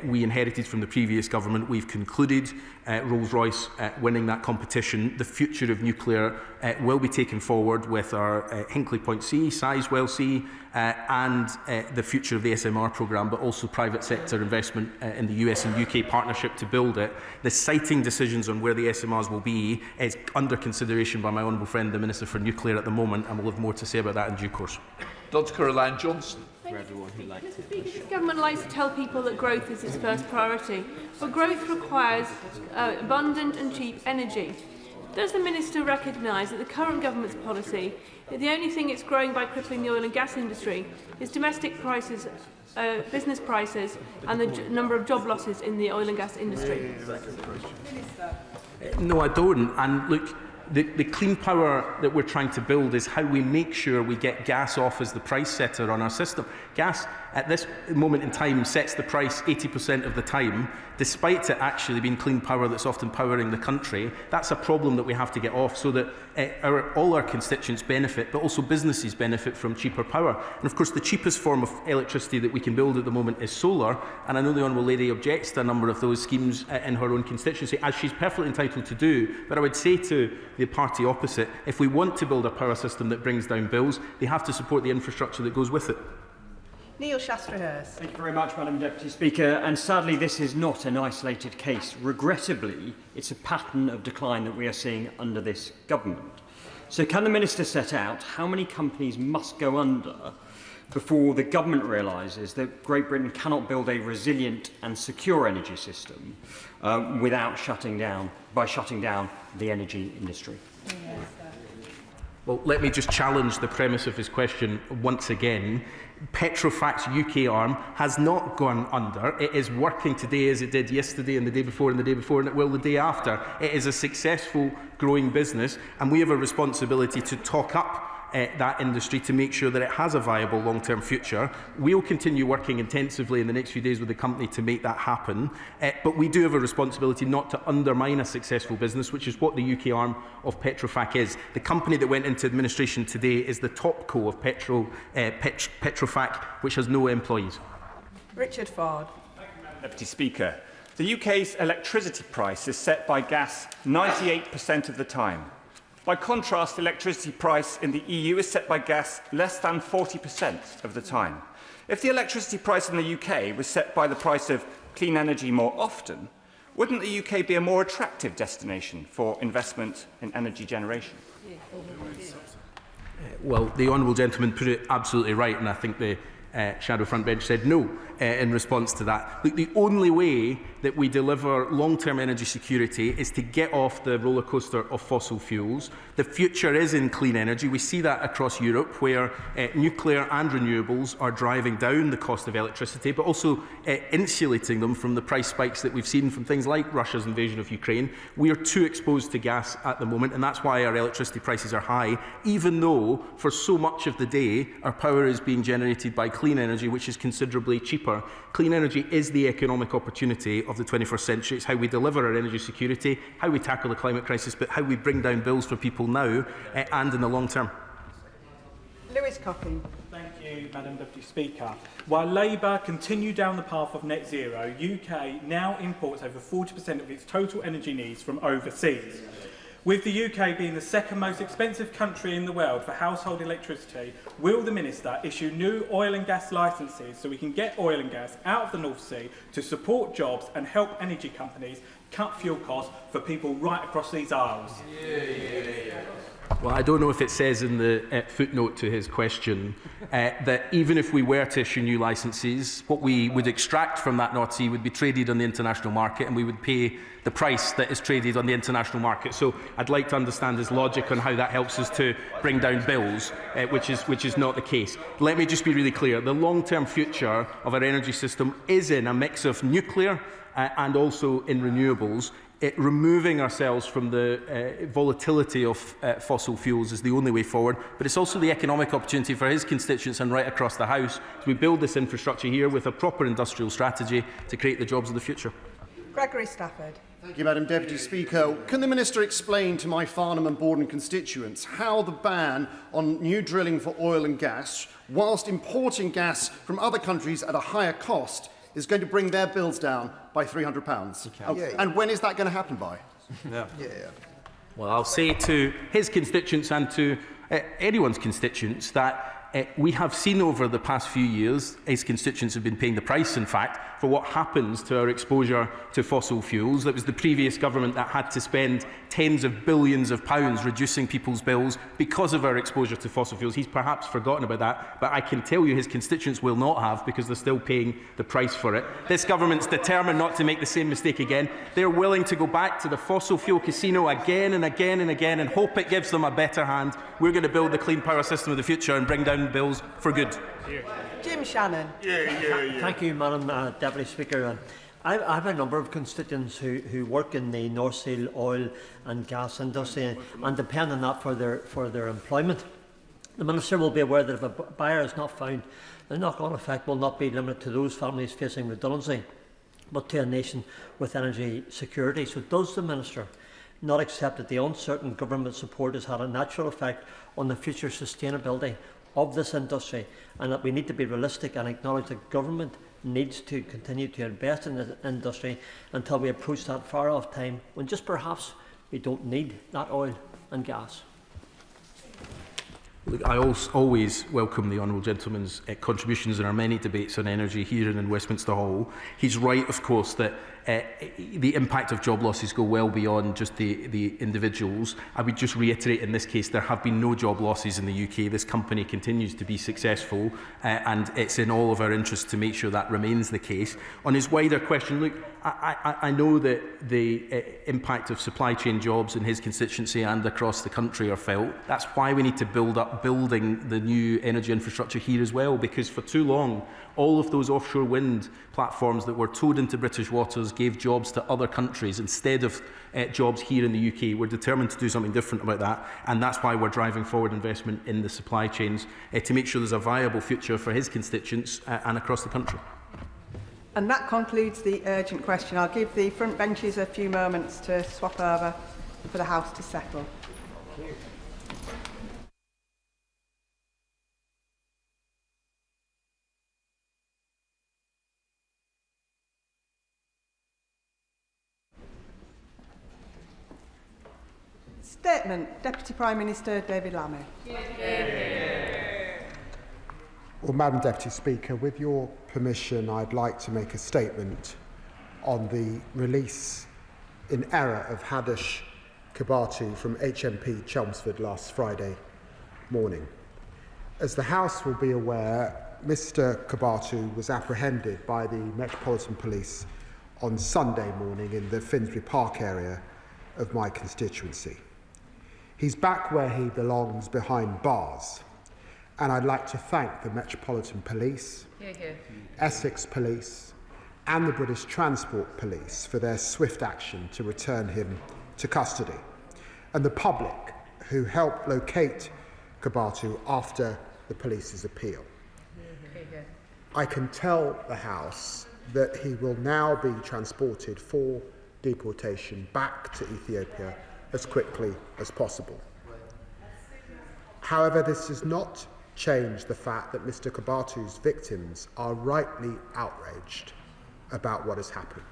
we inherited from the previous government. We've concluded Rolls-Royce winning that competition. The future of nuclear will be taken forward with our Hinkley Point C, Sizewell C, and the future of the SMR programme, but also private sector investment in the US and UK partnership to build it. The siting decisions on where the SMRs will be is under consideration by my honourable friend, the Minister for Nuclear, at the moment, and we'll have more to say about that in due course. Dr. Caroline Johnson. The government likes to tell people that growth is its first priority, but growth requires abundant and cheap energy. Does the Minister recognise that the current government's policy, that the only thing it's growing by crippling the oil and gas industry, is domestic prices, business prices, and the number of job losses in the oil and gas industry? No, I don't. And look, the clean power that we're trying to build is how we make sure we get gas off as the price setter on our system. Gas, at this moment in time, sets the price 80% of the time, despite it actually being clean power that's often powering the country. That's a problem that we have to get off so that all our constituents benefit, but also businesses benefit from cheaper power. And of course, the cheapest form of electricity that we can build at the moment is solar, and I know the Honourable Lady objects to a number of those schemes in her own constituency, as she's perfectly entitled to do. But I would say to the party opposite, if we want to build a power system that brings down bills, they have to support the infrastructure that goes with it. Neil Shastrahurst. Thank you very much, Madam Deputy Speaker. And sadly, this is not an isolated case. Regrettably, it's a pattern of decline that we are seeing under this government. So can the Minister set out how many companies must go under before the government realises that Great Britain cannot build a resilient and secure energy system without shutting down the energy industry? Well, let me just challenge the premise of his question once again. Petrofac's UK arm has not gone under. It is working today as it did yesterday and the day before and the day before, and it will the day after. It is a successful, growing business, and we have a responsibility to talk up that industry to make sure that it has a viable long-term future. We'll continue working intensively in the next few days with the company to make that happen, but we do have a responsibility not to undermine a successful business, which is what the UK arm of Petrofac is. The company that went into administration today is the top co of Petrofac, which has no employees. Richard Ford. Deputy Speaker, the UK's electricity price is set by gas 98% of the time. By contrast, the electricity price in the EU is set by gas less than 40% of the time. If the electricity price in the UK was set by the price of clean energy more often, wouldn't the UK be a more attractive destination for investment in energy generation? Well, the honourable gentleman put it absolutely right, and I think the shadow front bench said no in response to that. Look, the only way that we deliver long-term energy security is to get off the roller coaster of fossil fuels. The future is in clean energy. We see that across Europe, where nuclear and renewables are driving down the cost of electricity, but also insulating them from the price spikes that we've seen from things like Russia's invasion of Ukraine. We are too exposed to gas at the moment, and that's why our electricity prices are high, even though for so much of the day our power is being generated by clean energy, which is considerably cheaper. Clean energy is the economic opportunity of the 21st century. It's how we deliver our energy security, how we tackle the climate crisis, but how we bring down bills for people now and in the long term. Lewis Cocking. Thank you, Madam Deputy Speaker. While Labour continue down the path of net zero, UK now imports over 40% of its total energy needs from overseas. With the UK being the second most expensive country in the world for household electricity, will the Minister issue new oil and gas licences so we can get oil and gas out of the North Sea to support jobs and help energy companies cut fuel costs for people right across these aisles? Well, I don't know if it says in the footnote to his question that even if we were to issue new licences, what we would extract from that North Sea would be traded on the international market, and we would pay the price that is traded on the international market. So I'd like to understand his logic on how that helps us to bring down bills, which is not the case. Let me just be really clear. The long-term future of our energy system is in a mix of nuclear and also in renewables. Removing ourselves from the volatility of fossil fuels is the only way forward, but it's also the economic opportunity for his constituents and right across the House as we build this infrastructure here with a proper industrial strategy to create the jobs of the future. Gregory Stafford. Thank you, Madam Deputy Speaker. Can the Minister explain to my Farnham and Borden constituents how the ban on new drilling for oil and gas, whilst importing gas from other countries at a higher cost, is going to bring their bills down by £300? And when is that going to happen by? Well, I'll say to his constituents and to anyone's constituents that we have seen over the past few years, his constituents have been paying the price, in fact, for what happens to our exposure to fossil fuels. It was the previous government that had to spend tens of billions of pounds reducing people's bills because of our exposure to fossil fuels. He's perhaps forgotten about that, but I can tell you his constituents will not have, because they're still paying the price for it. This government's determined not to make the same mistake again. They're willing to go back to the fossil fuel casino again and again and again and hope it gives them a better hand. We're going to build the clean power system of the future and bring down bills for good. Jim Shannon. Thank you, Madam Deputy Speaker. I have a number of constituents who work in the North Sea oil and gas industry and depend on that for their employment. The Minister will be aware that if a buyer is not found, the knock-on effect will not be limited to those families facing redundancy, but to a nation with energy security. So does the Minister not accept that the uncertain government support has had a natural effect on the future sustainability of this industry, and that we need to be realistic and acknowledge that government needs to continue to invest in this industry until we approach that far off time when just perhaps we don't need that oil and gas? Look, I always welcome the honourable gentleman's contributions in our many debates on energy here and in Westminster Hall. He's right, of course, that the impact of job losses go well beyond just the individuals. I would just reiterate in this case there have been no job losses in the UK. This company continues to be successful and it's in all of our interests to make sure that remains the case. On his wider question, look, I know that the impact of supply chain jobs in his constituency and across the country are felt. That's why we need to building the new energy infrastructure here as well, because for too long all of those offshore wind platforms that were towed into British waters gave jobs to other countries instead of jobs here in the UK. We're determined to do something different about that, and that's why we're driving forward investment in the supply chains to make sure there's a viable future for his constituents and across the country. And that concludes the urgent question. I'll give the front benches a few moments to swap over for the House to settle. Statement. Deputy Prime Minister David Lammy. Well, Madam Deputy Speaker, with your permission, I'd like to make a statement on the release in error of Hadush Kebatu from HMP Chelmsford last Friday morning. As the House will be aware, Mr Kebatu was apprehended by the Metropolitan Police on Sunday morning in the Finsbury Park area of my constituency. He's back where he belongs, behind bars, and I'd like to thank the Metropolitan Police, Essex Police and the British Transport Police for their swift action to return him to custody, and the public who helped locate Kebatu after the police's appeal. I can tell the House that he will now be transported for deportation back to Ethiopia as quickly as possible. However, this does not change the fact that Mr Kebatu's victims are rightly outraged about what has happened.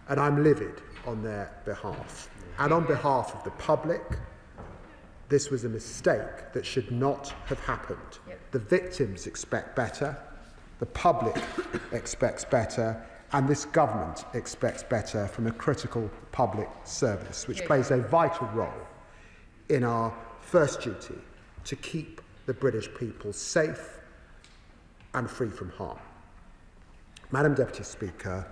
And I'm livid on their behalf. And on behalf of the public, this was a mistake that should not have happened. The victims expect better, the public expects better, and this government expects better from a critical public service, which plays a vital role in our first duty to keep the British people safe and free from harm. Madam Deputy Speaker,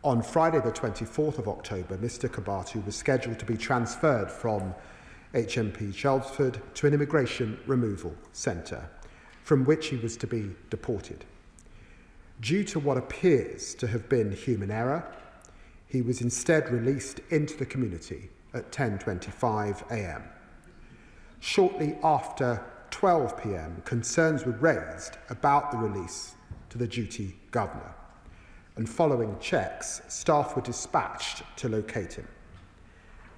on Friday the 24th of October, Mr Kebatu was scheduled to be transferred from HMP Chelmsford to an immigration removal centre, from which he was to be deported. Due to what appears to have been human error, he was instead released into the community at 10:25 a.m. Shortly after 12 p.m, concerns were raised about the release to the duty governor, and following checks, staff were dispatched to locate him.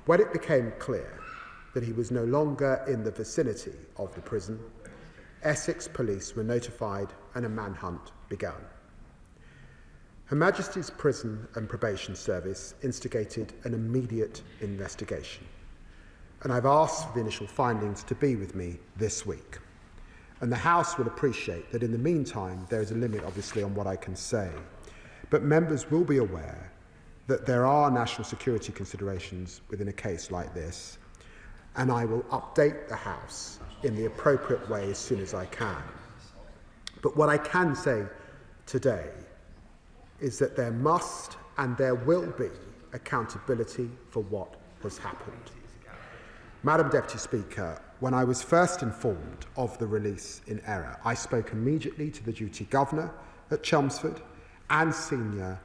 When it became clear that he was no longer in the vicinity of the prison, Essex Police were notified and a manhunt began. Her Majesty's Prison and Probation Service instigated an immediate investigation, and I've asked for the initial findings to be with me this week. And the House will appreciate that in the meantime there is a limit, obviously, on what I can say, but members will be aware that there are national security considerations within a case like this, and I will update the House in the appropriate way as soon as I can. But what I can say today is that there must and there will be accountability for what has happened. Madam Deputy Speaker, when I was first informed of the release in error, I spoke immediately to the duty governor at Chelmsford and senior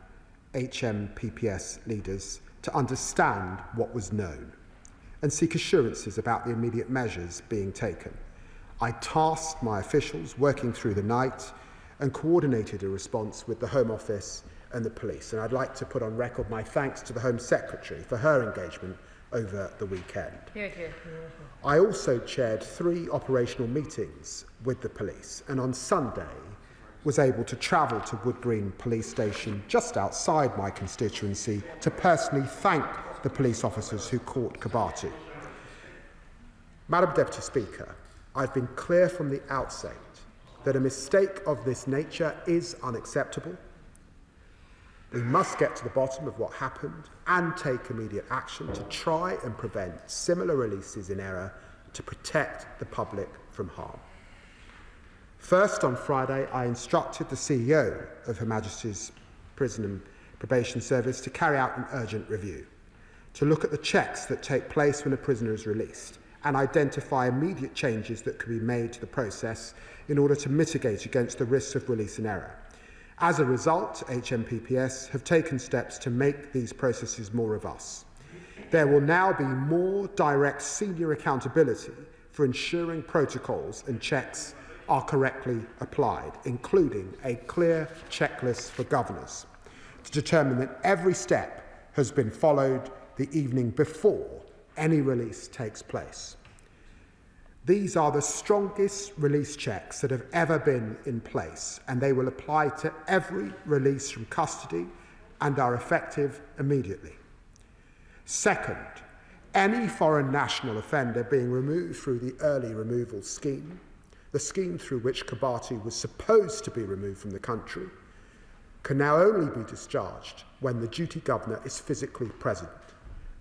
HMPPS leaders to understand what was known and seek assurances about the immediate measures being taken. I tasked my officials working through the night and coordinated a response with the Home Office and the police. And I'd like to put on record my thanks to the Home Secretary for her engagement over the weekend. I also chaired 3 operational meetings with the police, and on Sunday was able to travel to Wood Green Police Station just outside my constituency to personally thank the police officers who caught Kebatu. Madam Deputy Speaker, I've been clear from the outset that a mistake of this nature is unacceptable. We must get to the bottom of what happened and take immediate action to try and prevent similar releases in error to protect the public from harm. First, on Friday, I instructed the CEO of Her Majesty's Prison and Probation Service to carry out an urgent review, to look at the checks that take place when a prisoner is released and identify immediate changes that can be made to the process in order to mitigate against the risks of release in error. As a result, HMPPS have taken steps to make these processes more robust. There will now be more direct senior accountability for ensuring protocols and checks are correctly applied, including a clear checklist for governors to determine that every step has been followed the evening before any release takes place. These are the strongest release checks that have ever been in place, and they will apply to every release from custody and are effective immediately. Second, any foreign national offender being removed through the early removal scheme, the scheme through which Kebatu was supposed to be removed from the country, can now only be discharged when the duty governor is physically present,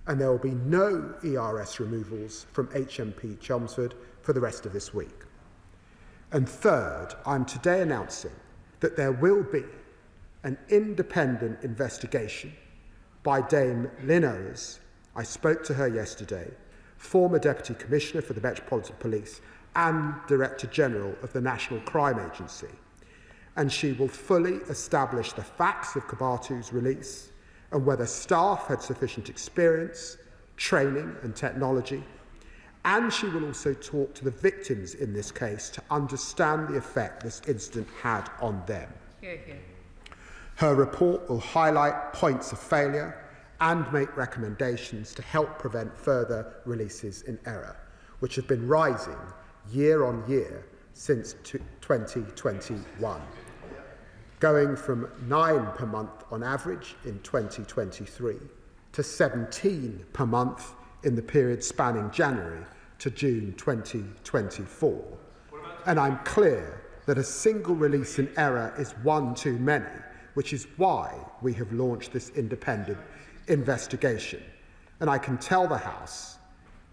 and there will be no ERS removals from HMP Chelmsford for the rest of this week. And third, I'm today announcing that there will be an independent investigation by Dame Lynn Owers. I spoke to her yesterday, former Deputy Commissioner for the Metropolitan Police and Director General of the National Crime Agency, and she will fully establish the facts of Kebatu's release and whether staff had sufficient experience, training and technology, and she will also talk to the victims in this case to understand the effect this incident had on them. Her report will highlight points of failure and make recommendations to help prevent further releases in error, which have been rising year on year since 2021, going from 9 per month on average in 2023 to 17 per month in the period spanning January to June 2024. And I'm clear that a single release in error is one too many, which is why we have launched this independent investigation. And I can tell the House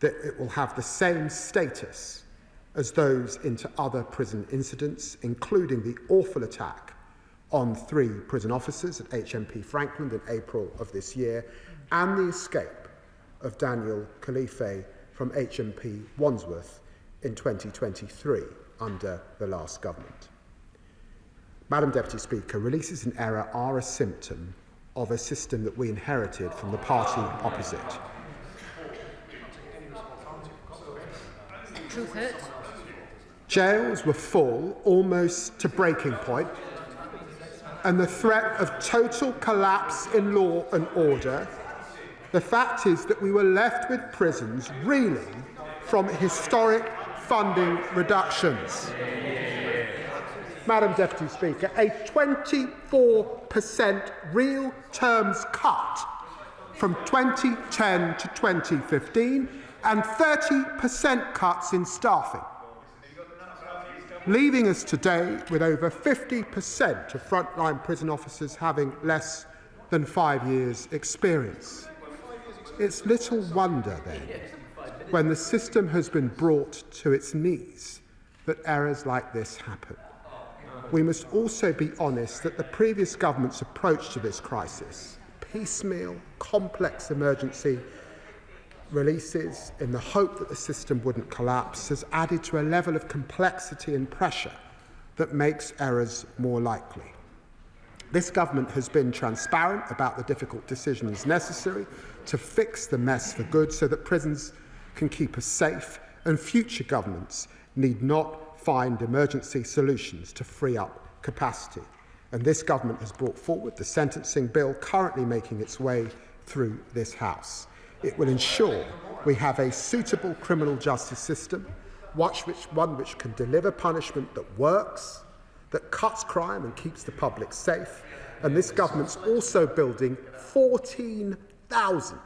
that it will have the same status as those into other prison incidents, including the awful attack on 3 prison officers at HMP Franklin in April of this year, and the escape of Daniel Khalife from HMP Wandsworth in 2023 under the last government. Madam Deputy Speaker, releases in error are a symptom of a system that we inherited from the party opposite. Truth hurts. Jails were full almost to breaking point, and the threat of total collapse in law and order. The fact is that we were left with prisons reeling from historic funding reductions. Madam Deputy Speaker, a 24% real terms cut from 2010 to 2015 and 30% cuts in staffing, leaving us today with over 50% of frontline prison officers having less than 5 years' experience. It's little wonder, then, when the system has been brought to its knees, that errors like this happen. We must also be honest that the previous government's approach to this crisis, piecemeal, complex emergency releases in the hope that the system wouldn't collapse, has added to a level of complexity and pressure that makes errors more likely. This government has been transparent about the difficult decisions necessary to fix the mess for good so that prisons can keep us safe, and future governments need not find emergency solutions to free up capacity. And this government has brought forward the sentencing bill currently making its way through this House. It will ensure we have a suitable criminal justice system, one which can deliver punishment that works, that cuts crime and keeps the public safe. And this government's also building 14,000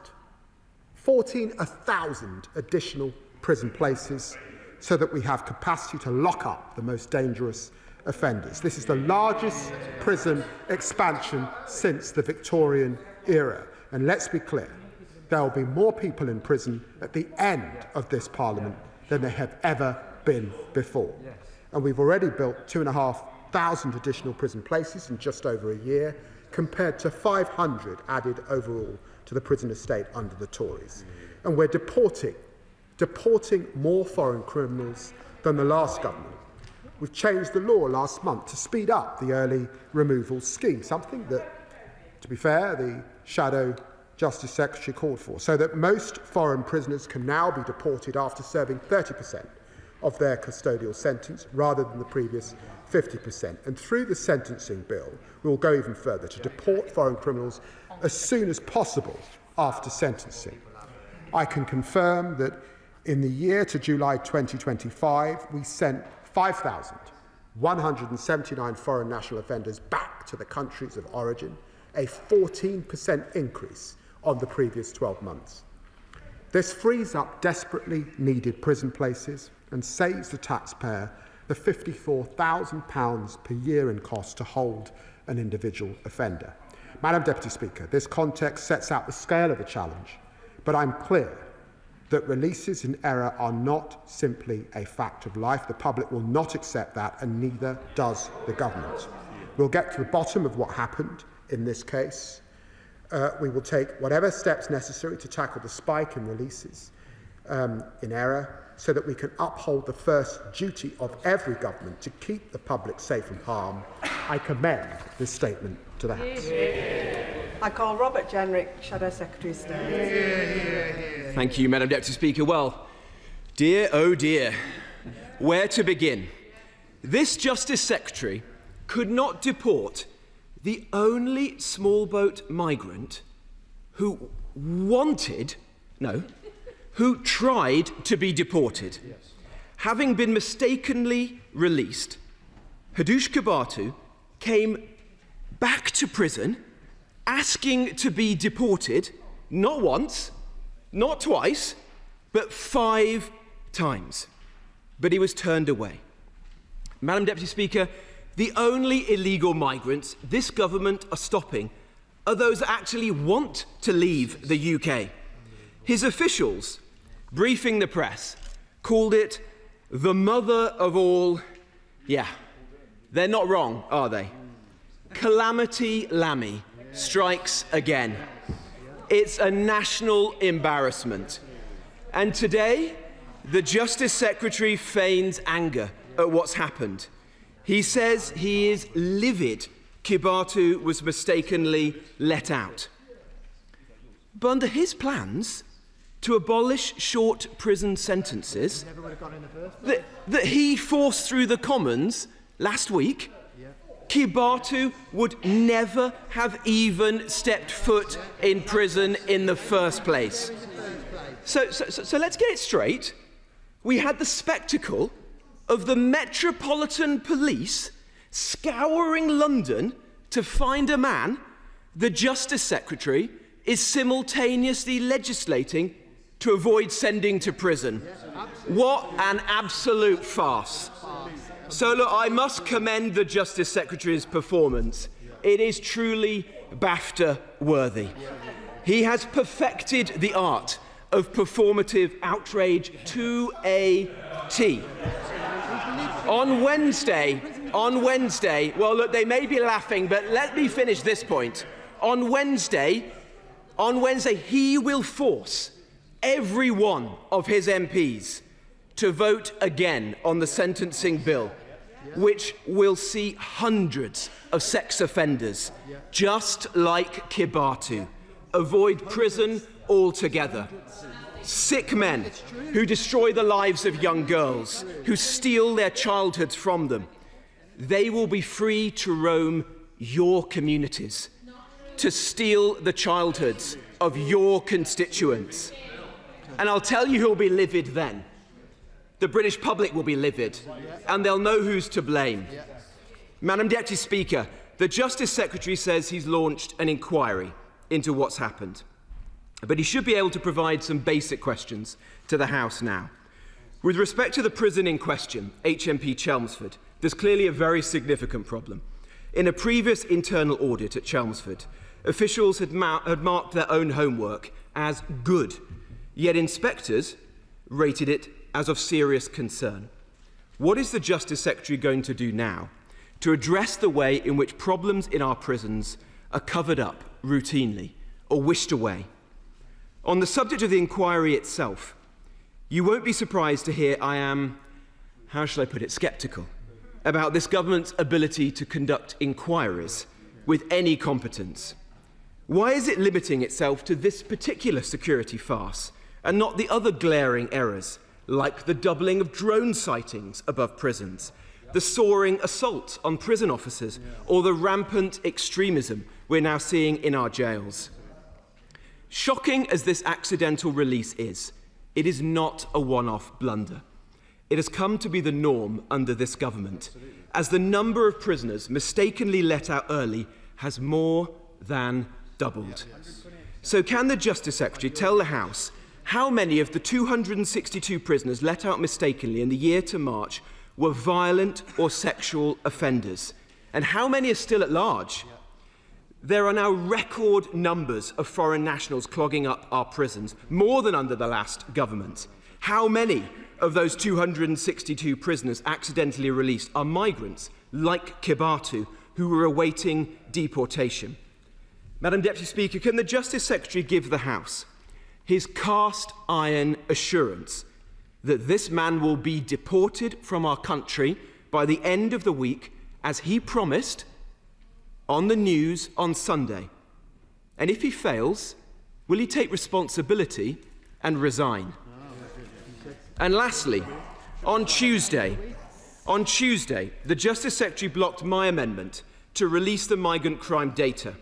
additional prison places so that we have capacity to lock up the most dangerous offenders. This is the largest prison expansion since the Victorian era. And let's be clear, there will be more people in prison at the end of this Parliament than there have ever been before. And we've already built 2,500 additional prison places in just over a year, compared to 500 added overall to the prison estate under the Tories. And we're deporting more foreign criminals than the last government. We've changed the law last month to speed up the early removal scheme, something that, to be fair, the Shadow Justice Secretary called for, so that most foreign prisoners can now be deported after serving 30% of their custodial sentence rather than the previous 50%. And through the sentencing bill, we will go even further to deport foreign criminals as soon as possible after sentencing. I can confirm that in the year to July 2025, we sent 5,179 foreign national offenders back to the countries of origin, a 14% increase on the previous 12 months. This frees up desperately needed prison places and saves the taxpayer the £54,000 per year in cost to hold an individual offender. Madam Deputy Speaker, this context sets out the scale of the challenge, but I'm clear that releases in error are not simply a fact of life. The public will not accept that, and neither does the government. We'll get to the bottom of what happened in this case. We will take whatever steps necessary to tackle the spike in releases in error, so that we can uphold the first duty of every government to keep the public safe from harm. I commend this statement to the House. I call Robert Jenrick, Shadow Secretary of State. Thank you, Madam Deputy Speaker. Well, dear, oh dear, where to begin? This Justice Secretary could not deport the only small boat migrant who who tried to be deported. Yes. Having been mistakenly released, Hadush Kebatu came back to prison asking to be deported, not once, not twice, but 5 times. But he was turned away. Madam Deputy Speaker, the only illegal migrants this government are stopping are those that actually want to leave the UK. His officials, briefing the press, called it the mother of all. Yeah, they're not wrong, are they? Calamity Lammy strikes again. It's a national embarrassment. And today, the Justice Secretary feigns anger at what's happened. He says he is livid Kebatu was mistakenly let out. But under his plans to abolish short prison sentences that he forced through the Commons last week, Kebatu would never have even stepped foot in prison in the first place. So let's get it straight. We had the spectacle of the Metropolitan Police scouring London to find a man the Justice Secretary is simultaneously legislating to avoid sending to prison. What an absolute farce. So look, I must commend the Justice Secretary's performance. It is truly BAFTA worthy. He has perfected the art of performative outrage to a T. On Wednesday, well look, they may be laughing, but let me finish this point. On Wednesday, he will force every one of his MPs to vote again on the sentencing bill, which will see hundreds of sex offenders, just like Kebatu, avoid prison altogether. Sick men who destroy the lives of young girls, who steal their childhoods from them, they will be free to roam your communities, to steal the childhoods of your constituents. And I'll tell you who'll be livid then. The British public will be livid, and they'll know who's to blame. Madam Deputy Speaker, the Justice Secretary says he's launched an inquiry into what's happened. But he should be able to provide some basic questions to the House now. With respect to the prison in question, HMP Chelmsford, there's clearly a very significant problem. In a previous internal audit at Chelmsford, officials had marked their own homework as good, yet inspectors rated it as of serious concern. What is the Justice Secretary going to do now to address the way in which problems in our prisons are covered up routinely or wished away? On the subject of the inquiry itself, you won't be surprised to hear I am, how shall I put it, sceptical about this government's ability to conduct inquiries with any competence. Why is it limiting itself to this particular security farce and not the other glaring errors, like the doubling of drone sightings above prisons, the soaring assault on prison officers, or the rampant extremism we're now seeing in our jails? Shocking as this accidental release is, it is not a one-off blunder. It has come to be the norm under this government, as the number of prisoners mistakenly let out early has more than doubled. So can the Justice Secretary tell the House how many of the 262 prisoners let out mistakenly in the year to March were violent or sexual offenders? And how many are still at large? There are now record numbers of foreign nationals clogging up our prisons, more than under the last government. How many of those 262 prisoners accidentally released are migrants like Kebatu who were awaiting deportation? Madam Deputy Speaker, can the Justice Secretary give the House his cast iron assurance that this man will be deported from our country by the end of the week, as he promised on the news on Sunday? And if he fails, will he take responsibility and resign? And lastly, on Tuesday, the Justice Secretary blocked my amendment to release the migrant crime data.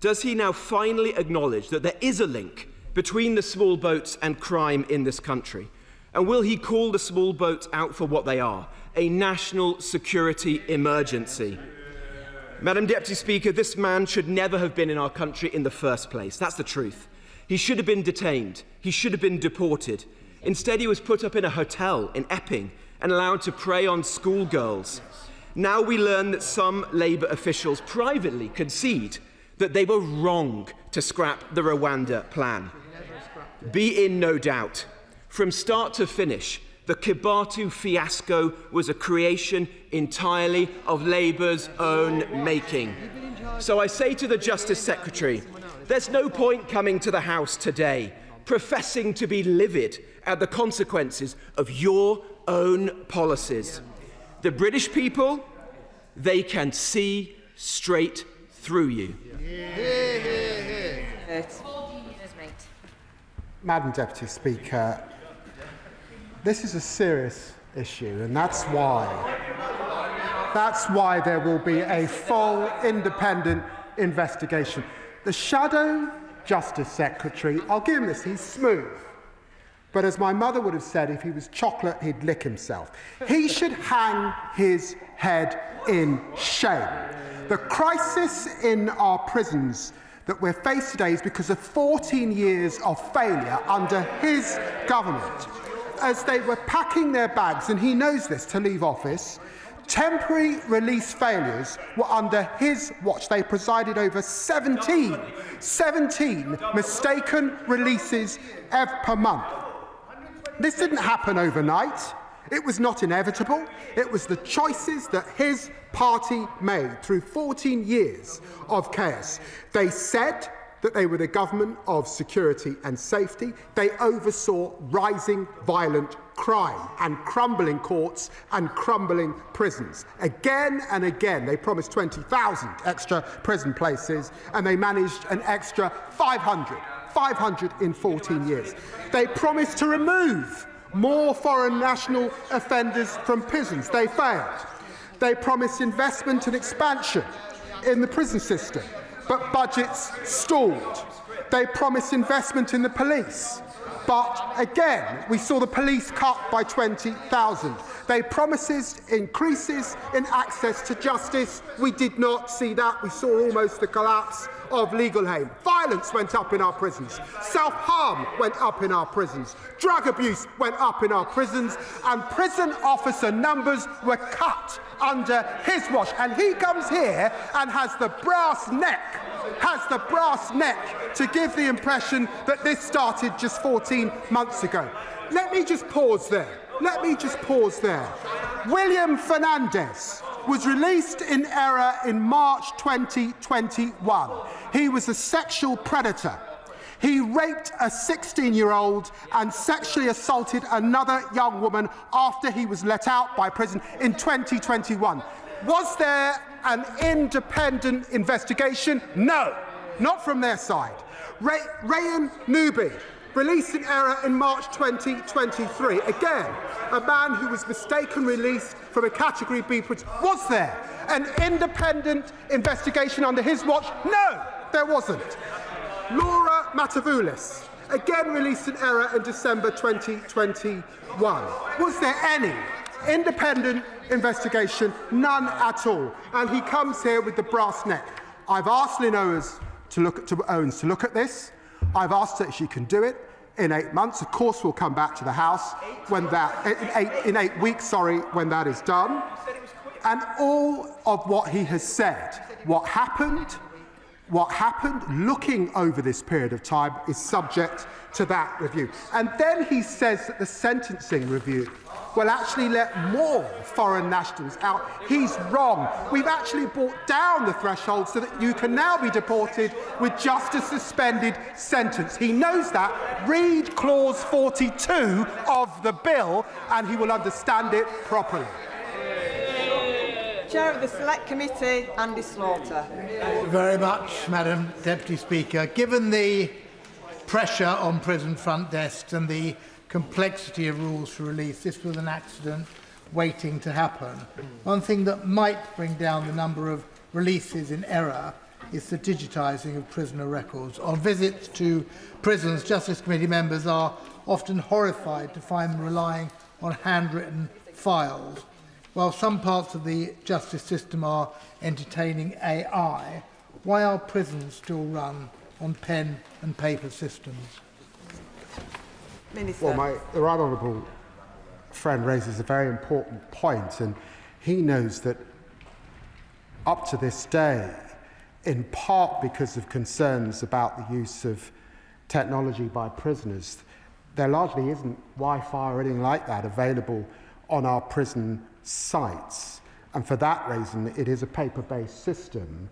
Does he now finally acknowledge that there is a link between the small boats and crime in this country? And will he call the small boats out for what they are, a national security emergency? Madam Deputy Speaker, this man should never have been in our country in the first place. That's the truth. He should have been detained. He should have been deported. Instead, he was put up in a hotel in Epping and allowed to prey on schoolgirls. Now we learn that some Labour officials privately concede that they were wrong to scrap the Rwanda plan. Be in no doubt, from start to finish, the Kebatu fiasco was a creation entirely of Labour's own making. So I say to the Justice Secretary, there's no point coming to the House today professing to be livid at the consequences of your own policies. The British people, they can see straight through you. Madam Deputy Speaker, this is a serious issue, and that's why there will be a full independent investigation. The Shadow Justice Secretary, I'll give him this, he's smooth. But as my mother would have said, if he was chocolate, he'd lick himself. He should hang his head in shame. The crisis in our prisons that we're faced today is because of 14 years of failure under his government. As they were packing their bags, and he knows this, to leave office, temporary release failures were under his watch. They presided over 17 mistaken releases per month. This didn't happen overnight. It was not inevitable. It was the choices that his party made through 14 years of chaos. They said that they were the government of security and safety. They oversaw rising violent crime and crumbling courts and crumbling prisons. Again and again, they promised 20,000 extra prison places, and they managed an extra 500 in 14 years. They promised to remove more foreign national offenders from prisons. They failed. They promised investment and expansion in the prison system, but budgets stalled. They promised investment in the police, but again, we saw the police cut by 20,000. They promised increases in access to justice. We did not see that. We saw almost the collapse of legal aid. Violence went up in our prisons. Self-harm went up in our prisons. Drug abuse went up in our prisons. And prison officer numbers were cut under his watch. And he comes here and has the brass neck to give the impression that this started just 14 months ago. Let me just pause there. William Fernandez was released in error in March 2021. He was a sexual predator. He raped a 16-year-old and sexually assaulted another young woman after he was let out by prison in 2021. Was there an independent investigation? No, not from their side. Rayan Nubi, released in error in March 2023. Again, a man who was mistaken released from a Category B prison. Was there an independent investigation under his watch? No, there wasn't. Laura Matavoulis, again released in error in December 2021. Was there any independent investigation? None at all. And he comes here with the brass neck. I've asked Lynn Owens to look at this. I've asked her if she can do it. in 8 months. Of course, we'll come back to the House when in 8 weeks, when that is done. And all of what he has said, what happened, looking over this period of time, is subject to that review. And then he says that the sentencing review will actually let more foreign nationals out. He's wrong. We've actually brought down the threshold so that you can now be deported with just a suspended sentence. He knows that. Read clause 42 of the bill and he will understand it properly. Chair of the Select Committee, Andy Slaughter. Thank you very much, Madam Deputy Speaker. Given the pressure on prison front desks and the complexity of rules for release, this was an accident waiting to happen. One thing that might bring down the number of releases in error is the digitising of prisoner records. On visits to prisons, Justice Committee members are often horrified to find them relying on handwritten files. While some parts of the justice system are entertaining AI, why are prisons still run on pen and paper systems? Minister. Well, the right honourable friend raises a very important point, and he knows that up to this day, in part because of concerns about the use of technology by prisoners, there largely isn't Wi-Fi or anything like that available on our prison sites. And for that reason, it is a paper-based system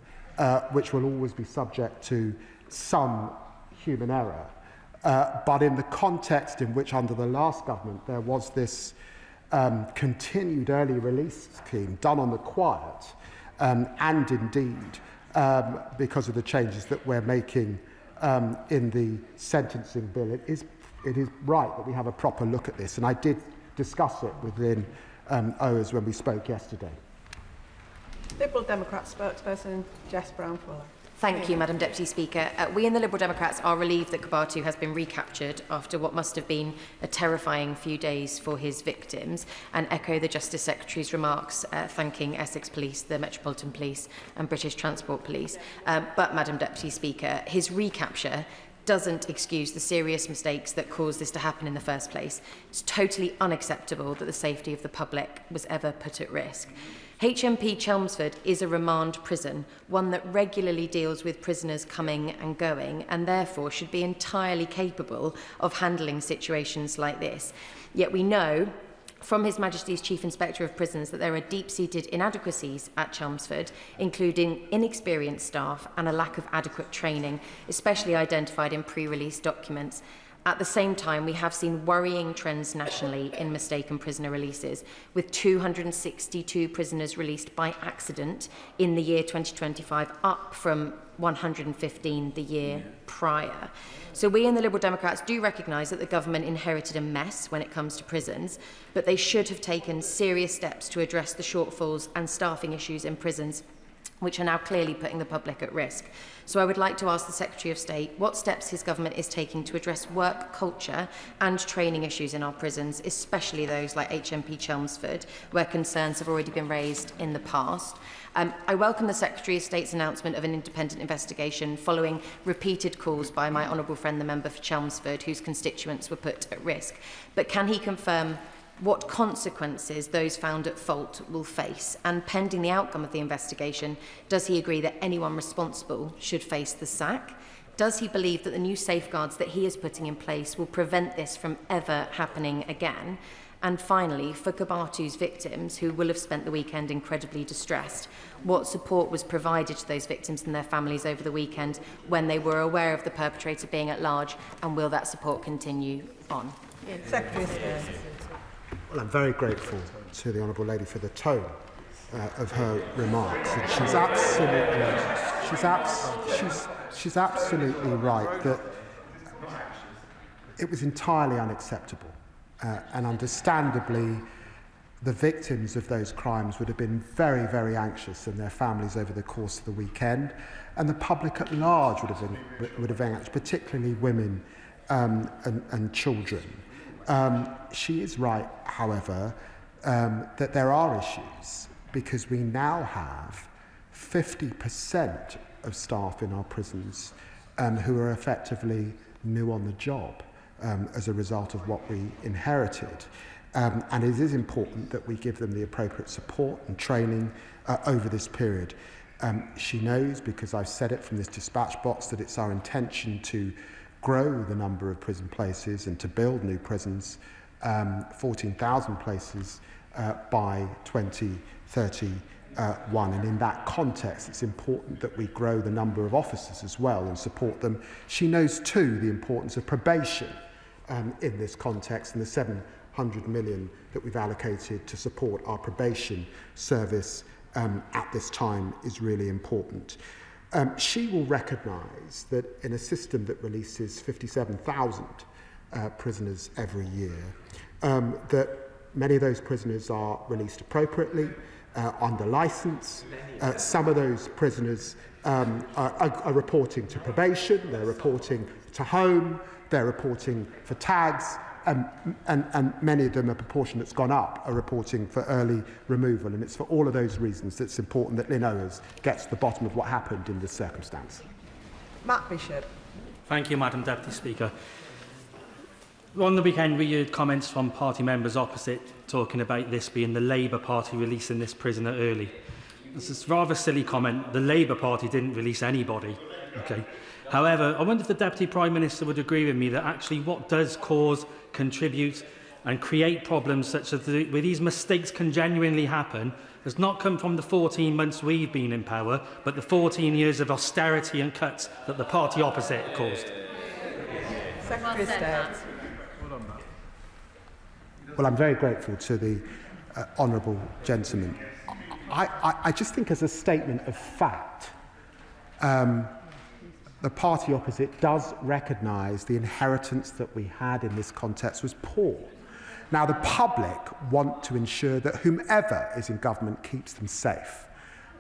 which will always be subject to some human error. But in the context in which, under the last government, there was this continued early release scheme done on the quiet, and indeed because of the changes that we're making in the sentencing bill, it is right that we have a proper look at this. And I did discuss it within OAS when we spoke yesterday. Liberal Democrat spokesperson Jess Brown-Fuller. Thank you, Madam Deputy Speaker. We in the Liberal Democrats are relieved that Kebatu has been recaptured after what must have been a terrifying few days for his victims, and echo the Justice Secretary's remarks thanking Essex Police, the Metropolitan Police and British Transport Police. But, Madam Deputy Speaker, his recapture doesn't excuse the serious mistakes that caused this to happen in the first place. It's totally unacceptable that the safety of the public was ever put at risk. HMP Chelmsford is a remand prison, one that regularly deals with prisoners coming and going, and therefore should be entirely capable of handling situations like this. Yet we know from His Majesty's Chief Inspector of Prisons that there are deep-seated inadequacies at Chelmsford, including inexperienced staff and a lack of adequate training, especially identified in pre-release documents. At the same time, we have seen worrying trends nationally in mistaken prisoner releases, with 262 prisoners released by accident in the year 2025, up from 115 the year prior. So we in the Liberal Democrats do recognise that the government inherited a mess when it comes to prisons, but they should have taken serious steps to address the shortfalls and staffing issues in prisons, which are now clearly putting the public at risk. So I would like to ask the Secretary of State what steps his government is taking to address work culture and training issues in our prisons, especially those like HMP Chelmsford, where concerns have already been raised in the past. I welcome the Secretary of State's announcement of an independent investigation following repeated calls by my honourable friend, the member for Chelmsford, whose constituents were put at risk. But can he confirm what consequences those found at fault will face? And pending the outcome of the investigation, does he agree that anyone responsible should face the sack? Does he believe that the new safeguards that he is putting in place will prevent this from ever happening again? And finally, for Kebatu's victims, who will have spent the weekend incredibly distressed, what support was provided to those victims and their families over the weekend when they were aware of the perpetrator being at large, and will that support continue on? Secretary of State. Well, I'm very grateful to the Honourable Lady for the tone of her remarks. And she's absolutely right that it was entirely unacceptable. And understandably, the victims of those crimes would have been very, very anxious, and their families over the course of the weekend. And the public at large would have been anxious, particularly women and children. She is right, however, that there are issues, because we now have 50% of staff in our prisons who are effectively new on the job. as a result of what we inherited. And it is important that we give them the appropriate support and training over this period. She knows, because I've said it from this dispatch box, that it's our intention to grow the number of prison places and to build new prisons, 14,000 places by 2031. And in that context, it's important that we grow the number of officers as well and support them. She knows too the importance of probation in this context, and the 700 million that we've allocated to support our probation service at this time is really important. She will recognise that in a system that releases 57,000 prisoners every year, that many of those prisoners are released appropriately, under licence. Some of those prisoners are reporting to probation, they're reporting to home, they're reporting for tags, and many of them, a proportion that's gone up, are reporting for early removal. And it's for all of those reasons that it's important that Lynn Owers gets to the bottom of what happened in this circumstance. Matt Bishop. Thank you, Madam Deputy Speaker. On the weekend, we heard comments from party members opposite talking about this being the Labour Party releasing this prisoner early. This is a rather silly comment. The Labour Party didn't release anybody. Okay. However, I wonder if the Deputy Prime Minister would agree with me that actually what does cause, contribute and create problems such as where these mistakes can genuinely happen has not come from the 14 months we've been in power, but the 14 years of austerity and cuts that the party opposite caused. Secretary of State. Well, I'm very grateful to the honourable gentleman. I just think as a statement of fact, the party opposite does recognise the inheritance that we had in this context was poor. Now, the public want to ensure that whomever is in government keeps them safe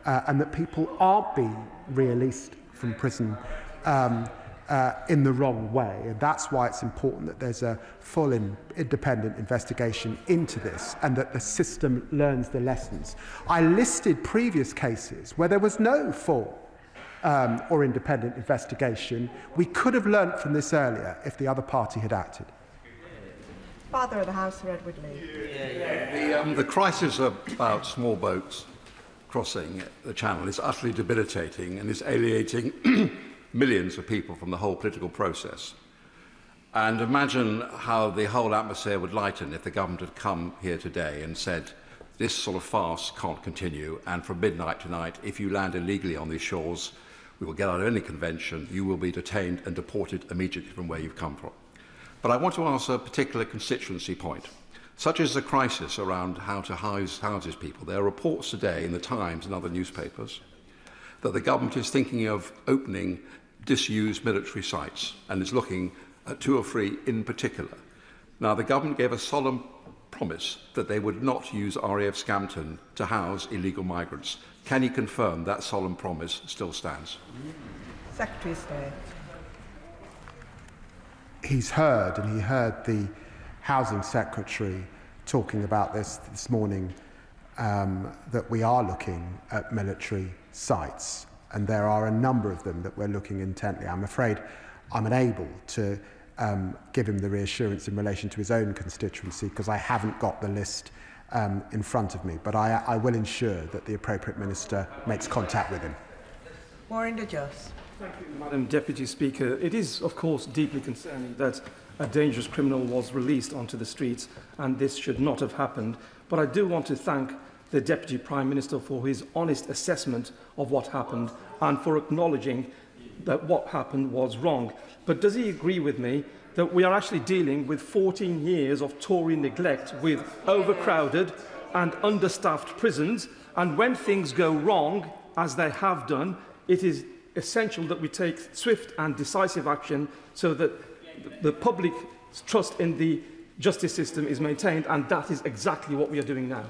and that people aren't being released from prison in the wrong way. And that's why it's important that there's a full independent investigation into this and that the system learns the lessons. I listed previous cases where there was no full or independent investigation. We could have learnt from this earlier if the other party had acted. Father of the House, Sir Edward Lee. The crisis about small boats crossing the Channel is utterly debilitating and is alienating millions of people from the whole political process. And imagine how the whole atmosphere would lighten if the government had come here today and said, this sort of farce can't continue, and from midnight tonight, if you land illegally on these shores, we will get out of any convention, you will be detained and deported immediately from where you've come from. But I want to ask a particular constituency point. Such is the crisis around how to house people. There are reports today in the Times and other newspapers that the government is thinking of opening disused military sites and is looking at 2 or 3 in particular. Now, the government gave a solemn promise that they would not use RAF Scampton to house illegal migrants. Can you confirm that solemn promise still stands? Secretary of State. He's heard, and he heard the Housing Secretary talking about this morning, that we are looking at military sites, and there are a number of them that we're looking intently. I'm afraid I'm unable to give him the reassurance in relation to his own constituency because I haven't got the list in front of me, but I will ensure that the appropriate minister makes contact with him. Maureen de Jos. Thank you, Madam Deputy Speaker. It is, of course, deeply concerning that a dangerous criminal was released onto the streets, and this should not have happened. But I do want to thank the Deputy Prime Minister for his honest assessment of what happened and for acknowledging that what happened was wrong. But does he agree with me that we are actually dealing with 14 years of Tory neglect with overcrowded and understaffed prisons, and when things go wrong, as they have done, it is essential that we take swift and decisive action so that the public's trust in the justice system is maintained, and that is exactly what we are doing now.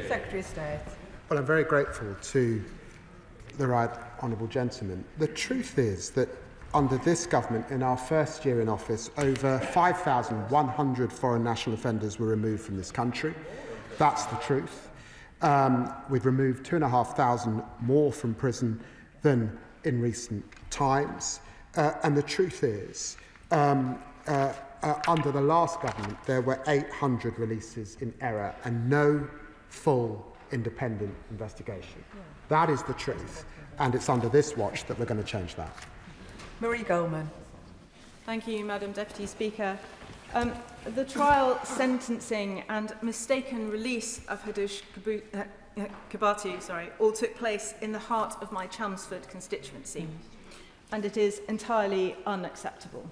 Secretary of State. Well, I'm very grateful to the right honourable gentleman. The truth is that under this government, in our first year in office, over 5,100 foreign national offenders were removed from this country. That's the truth. We've removed 2,500 more from prison than in recent times. And the truth is, under the last government, there were 800 releases in error and no full independent investigation. That is the truth, and it's under this watch that we're going to change that. Marie Goldman. Thank you, Madam Deputy Speaker. The trial, sentencing and mistaken release of Hadush Kebatu all took place in the heart of my Chelmsford constituency, and it is entirely unacceptable.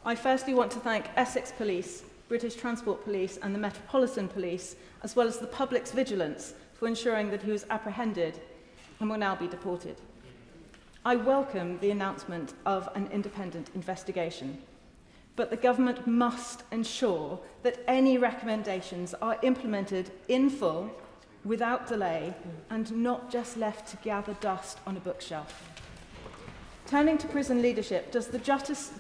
I firstly want to thank Essex Police, British Transport Police and the Metropolitan Police, as well as the public's vigilance for ensuring that he was apprehended and will now be deported. I welcome the announcement of an independent investigation, but the government must ensure that any recommendations are implemented in full, without delay, and not just left to gather dust on a bookshelf. Turning to prison leadership, does the Justice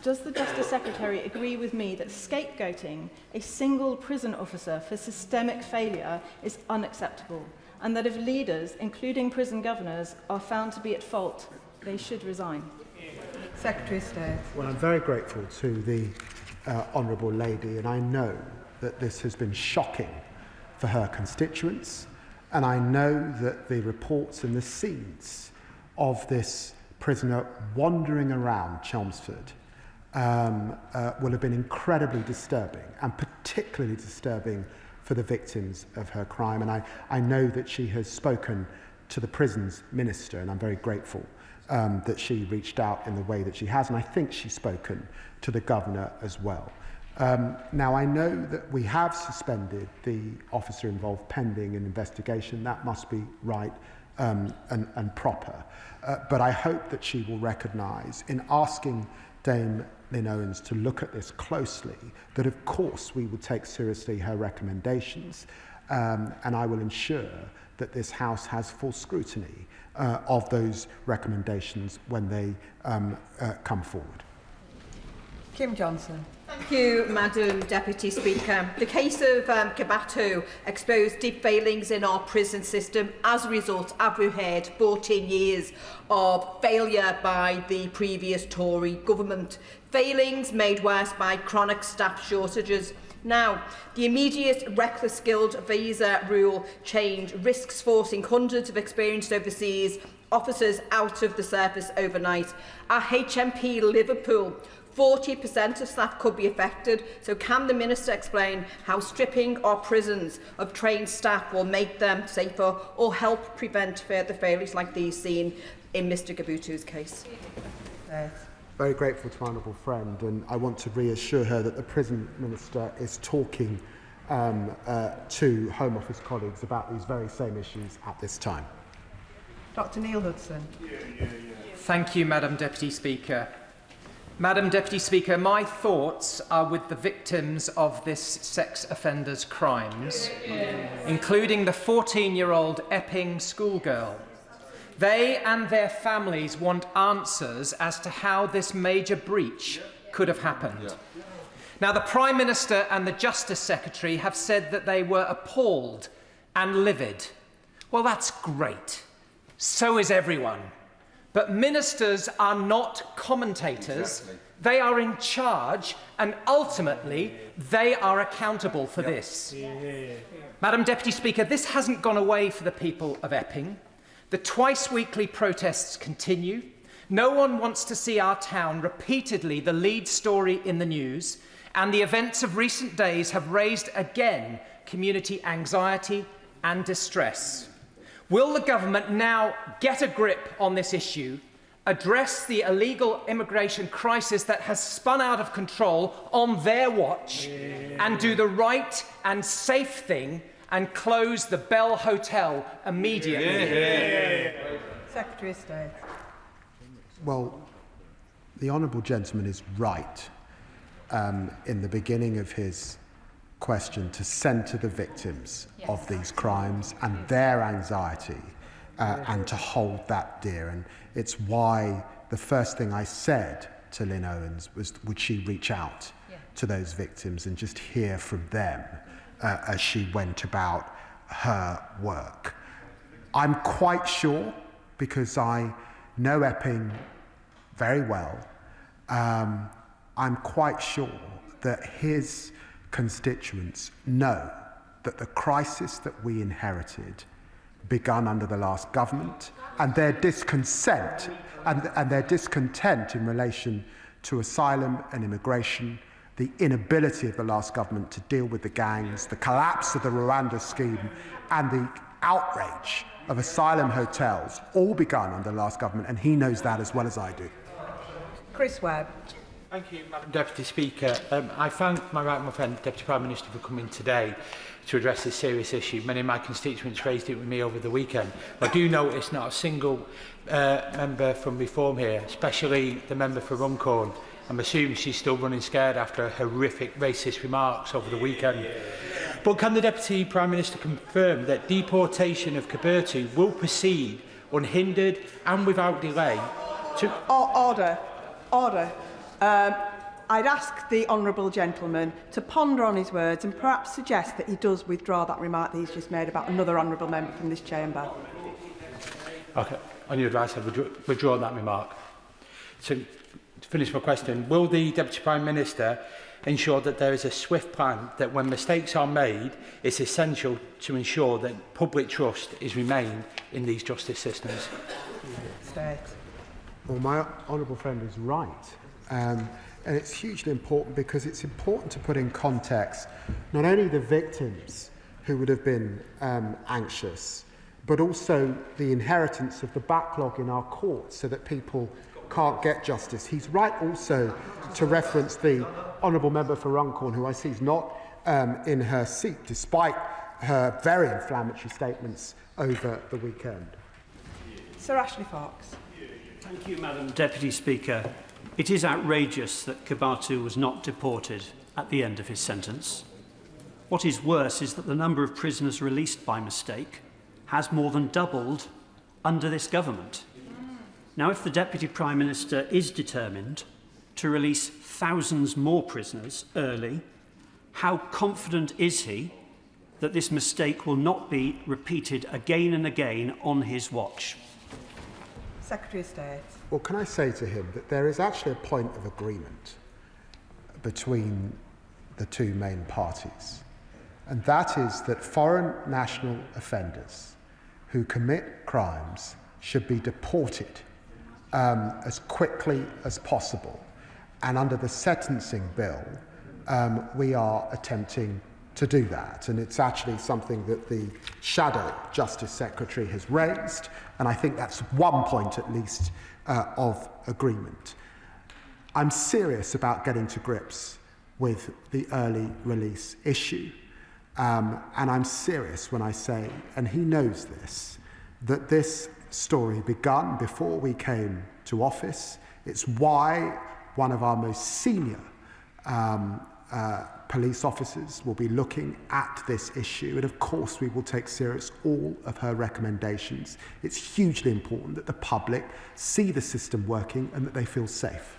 Secretary agree with me that scapegoating a single prison officer for systemic failure is unacceptable, and that if leaders, including prison governors, are found to be at fault, they should resign? Secretary of State. Well, I'm very grateful to the Honourable Lady, and I know that this has been shocking for her constituents, and I know that the reports and the scenes of this prisoner wandering around Chelmsford will have been incredibly disturbing, and particularly disturbing for the victims of her crime. And I know that she has spoken to the prisons minister, and I'm very grateful that she reached out in the way that she has, and I think she's spoken to the governor as well. Now, I know that we have suspended the officer involved pending an investigation. That must be right and proper. But I hope that she will recognise, in asking Dame Lynn Owens to look at this closely, that of course we will take seriously her recommendations, and I will ensure that this House has full scrutiny of those recommendations when they come forward. Kim Johnson. Thank you, Madam Deputy Speaker. The case of Kebatu exposed deep failings in our prison system. As a result, as we heard, 14 years of failure by the previous Tory government. Failings made worse by chronic staff shortages. Now, the immediate reckless skilled visa rule change risks forcing hundreds of experienced overseas officers out of the service overnight. At HMP Liverpool, 40% of staff could be affected, so can the Minister explain how stripping our prisons of trained staff will make them safer or help prevent further failures like these seen in Mr Kebatu's case? Very grateful to my honourable friend, and I want to reassure her that the Prison Minister is talking to Home Office colleagues about these very same issues at this time. Dr Neil Hudson. Thank you, Madam Deputy Speaker. Madam Deputy Speaker, my thoughts are with the victims of this sex offender's crimes, including the 14-year-old Epping schoolgirl. They and their families want answers as to how this major breach could have happened. Now, the Prime Minister and the Justice Secretary have said that they were appalled and livid. Well, that's great. So is everyone. But ministers are not commentators. Exactly. They are in charge, and ultimately, they are accountable for this. Madam Deputy Speaker, this hasn't gone away for the people of Epping. The twice-weekly protests continue. No one wants to see our town repeatedly the lead story in the news, and the events of recent days have raised again community anxiety and distress. Will the government now get a grip on this issue, address the illegal immigration crisis that has spun out of control on their watch, and do the right and safe thing and close the Bell Hotel immediately? Secretary of State. Well, the honourable gentleman is right in the beginning of his question to centre the victims of these crimes and their anxiety and to hold that dear. And it's why the first thing I said to Lynn Owens was, would she reach out to those victims and just hear from them as she went about her work. I'm quite sure, because I know Epping very well, I'm quite sure that his constituents know that the crisis that we inherited begun under the last government, and their discontent in relation to asylum and immigration, the inability of the last government to deal with the gangs, the collapse of the Rwanda scheme, and the outrage of asylum hotels, all begun under the last government, and he knows that as well as I do. Chris Webb. Thank you, Madam Deputy Speaker. I thank my right friend, Deputy Prime Minister, for coming today to address this serious issue. Many of my constituents raised it with me over the weekend. I do notice not a single member from Reform here, especially the member for Runcorn. I'm assuming she's still running scared after horrific racist remarks over the weekend. But can the Deputy Prime Minister confirm that deportation of Kebatu will proceed unhindered and without delay to... Order. I'd ask the honourable gentleman to ponder on his words and perhaps suggest that he does withdraw that remark that he's just made about another honourable member from this chamber. Okay, on your advice, I withdraw that remark. So, to finish my question, will the Deputy Prime Minister ensure that there is a swift plan that when mistakes are made, it's essential to ensure that public trust is remained in these justice systems? Well, my honourable friend is right. And it's hugely important because it's important to put in context not only the victims who would have been anxious, but also the inheritance of the backlog in our courts so that people can't get justice. He's right also to reference the honourable member for Runcorn, who I see is not in her seat, despite her very inflammatory statements over the weekend. Sir Ashley Fox. Thank you, Madam Deputy Speaker. It is outrageous that Kebatu was not deported at the end of his sentence. What is worse is that the number of prisoners released by mistake has more than doubled under this government. Now, if the Deputy Prime Minister is determined to release thousands more prisoners early, how confident is he that this mistake will not be repeated again and again on his watch? Secretary of State. Well, can I say to him that there is actually a point of agreement between the two main parties, and that is that foreign national offenders who commit crimes should be deported as quickly as possible. And under the sentencing bill, we are attempting to do that. And it's actually something that the Shadow Justice Secretary has raised, and I think that's one point at least of agreement. I'm serious about getting to grips with the early release issue. And I'm serious when I say, and he knows this, that this story begun before we came to office. It's why one of our most senior police officers will be looking at this issue, and of course we will take serious all of her recommendations. It's hugely important that the public see the system working and that they feel safe.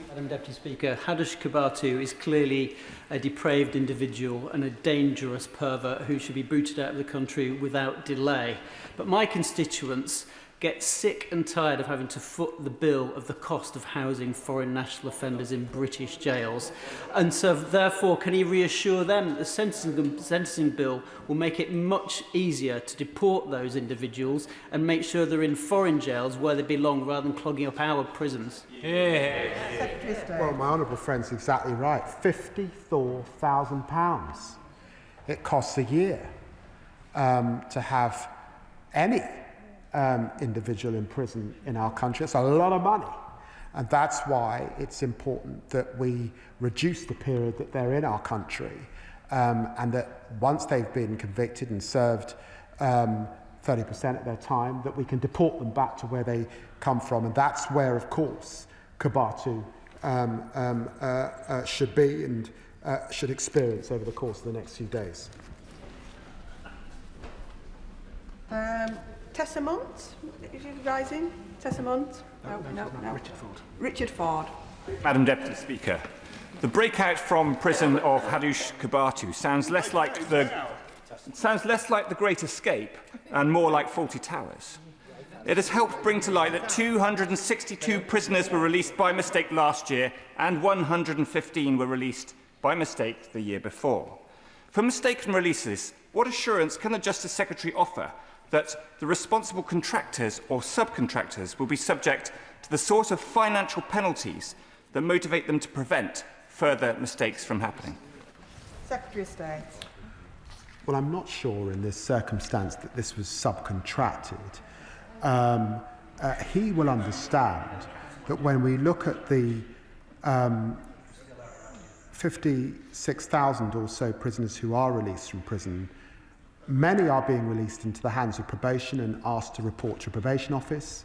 Madam Deputy Speaker, Hadush Kebatu is clearly a depraved individual and a dangerous pervert who should be booted out of the country without delay. But my constituents get sick and tired of having to foot the bill of the cost of housing foreign national offenders in British jails. And so, therefore, can he reassure them that the sentencing bill will make it much easier to deport those individuals and make sure they're in foreign jails where they belong rather than clogging up our prisons? Well, my honourable friend's exactly right. £54,000 it costs a year to have any individual in prison in our country. It's a lot of money. And that's why it's important that we reduce the period that they're in our country, and that once they've been convicted and served 30% of their time, that we can deport them back to where they come from. And that's where, of course, Kebatu should be and should experience over the course of the next few days. Tessa Mont, is she rising? Tessa Mont? No. Richard Ford. Madam Deputy Speaker, the breakout from prison of Hadush Kebatu sounds less like the Great Escape and more like Fawlty Towers. It has helped bring to light that 262 prisoners were released by mistake last year and 115 were released by mistake the year before. For mistaken releases, what assurance can the Justice Secretary offer that the responsible contractors or subcontractors will be subject to the sort of financial penalties that motivate them to prevent further mistakes from happening? Secretary of State. Well, I'm not sure in this circumstance that this was subcontracted. He will understand that when we look at the 56,000 or so prisoners who are released from prison, many are being released into the hands of probation and asked to report to a probation office.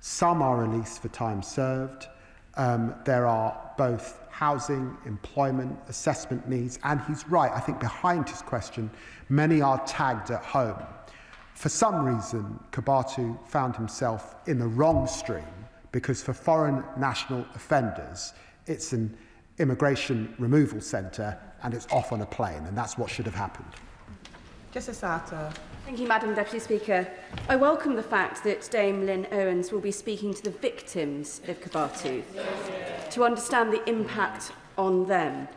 Some are released for time served. There are both housing, employment, assessment needs, and he's right, I think behind his question, many are tagged at home. For some reason, Kebatu found himself in the wrong stream because for foreign national offenders, it's an immigration removal centre and it's off on a plane, and that's what should have happened. Justice Arthur. Thank you, Madam Deputy Speaker. I welcome the fact that Dame Lynn Owens will be speaking to the victims of Kebatu to understand the impact on them.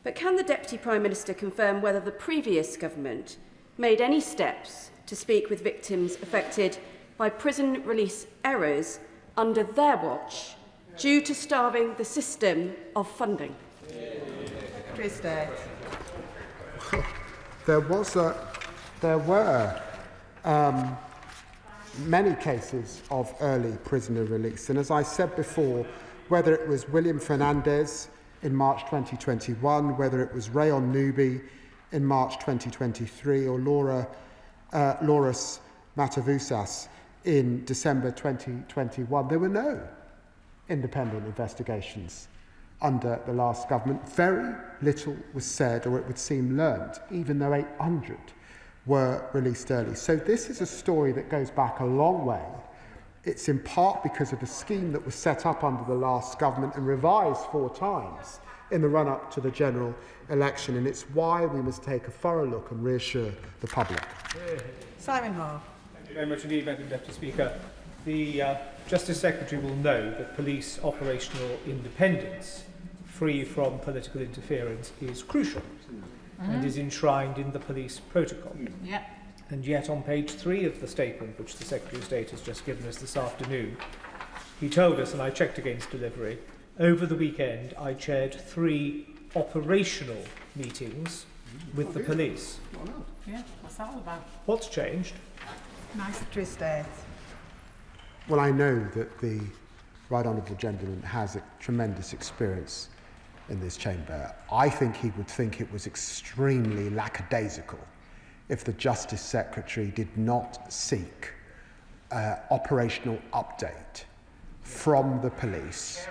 But can the Deputy Prime Minister confirm whether the previous government made any steps to speak with victims affected by prison release errors under their watch due to starving the system of funding? There were many cases of early prisoner release, and as I said before, whether it was William Fernandez in March 2021, whether it was Rayon Nubi in March 2023, or Loris Matavusas in December 2021, there were no independent investigations under the last government. Very little was said, or it would seem learned, even though 800 were released early. So this is a story that goes back a long way. It's in part because of the scheme that was set up under the last government and revised 4 times in the run-up to the general election, and it's why we must take a thorough look and reassure the public. Simon Hall. Thank you very much indeed, Madam Deputy Speaker. The Justice Secretary will know that police operational independence, free from political interference, is crucial and is enshrined in the police protocol. Yeah. And yet on page 3 of the statement, which the Secretary of State has just given us this afternoon, he told us, and I checked against delivery, over the weekend I chaired 3 operational meetings with the police. Yeah, what's that all about? What's changed? Secretary of State. Well, I know that the Right Honourable Gentleman has a tremendous experience in this chamber. I think he would think it was extremely lackadaisical if the Justice Secretary did not seek operational update from the police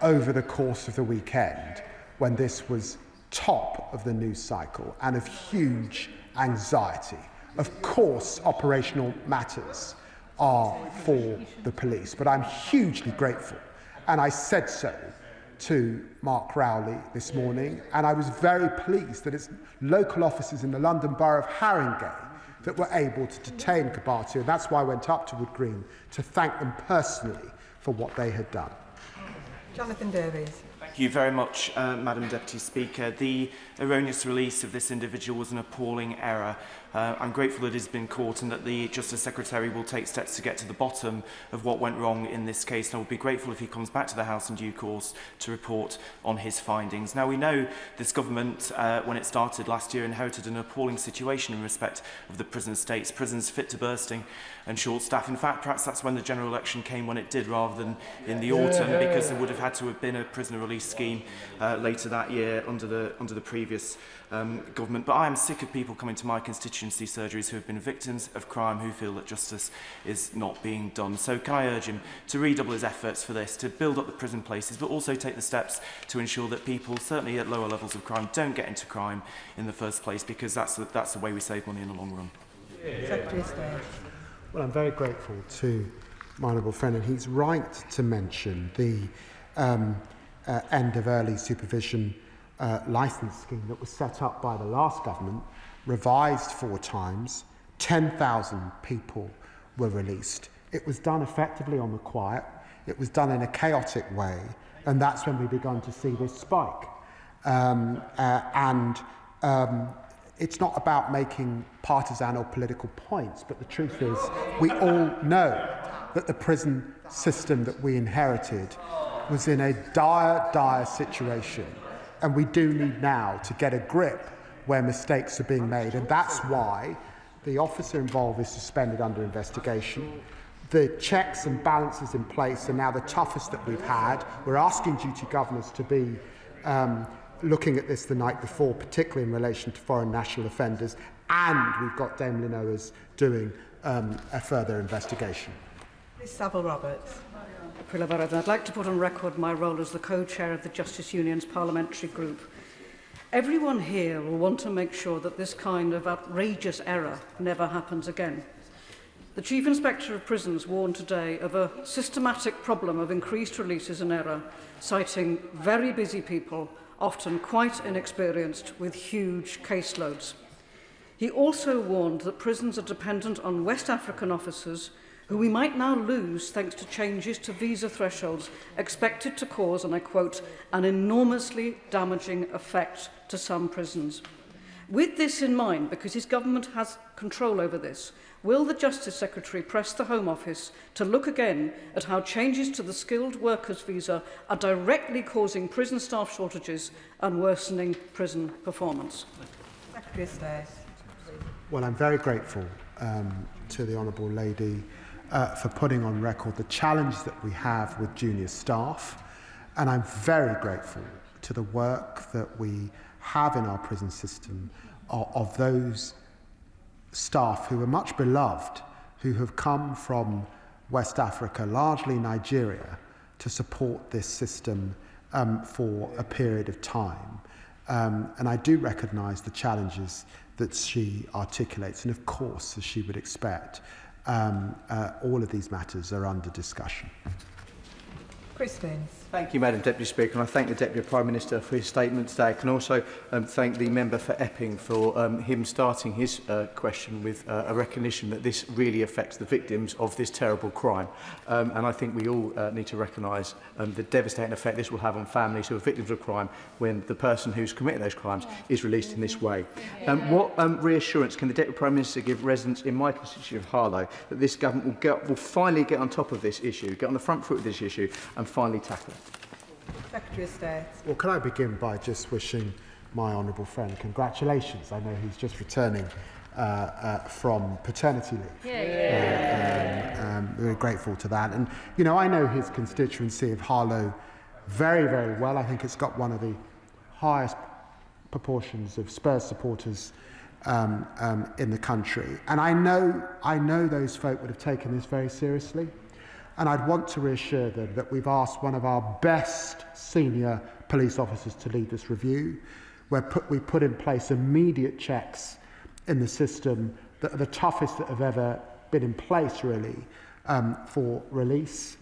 over the course of the weekend when this was top of the news cycle and of huge anxiety. Of course, operational matters are for the police, but I'm hugely grateful, and I said so to Mark Rowley this morning, and I was very pleased that it's local officers in the London Borough of Haringey that were able to detain Kebatu, and that's why I went up to Wood Green to thank them personally for what they had done. Jonathan Davies. Thank you very much, Madam Deputy Speaker. The erroneous release of this individual was an appalling error. I'm grateful it has been caught and that the Justice Secretary will take steps to get to the bottom of what went wrong in this case. And I would be grateful if he comes back to the House in due course to report on his findings. Now, we know this government, when it started last year, inherited an appalling situation in respect of the prison estates, prisons fit to bursting and short staff. In fact, perhaps that's when the general election came when it did, rather than in the autumn, because there would have had to have been a prisoner release scheme later that year under the previous government. But I am sick of people coming to my constituency surgeries who have been victims of crime, who feel that justice is not being done. So can I urge him to redouble his efforts for this, to build up the prison places, but also take the steps to ensure that people, certainly at lower levels of crime, don't get into crime in the first place, because that's the way we save money in the long run. Secretary of State. Well, I'm very grateful to my honourable friend, and he's right to mention the end of early supervision licence scheme that was set up by the last government, revised 4 times, 10,000 people were released. It was done effectively on the quiet. It was done in a chaotic way, and that's when we began to see this spike. It's not about making partisan or political points, but the truth is we all know that the prison system that we inherited was in a dire situation, and we do need now to get a grip where mistakes are being made, and that's why the officer involved is suspended under investigation. The checks and balances in place are now the toughest that we've had. We're asking duty governors to be looking at this the night before, particularly in relation to foreign national offenders, and we've got Dame Lynn Owens doing a further investigation. Ms Saville Roberts. I'd like to put on record my role as the co-chair of the Justice Union's parliamentary group. Everyone here will want to make sure that this kind of outrageous error never happens again. The Chief Inspector of Prisons warned today of a systematic problem of increased releases and error, citing very busy people, often quite inexperienced, with huge caseloads. He also warned that prisons are dependent on West African officers who we might now lose thanks to changes to visa thresholds expected to cause, and I quote, an enormously damaging effect to some prisons. With this in mind, because his government has control over this, will the Justice Secretary press the Home Office to look again at how changes to the skilled workers visa are directly causing prison staff shortages and worsening prison performance? Secretary of State. Well, I'm very grateful to the Honourable Lady for putting on record the challenge that we have with junior staff, and I'm very grateful to the work that we have in our prison system of those staff who are much beloved, who have come from West Africa, largely Nigeria, to support this system for a period of time. And I do recognise the challenges that she articulates, and of course, as she would expect, all of these matters are under discussion. Christine. Thank you, Madam Deputy Speaker, and I thank the Deputy Prime Minister for his statement today. I can also thank the member for Epping for him starting his question with a recognition that this really affects the victims of this terrible crime. And I think we all need to recognise the devastating effect this will have on families who are victims of crime when the person who's committed those crimes is released in this way. What reassurance can the Deputy Prime Minister give residents in my constituency of Harlow that this government will finally get on top of this issue, get on the front foot of this issue and finally tackle it? Secretary of State. Well, can I begin by just wishing my honourable friend congratulations. I know he's just returning from paternity leave. Very grateful to that. And, you know, I know his constituency of Harlow very, very well. I think it's got one of the highest proportions of Spurs supporters in the country. And I know those folk would have taken this very seriously. And I'd want to reassure them that we've asked one of our best senior police officers to lead this review, where we put in place immediate checks in the system that are the toughest that have ever been in place, really, for release.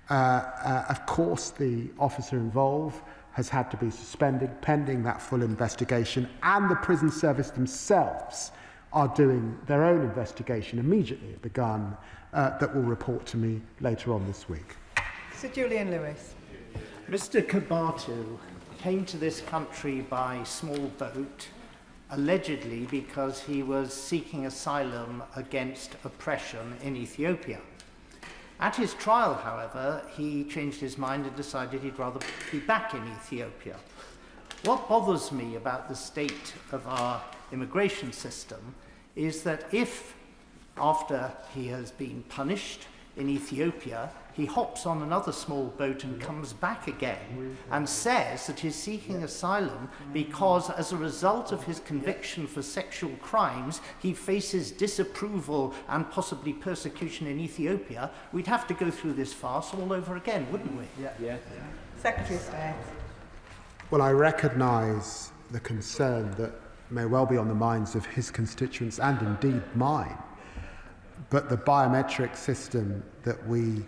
Of course, the officer involved has had to be suspended pending that full investigation, and the prison service themselves are doing their own investigation immediately begun that will report to me later on this week. Sir Julian Lewis. Mr. Kebatu came to this country by small boat, allegedly because he was seeking asylum against oppression in Ethiopia. At his trial, however, he changed his mind and decided he'd rather be back in Ethiopia. What bothers me about the state of our immigration system is that if, after he has been punished in Ethiopia, he hops on another small boat and comes back again and says that he's seeking asylum because, as a result of his conviction for sexual crimes, he faces disapproval and possibly persecution in Ethiopia, we'd have to go through this farce all over again, wouldn't we? Yeah. Secretary of State. Well, I recognise the concern that may well be on the minds of his constituents and indeed mine. But the biometric system that we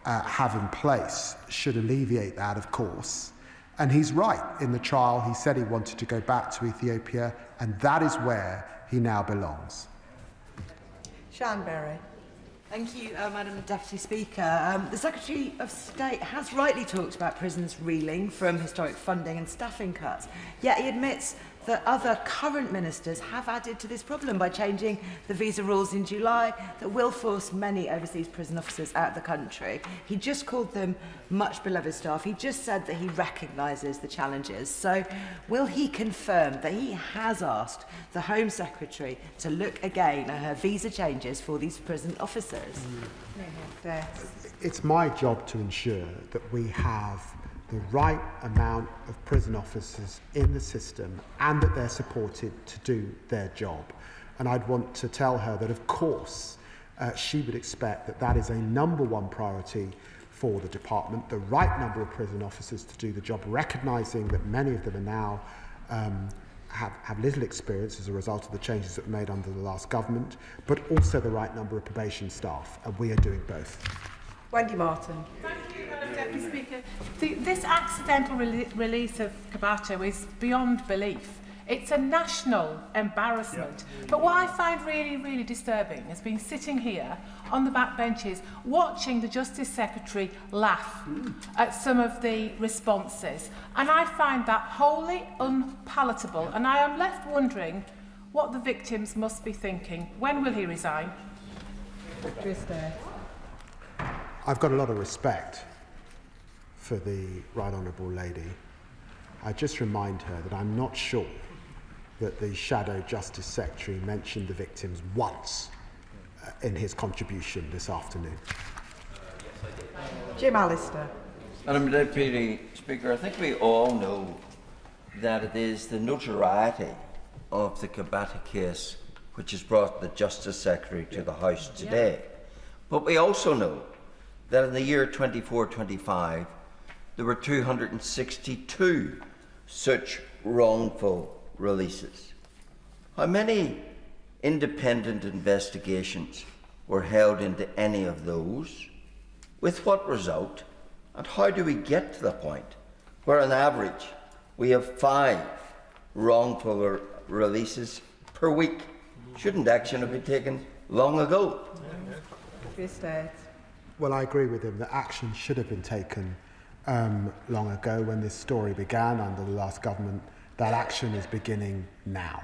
have in place should alleviate that, of course. And he's right. In the trial, he said he wanted to go back to Ethiopia, and that is where he now belongs. Shanberry. Thank you, Madam Deputy Speaker. The Secretary of State has rightly talked about prisons reeling from historic funding and staffing cuts, yet he admits that other current ministers have added to this problem by changing the visa rules in July that will force many overseas prison officers out of the country. He just called them much beloved staff. He just said that he recognises the challenges. So will he confirm that he has asked the Home Secretary to look again at her visa changes for these prison officers? It's my job to ensure that we have the right amount of prison officers in the system and that they're supported to do their job. And I'd want to tell her that, of course, she would expect that that is a #1 priority for the department, the right number of prison officers to do the job, recognising that many of them are now have little experience as a result of the changes that were made under the last government, but also the right number of probation staff, and we are doing both. Wendy Martin. Thank you, Madam Deputy Speaker. This accidental release of Kebatu is beyond belief. It's a national embarrassment. But what I find really, really disturbing has been sitting here on the back benches watching the Justice Secretary laugh at some of the responses. And I find that wholly unpalatable. And I am left wondering what the victims must be thinking. When will he resign? I've got a lot of respect for the Right Honourable Lady. I just remind her that I'm not sure that the Shadow Justice Secretary mentioned the victims once in his contribution this afternoon. Jim Allister. Madam Deputy Speaker, I think we all know that it is the notoriety of the Kebatu case which has brought the Justice Secretary to the House today. But we also know that in the year 24-25 there were 262 such wrongful releases. How many independent investigations were held into any of those? With what result? And how do we get to the point where on average we have 5 wrongful releases per week? Shouldn't action have been taken long ago? Well, I agree with him that action should have been taken long ago when this story began under the last government. That action is beginning now.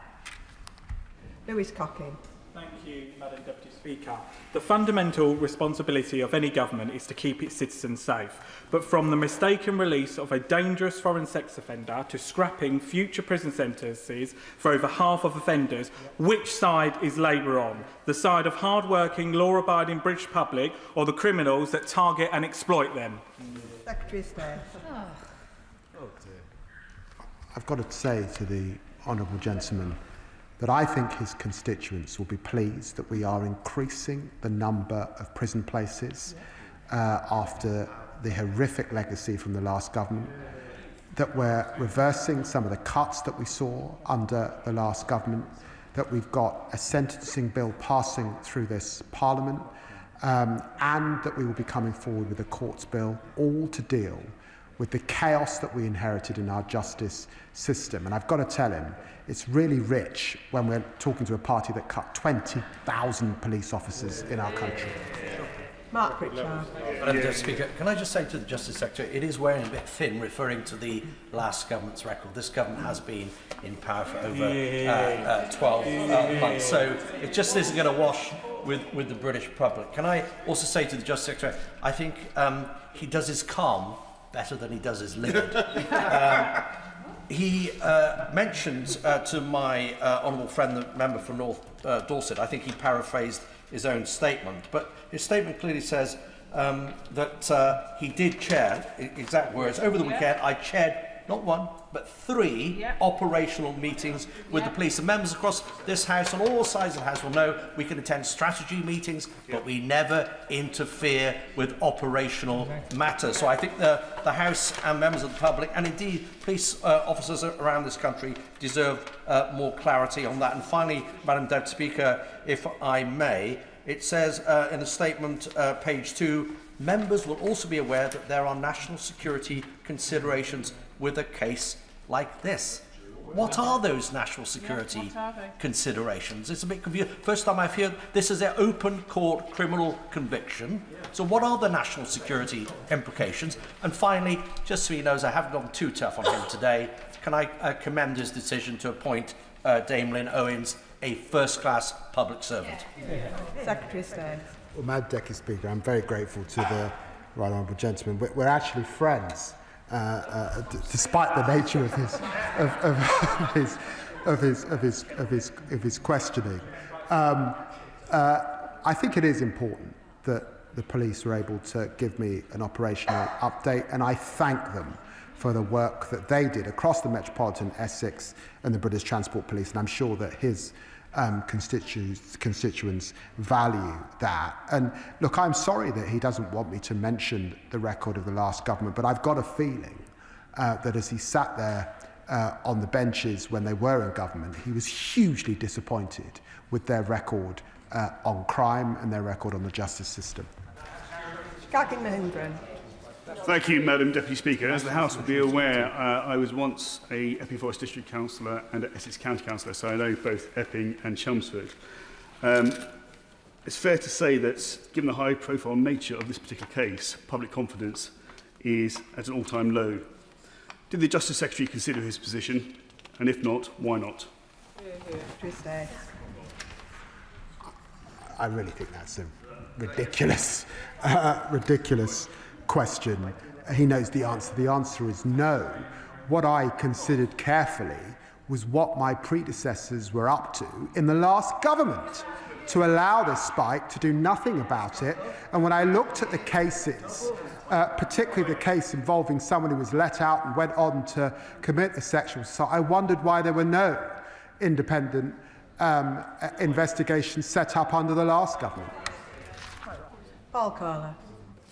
Lewis Cocking. Thank you, Madam Deputy Speaker. The fundamental responsibility of any government is to keep its citizens safe. But from the mistaken release of a dangerous foreign sex offender to scrapping future prison sentences for over half of offenders, which side is Labour on? The side of hard-working, law-abiding British public or the criminals that target and exploit them? Secretary of State. I've got to say to the honourable gentleman that I think his constituents will be pleased that we are increasing the number of prison places after the horrific legacy from the last government, that we're reversing some of the cuts that we saw under the last government, that we've got a sentencing bill passing through this Parliament, and that we will be coming forward with a courts bill, all to deal with the chaos that we inherited in our justice system. And I've got to tell him, it's really rich when we're talking to a party that cut 20,000 police officers in our country. Mark Pritchard. Madam Deputy Speaker, can I just say to the Justice Secretary, it is wearing a bit thin referring to the last government's record. This government has been in power for over 12 months, so it just isn't going to wash with the British public. Can I also say to the Justice Secretary, I think he does his calm better than he does his livid. He mentioned to my honourable friend, the member from North Dorset, I think he paraphrased his own statement, but his statement clearly says that he did chair, exact words, over the weekend I chaired not 1 but 3 operational meetings with the police. And members across this House, on all sides of the House, will know we can attend strategy meetings, but we never interfere with operational matters. So I think the House and members of the public, and indeed police officers around this country, deserve more clarity on that. And finally, Madam Deputy Speaker, if I may, it says in the statement, page 2, members will also be aware that there are national security considerations with a case like this. What are those national security considerations? It's a bit confusing. First time I've heard this is an open court criminal conviction. So what are the national security implications? And finally, just so he knows, I haven't gone too tough on him today, can I commend his decision to appoint Dame Lynn Owens a first-class public servant? Secretary of State. Well, Madam Deputy Speaker, I'm very grateful to the right honourable gentleman. We're actually friends, despite the nature of his questioning. I think it is important that the police were able to give me an operational update, and I thank them for the work that they did across the Metropolitan Essex and the British Transport Police, and I'm sure that his constituents value that. And look, I'm sorry that he doesn't want me to mention the record of the last government, but I've got a feeling that as he sat there on the benches when they were in government, he was hugely disappointed with their record on crime and their record on the justice system. Thank you, Madam Deputy Speaker. As the House will be aware, I was once a Epping Forest District Councillor and an Essex County Councillor, so I know both Epping and Chelmsford. It's fair to say that, given the high-profile nature of this particular case, public confidence is at an all-time low. Did the Justice Secretary consider his position? And if not, why not? I really think that's a ridiculous question. He knows the answer. The answer is no. What I considered carefully was what my predecessors were up to in the last government, to allow this spike, to do nothing about it. And when I looked at the cases, particularly the case involving someone who was let out and went on to commit a sexual assault, I wondered why there were no independent investigations set up under the last government. Paul Carler.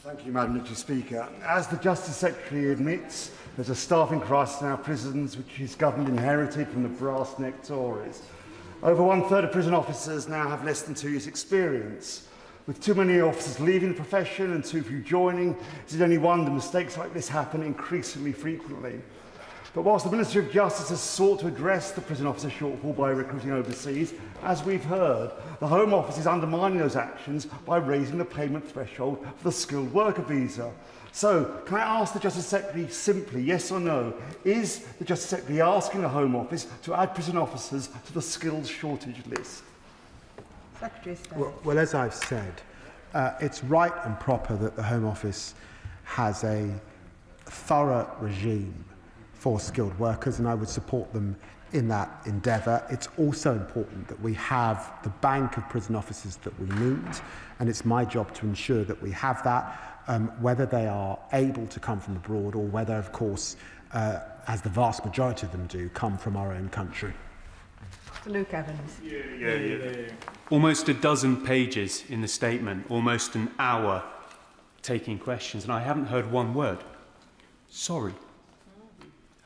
Thank you, Madam Deputy Speaker. As the Justice Secretary admits, there's a staffing crisis in our prisons which his government inherited from the brass-necked Tories. Over one-third of prison officers now have less than 2 years' experience. With too many officers leaving the profession and too few joining, it is only wonder mistakes like this happen increasingly frequently. But whilst the Ministry of Justice has sought to address the prison officer shortfall by recruiting overseas, as we've heard, the Home Office is undermining those actions by raising the payment threshold for the skilled worker visa. So, can I ask the Justice Secretary simply, yes or no, is the Justice Secretary asking the Home Office to add prison officers to the skills shortage list? Secretary of State. Well, as I've said, it's right and proper that the Home Office has a thorough regime for skilled workers, and I would support them in that endeavour. It's also important that we have the bank of prison officers that we need, and it's my job to ensure that we have that, whether they are able to come from abroad or whether, of course, as the vast majority of them do, come from our own country. Luke Evans. Almost a dozen pages in the statement, almost an hour taking questions, and I haven't heard one word. Sorry.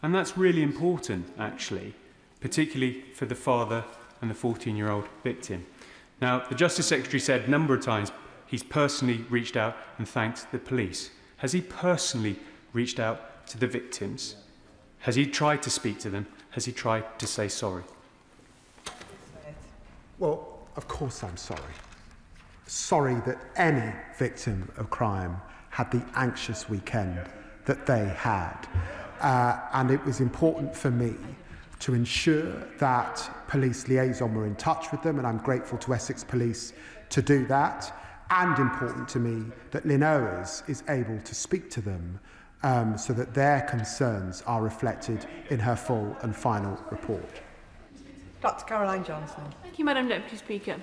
And that's really important, actually, particularly for the father and the 14-year-old victim. Now, the Justice Secretary said a number of times he's personally reached out and thanked the police. Has he personally reached out to the victims? Has he tried to speak to them? Has he tried to say sorry? Well, of course I'm sorry. Sorry that any victim of crime had the anxious weekend that they had. And it was important for me to ensure that police liaison were in touch with them, and I'm grateful to Essex Police to do that, and important to me that Lynn Owens is able to speak to them so that their concerns are reflected in her full and final report. Dr. Caroline Johnson. Thank you, Madam Deputy Speaker.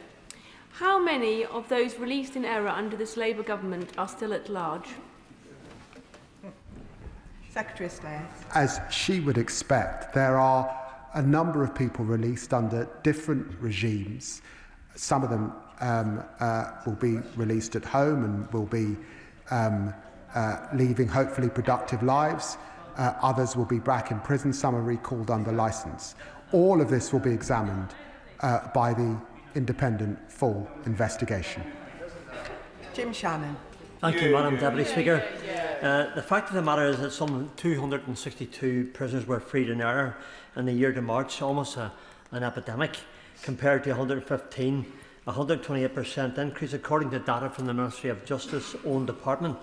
How many of those released in error under this Labour government are still at large? Secretary of State. As she would expect, there are a number of people released under different regimes. Some of them will be released at home and will be leaving hopefully productive lives. Others will be back in prison. Some are recalled under licence. All of this will be examined by the independent full investigation. Jim Shannon. Thank you, Madam Deputy Speaker. The fact of the matter is that some 262 prisoners were freed in error in the year to March, almost an epidemic, compared to 115, a 128% increase according to data from the Ministry of Justice's own department.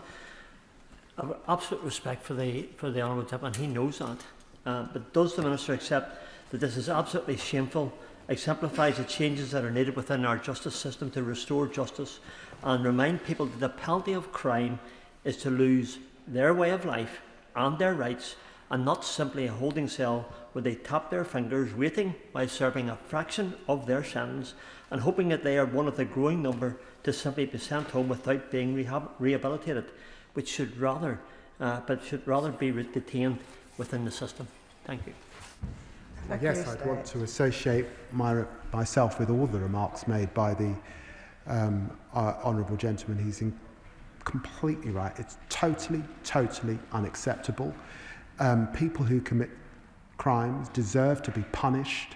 I have absolute respect for the Honourable Gentleman, he knows that. But does the Minister accept that this is absolutely shameful, exemplifies the changes that are needed within our justice system to restore justice and remind people that the penalty of crime is to lose their way of life and their rights, and not simply a holding cell where they tap their fingers waiting while serving a fraction of their sentence and hoping that they are one of the growing number to simply be sent home without being rehabilitated, which should rather be detained within the system. Thank you. Yes, I'd want to associate myself with all the remarks made by the honourable gentleman. He's completely right. It's totally unacceptable. People who commit crimes deserve to be punished.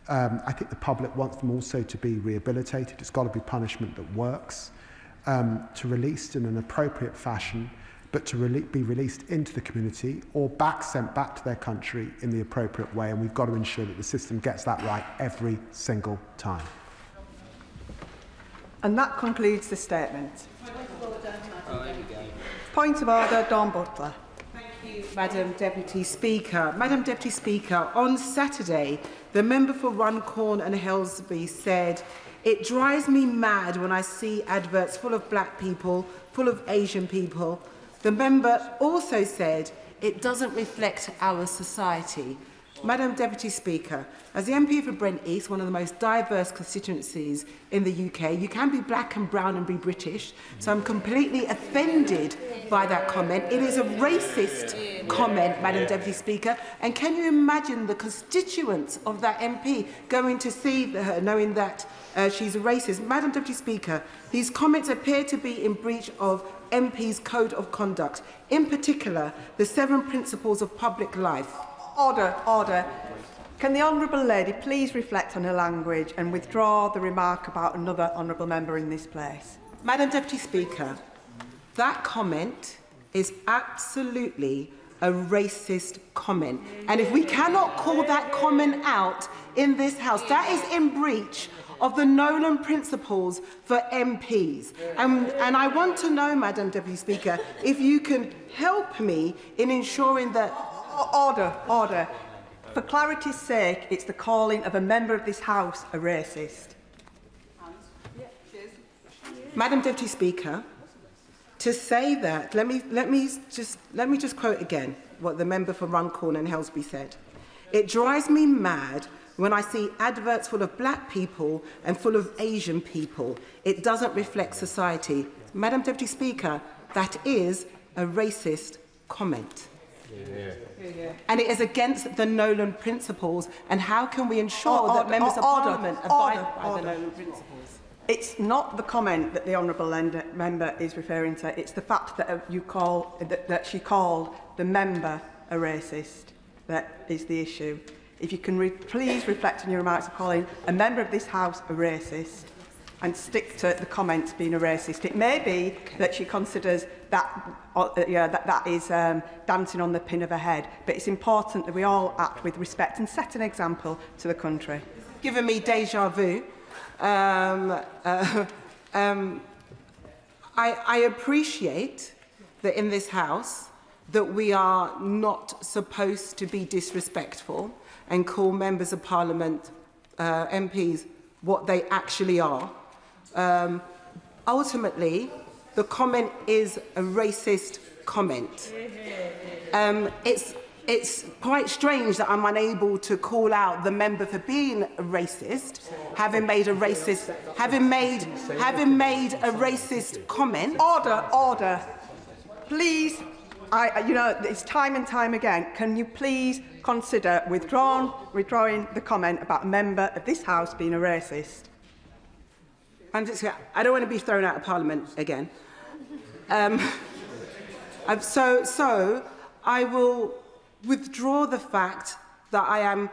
I think the public wants them also to be rehabilitated. It's got to be punishment that works, to released in an appropriate fashion, but to be released into the community or sent back to their country in the appropriate way. And we've got to ensure that the system gets that right every single time. And that concludes the statement. Point of order, Dawn Butler. Thank you, Madam Deputy Speaker. Madam Deputy Speaker, on Saturday, the member for Runcorn and Helsby said, "It drives me mad when I see adverts full of black people, full of Asian people." The member also said, "It doesn't reflect our society." Madam Deputy Speaker, as the MP for Brent East, one of the most diverse constituencies in the UK, you can be black and brown and be British, so I'm completely offended by that comment. It is a racist comment, Madam Deputy Speaker, and can you imagine the constituents of that MP going to see her knowing that she's a racist? Madam Deputy Speaker, these comments appear to be in breach of MP's Code of Conduct, in particular the 7 Principles of Public Life. Order, order. Can the Honourable Lady please reflect on her language and withdraw the remark about another Honourable Member in this place? Madam Deputy Speaker, that comment is absolutely a racist comment. And if we cannot call that comment out in this House, that is in breach of the Nolan Principles for MPs. And I want to know, Madam Deputy Speaker, if you can help me in ensuring that... Order, order. For clarity's sake, it's the calling of a member of this House a racist. Madam Deputy Speaker, to say that, let me just quote again what the member for Runcorn and Helsby said. "It drives me mad when I see adverts full of black people and full of Asian people. It doesn't reflect society." Madam Deputy Speaker, that is a racist comment. And it is against the Nolan Principles. And how can we ensure that members of Parliament abide by the Nolan Principles? It's not the comment that the Honourable Member is referring to. It's the fact that that she called the member a racist that is the issue. If you can please reflect on your remarks of calling a member of this House a racist and stick to the comments being a racist. It may be that she considers that that is dancing on the pin of her head, but it's important that we all act with respect and set an example to the country. Giving me déjà vu. I appreciate that in this House that we are not supposed to be disrespectful and call members of Parliament, MPs, what they actually are. Ultimately, the comment is a racist comment. It's quite strange that I'm unable to call out the member for being a racist, having made a racist comment. Order, order. Please, it's time and time again. Can you please consider withdrawing the comment about a member of this House being a racist? I don't want to be thrown out of Parliament again. So I will withdraw the fact that I am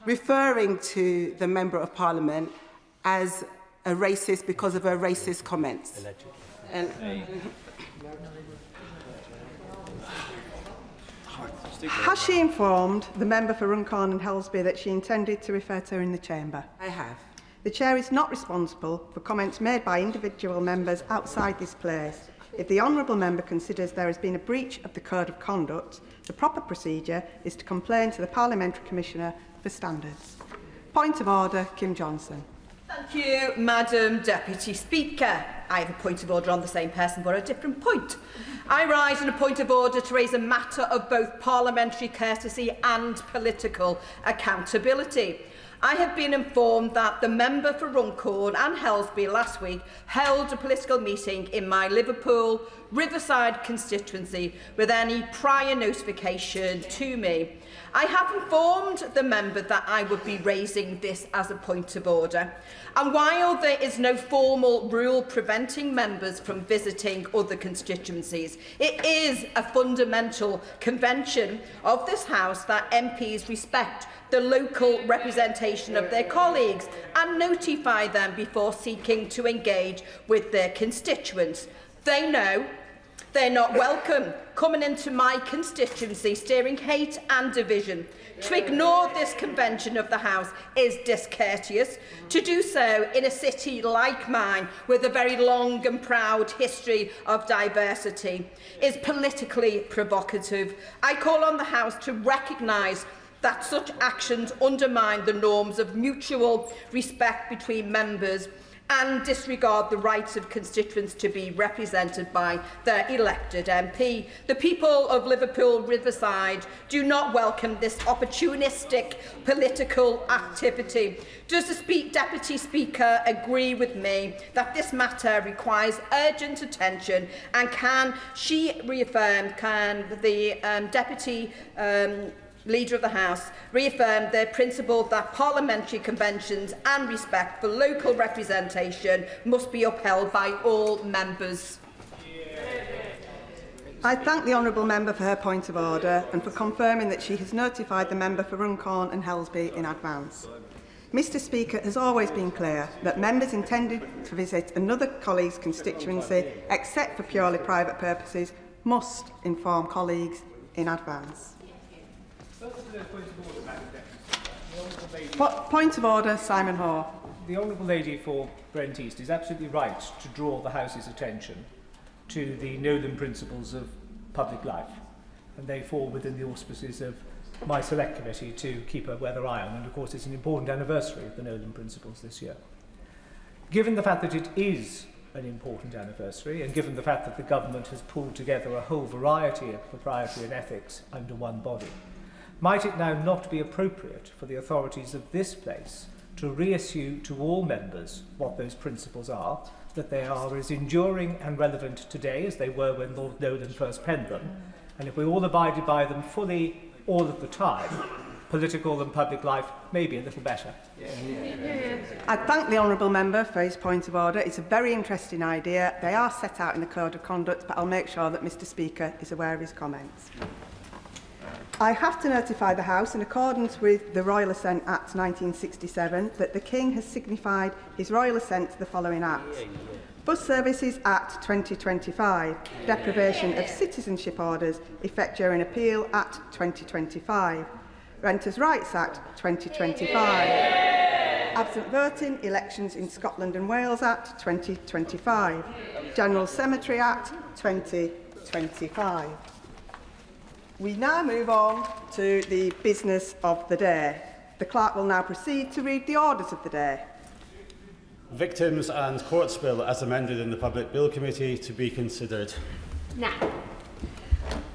referring to the Member of Parliament as a racist because of her racist comments. Has she informed the member for Runcorn and Helsby that she intended to refer to her in the chamber? I have. The Chair is not responsible for comments made by individual members outside this place. If the honourable member considers there has been a breach of the Code of Conduct, the proper procedure is to complain to the Parliamentary Commissioner for Standards. Point of order, Kim Johnson. Thank you, Madam Deputy Speaker. I have a point of order on the same person, but a different point. I rise in a point of order to raise a matter of both parliamentary courtesy and political accountability. I have been informed that the member for Runcorn and Helsby last week held a political meeting in my Liverpool Riverside constituency with any prior notification to me. I have informed the member that I would be raising this as a point of order. And while there is no formal rule preventing members from visiting other constituencies, it is a fundamental convention of this House that MPs respect the local representation of their colleagues and notify them before seeking to engage with their constituents. They know they're not welcome coming into my constituency stirring hate and division. To ignore this convention of the House is discourteous. To do so in a city like mine with a very long and proud history of diversity is politically provocative. I call on the House to recognise that such actions undermine the norms of mutual respect between members and disregard the rights of constituents to be represented by their elected MP. The people of Liverpool Riverside do not welcome this opportunistic political activity. Does the Deputy Speaker agree with me that this matter requires urgent attention, and can the Deputy Leader of the House reaffirmed their principle that parliamentary conventions and respect for local representation must be upheld by all members? I thank the honourable member for her point of order and for confirming that she has notified the member for Runcorn and Helsby in advance. Mr Speaker has always been clear that members intended to visit another colleague's constituency, except for purely private purposes, must inform colleagues in advance. Point of order, Simon Hoare. The Honourable Lady for Brent East is absolutely right to draw the House's attention to the Nolan principles of public life, and they fall within the auspices of my Select Committee to keep a weather eye on, and of course it's an important anniversary of the Nolan principles this year. Given the fact that it is an important anniversary, and given the fact that the government has pulled together a whole variety of propriety and ethics under one body, might it now not be appropriate for the authorities of this place to reissue to all members what those principles are, that they are as enduring and relevant today as they were when Lord Nolan first penned them, and if we all abided by them fully all of the time, political and public life may be a little better. I thank the honourable member for his point of order. It's a very interesting idea. They are set out in the Code of Conduct, but I'll make sure that Mr Speaker is aware of his comments. I have to notify the House, in accordance with the Royal Assent Act 1967, that the King has signified his royal assent to the following acts. Bus Services Act 2025, deprivation of citizenship orders, effect during appeal Act 2025, Renters' Rights Act 2025, Absent Voting, Elections in Scotland and Wales Act 2025, General Cemetery Act 2025. We now move on to the business of the day. The clerk will now proceed to read the orders of the day. Victims and Courts Bill as amended in the Public Bill Committee to be considered. Now,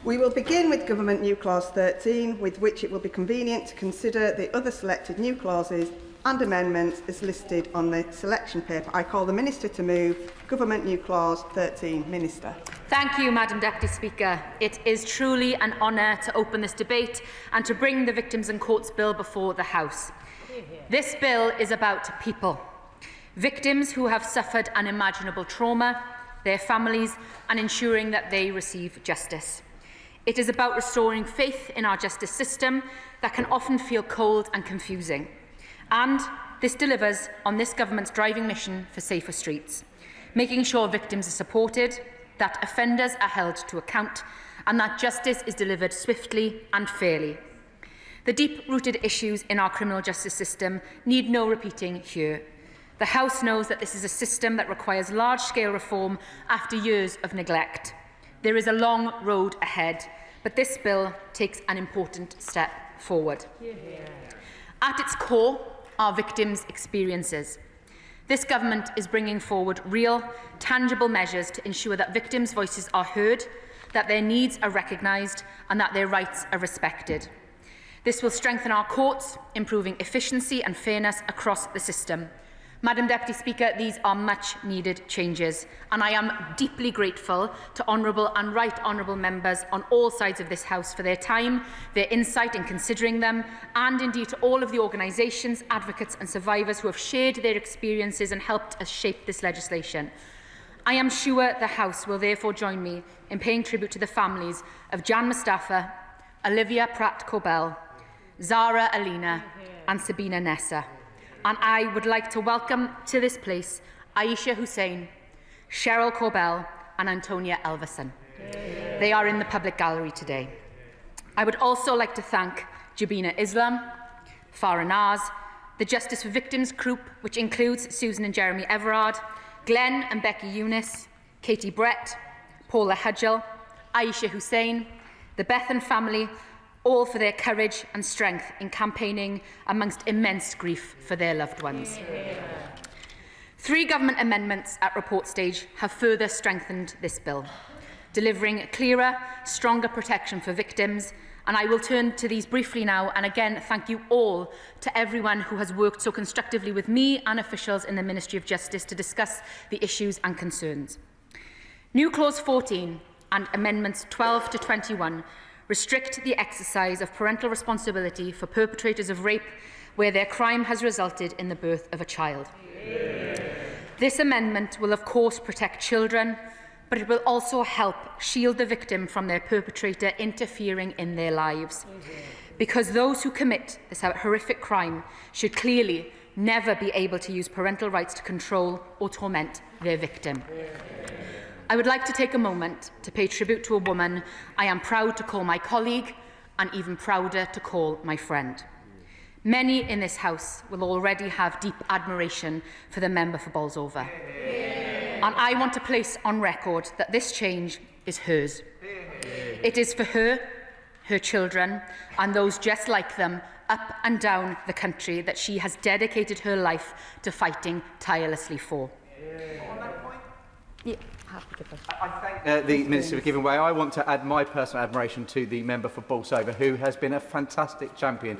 we will begin with Government New Clause 13, with which it will be convenient to consider the other selected new clauses and amendments as listed on the selection paper. I call the Minister to move Government New Clause 13. Minister. Thank you, Madam Deputy Speaker. It is truly an honour to open this debate and to bring the Victims and Courts Bill before the House. This bill is about people. Victims who have suffered unimaginable trauma, their families, and ensuring that they receive justice. It is about restoring faith in our justice system that can often feel cold and confusing. And this delivers on this government's driving mission for safer streets, making sure victims are supported, that offenders are held to account, and that justice is delivered swiftly and fairly. The deep-rooted issues in our criminal justice system need no repeating here. The House knows that this is a system that requires large-scale reform after years of neglect. There is a long road ahead, but this bill takes an important step forward. At its core are victims' experiences. This government is bringing forward real, tangible measures to ensure that victims' voices are heard, that their needs are recognised and that their rights are respected. This will strengthen our courts, improving efficiency and fairness across the system. Madam Deputy Speaker, these are much-needed changes, and I am deeply grateful to honourable and right honourable members on all sides of this House for their time, their insight in considering them, and indeed to all of the organisations, advocates and survivors who have shared their experiences and helped us shape this legislation. I am sure the House will therefore join me in paying tribute to the families of Jan Mustafa, Olivia Pratt-Cobell, Zara Alina and Sabina Nessa. And I would like to welcome to this place Aisha Hussein, Cheryl Corbell and Antonia Elverson. They are in the public gallery today. I would also like to thank Jabina Islam, Farah Naz, the Justice for Victims group, which includes Susan and Jeremy Everard, Glenn and Becky Eunice, Katie Brett, Paula Hudgell, Aisha Hussein, the Bethan family, all for their courage and strength in campaigning amongst immense grief for their loved ones. 3 government amendments at report stage have further strengthened this bill, delivering clearer, stronger protection for victims, and I will turn to these briefly now, and again thank you all to everyone who has worked so constructively with me and officials in the Ministry of Justice to discuss the issues and concerns. New Clause 14 and Amendments 12 to 21 restrict the exercise of parental responsibility for perpetrators of rape where their crime has resulted in the birth of a child. This amendment will of course protect children, but it will also help shield the victim from their perpetrator interfering in their lives. Because those who commit this horrific crime should clearly never be able to use parental rights to control or torment their victim. I would like to take a moment to pay tribute to a woman I am proud to call my colleague and even prouder to call my friend. Many in this House will already have deep admiration for the member for Bolsover. And I want to place on record that this change is hers. It is for her, her children, and those just like them up and down the country that she has dedicated her life to fighting tirelessly for. Yeah. I thank the Minister for giving way. I want to add my personal admiration to the member for Bolsover, who has been a fantastic champion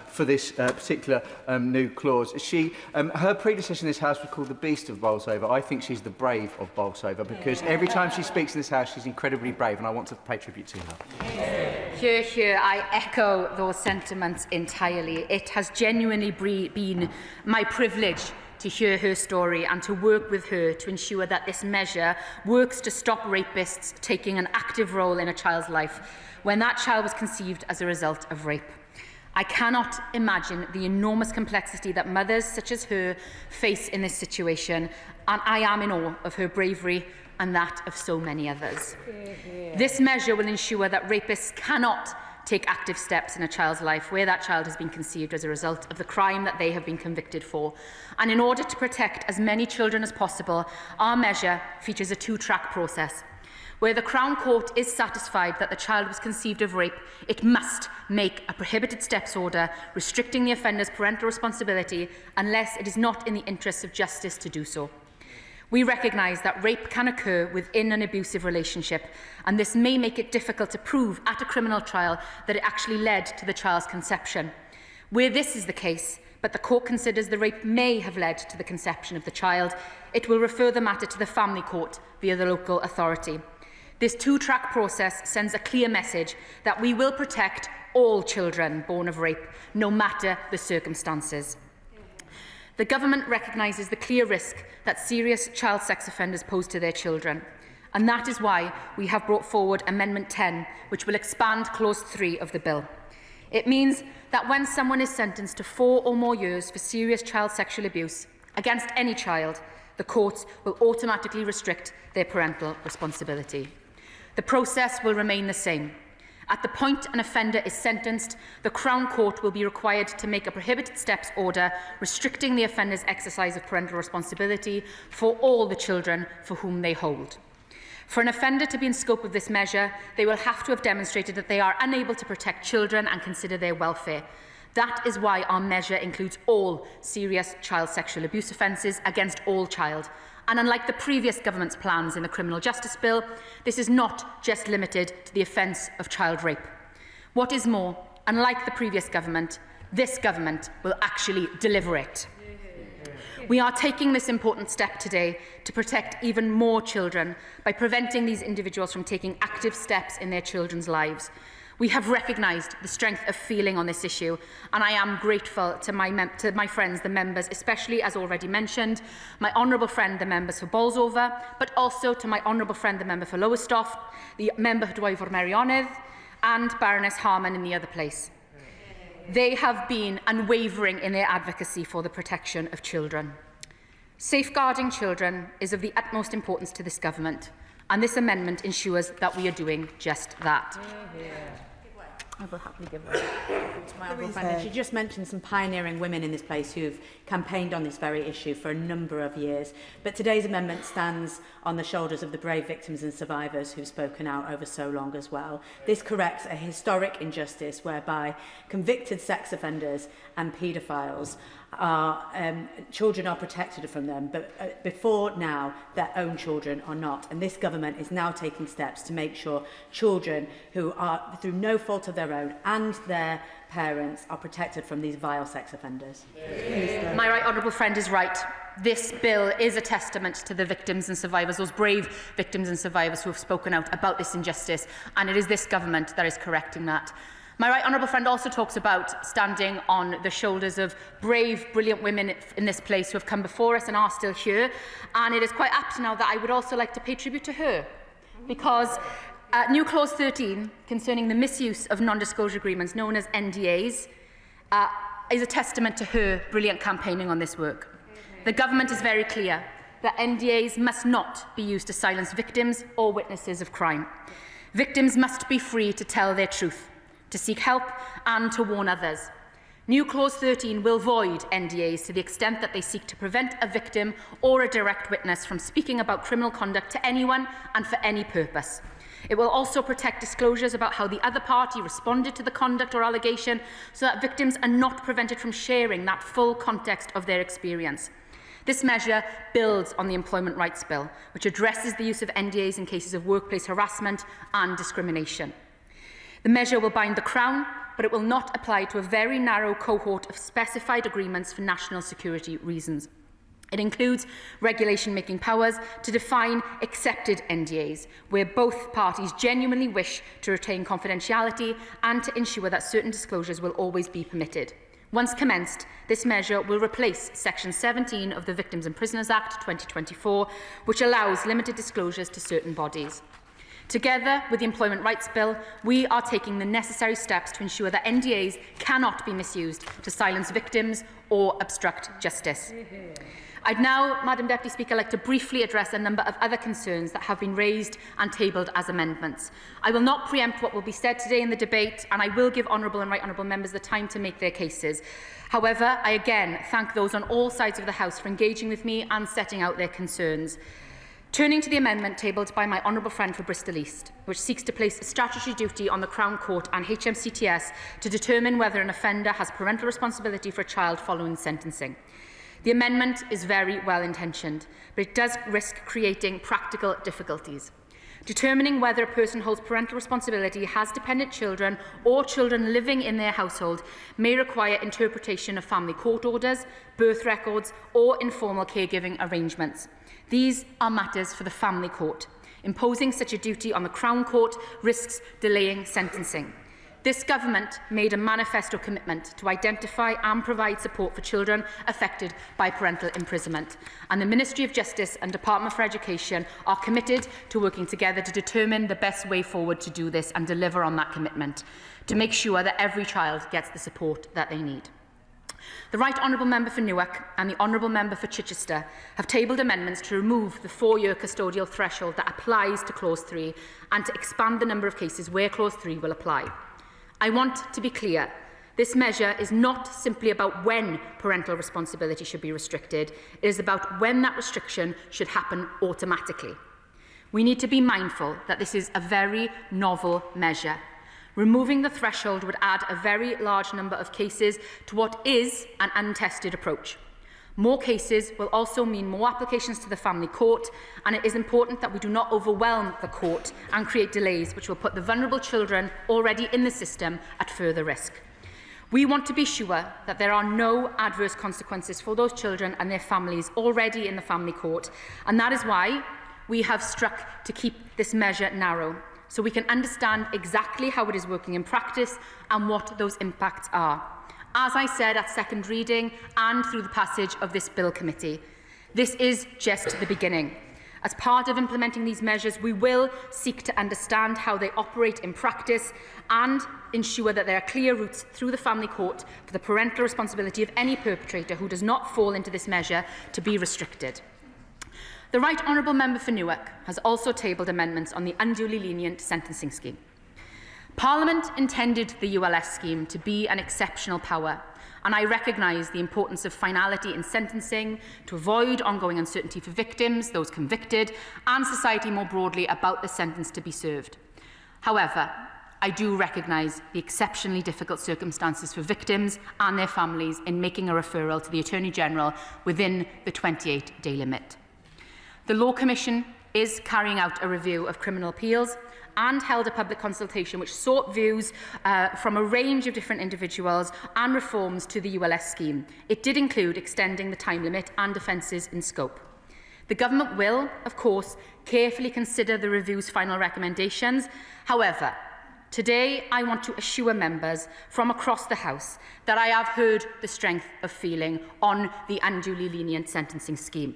for this particular new clause. Her predecessor in this House was called the Beast of Bolsover. I think she's the Brave of Bolsover, because every time she speaks in this House, she's incredibly brave, and I want to pay tribute to her. Hear, hear. I echo those sentiments entirely. It has genuinely been my privilege to hear her story and to work with her to ensure that this measure works to stop rapists taking an active role in a child's life when that child was conceived as a result of rape. I cannot imagine the enormous complexity that mothers such as her face in this situation, and I am in awe of her bravery and that of so many others. This measure will ensure that rapists cannot take active steps in a child's life where that child has been conceived as a result of the crime that they have been convicted for. And in order to protect as many children as possible, our measure features a 2-track process. Where the Crown Court is satisfied that the child was conceived of rape, it must make a prohibited steps order restricting the offender's parental responsibility unless it is not in the interests of justice to do so. We recognise that rape can occur within an abusive relationship, and this may make it difficult to prove at a criminal trial that it actually led to the child's conception. Where this is the case, but the court considers the rape may have led to the conception of the child, it will refer the matter to the family court via the local authority. This 2-track process sends a clear message that we will protect all children born of rape, no matter the circumstances. The Government recognises the clear risk that serious child sex offenders pose to their children, and that is why we have brought forward Amendment 10, which will expand Clause 3 of the bill. It means that when someone is sentenced to 4 or more years for serious child sexual abuse against any child, the courts will automatically restrict their parental responsibility. The process will remain the same. At the point an offender is sentenced, the Crown Court will be required to make a prohibited steps order restricting the offender's exercise of parental responsibility for all the children for whom they hold. For an offender to be in scope of this measure, they will have to have demonstrated that they are unable to protect children and consider their welfare. That is why our measure includes all serious child sexual abuse offences against all child. And unlike the previous government's plans in the Criminal Justice Bill, this is not just limited to the offence of child rape. What is more, unlike the previous government, this government will actually deliver it. We are taking this important step today to protect even more children by preventing these individuals from taking active steps in their children's lives. We have recognised the strength of feeling on this issue, and I am grateful to my friends, the members, especially, as already mentioned, my honourable friend, the members for Bolsover, but also to my honourable friend, the member for Lowestoft, the member for Dwyfor Meirionydd, and Baroness Harman in the other place. They have been unwavering in their advocacy for the protection of children. Safeguarding children is of the utmost importance to this government, and this amendment ensures that we are doing just that. I will happily give way to my honourable friend. She just mentioned some pioneering women in this place who've campaigned on this very issue for a number of years. But today's amendment stands on the shoulders of the brave victims and survivors who've spoken out over so long as well. This corrects a historic injustice whereby convicted sex offenders and paedophiles children are protected from them, but before now their own children are not, and this government is now taking steps to make sure children who are through no fault of their own and their parents are protected from these vile sex offenders. My right honourable friend is right. This bill is a testament to the victims and survivors, those brave victims and survivors who have spoken out about this injustice, and it is this government that is correcting that. My right honourable friend also talks about standing on the shoulders of brave, brilliant women in this place who have come before us and are still here. And it is quite apt now that I would also like to pay tribute to her, because new clause 13 concerning the misuse of non-disclosure agreements known as NDAs is a testament to her brilliant campaigning on this work. The government is very clear that NDAs must not be used to silence victims or witnesses of crime. Victims must be free to tell their truth, to seek help and to warn others. New clause 13 will void NDAs to the extent that they seek to prevent a victim or a direct witness from speaking about criminal conduct to anyone and for any purpose. It will also protect disclosures about how the other party responded to the conduct or allegation, so that victims are not prevented from sharing that full context of their experience. This measure builds on the Employment Rights Bill, which addresses the use of NDAs in cases of workplace harassment and discrimination. The measure will bind the Crown, but it will not apply to a very narrow cohort of specified agreements for national security reasons. It includes regulation-making powers to define accepted NDAs, where both parties genuinely wish to retain confidentiality and to ensure that certain disclosures will always be permitted. Once commenced, this measure will replace Section 17 of the Victims and Prisoners Act 2024, which allows limited disclosures to certain bodies. Together with the Employment Rights Bill, we are taking the necessary steps to ensure that NDAs cannot be misused to silence victims or obstruct justice. I'd now, Madam Deputy Speaker, like to briefly address a number of other concerns that have been raised and tabled as amendments. I will not preempt what will be said today in the debate, and I will give honourable and right honourable members the time to make their cases. However, I again thank those on all sides of the House for engaging with me and setting out their concerns. Turning to the amendment tabled by my honourable friend for Bristol East, which seeks to place a statutory duty on the Crown Court and HMCTS to determine whether an offender has parental responsibility for a child following sentencing. The amendment is very well intentioned, but it does risk creating practical difficulties. Determining whether a person holds parental responsibility, has dependent children or children living in their household may require interpretation of family court orders, birth records or informal caregiving arrangements. These are matters for the family court. Imposing such a duty on the Crown Court risks delaying sentencing. This government made a manifesto commitment to identify and provide support for children affected by parental imprisonment, and the Ministry of Justice and Department for Education are committed to working together to determine the best way forward to do this and deliver on that commitment, to make sure that every child gets the support that they need. The Right Honourable Member for Newark and the Honourable Member for Chichester have tabled amendments to remove the 4-year custodial threshold that applies to Clause 3 and to expand the number of cases where Clause 3 will apply. I want to be clear. This measure is not simply about when parental responsibility should be restricted. It is about when that restriction should happen automatically. We need to be mindful that this is a very novel measure. Removing the threshold would add a very large number of cases to what is an untested approach. More cases will also mean more applications to the family court, and it is important that we do not overwhelm the court and create delays which will put the vulnerable children already in the system at further risk. We want to be sure that there are no adverse consequences for those children and their families already in the family court, and that is why we have struck to keep this measure narrow, so we can understand exactly how it is working in practice and what those impacts are. As I said at second reading and through the passage of this bill committee, this is just the beginning. As part of implementing these measures, we will seek to understand how they operate in practice and ensure that there are clear routes through the family court for the parental responsibility of any perpetrator who does not fall into this measure to be restricted. The Right Honourable Member for Newark has also tabled amendments on the unduly lenient sentencing scheme. Parliament intended the ULS scheme to be an exceptional power, and I recognise the importance of finality in sentencing to avoid ongoing uncertainty for victims, those convicted, and society more broadly about the sentence to be served. However, I do recognise the exceptionally difficult circumstances for victims and their families in making a referral to the Attorney-General within the 28-day limit. The Law Commission is carrying out a review of criminal appeals and held a public consultation which sought views from a range of different individuals and reforms to the ULS scheme. It did include extending the time limit and offences in scope. The Government will, of course, carefully consider the review's final recommendations. However, today I want to assure members from across the House that I have heard the strength of feeling on the unduly lenient sentencing scheme.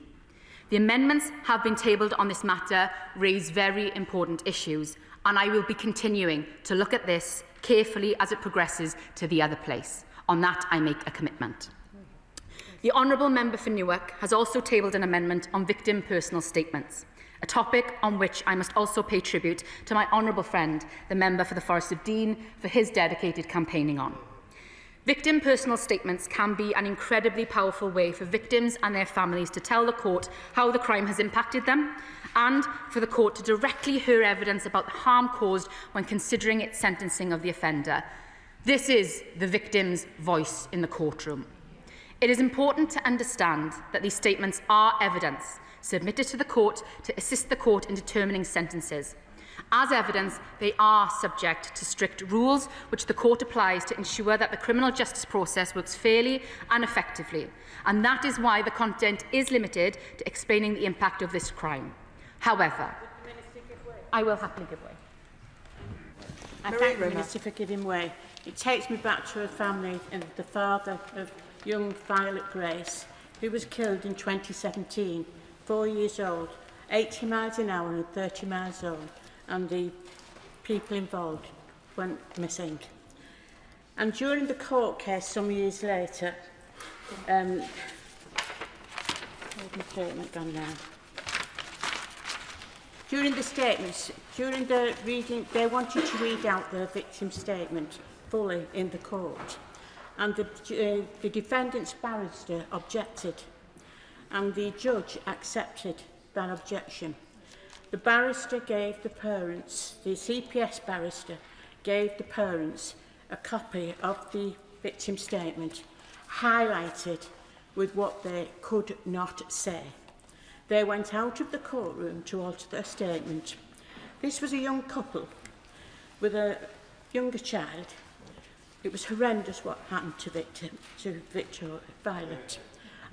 The amendments have been tabled on this matter raise very important issues, and I will be continuing to look at this carefully as it progresses to the other place. On that, I make a commitment. The Honourable Member for Newark has also tabled an amendment on victim personal statements, a topic on which I must also pay tribute to my honourable friend, the Member for the Forest of Dean, for his dedicated campaigning on. Victim personal statements can be an incredibly powerful way for victims and their families to tell the court how the crime has impacted them, and for the court to directly hear evidence about the harm caused when considering its sentencing of the offender. This is the victim's voice in the courtroom. It is important to understand that these statements are evidence submitted to the court to assist the court in determining sentences. As evidence, they are subject to strict rules which the court applies to ensure that the criminal justice process works fairly and effectively, and that is why the content is limited to explaining the impact of this crime. However, I will happily give way. I thank the Minister for giving way. It takes me back to a family and the father of young Violet Grace, who was killed in 2017, 4 years old, 80 miles an hour and 30 miles zone, and the people involved went missing. And during the court case some years later, where's my statement gone now? During the statements, during the reading, they wanted to read out the victim's statement fully in the court, and the defendant's barrister objected, and the judge accepted that objection. The barrister gave the parents, the CPS barrister gave the parents a copy of the victim's statement, highlighted with what they could not say. They went out of the courtroom to alter their statement. This was a young couple with a younger child. It was horrendous what happened to Victor Violet,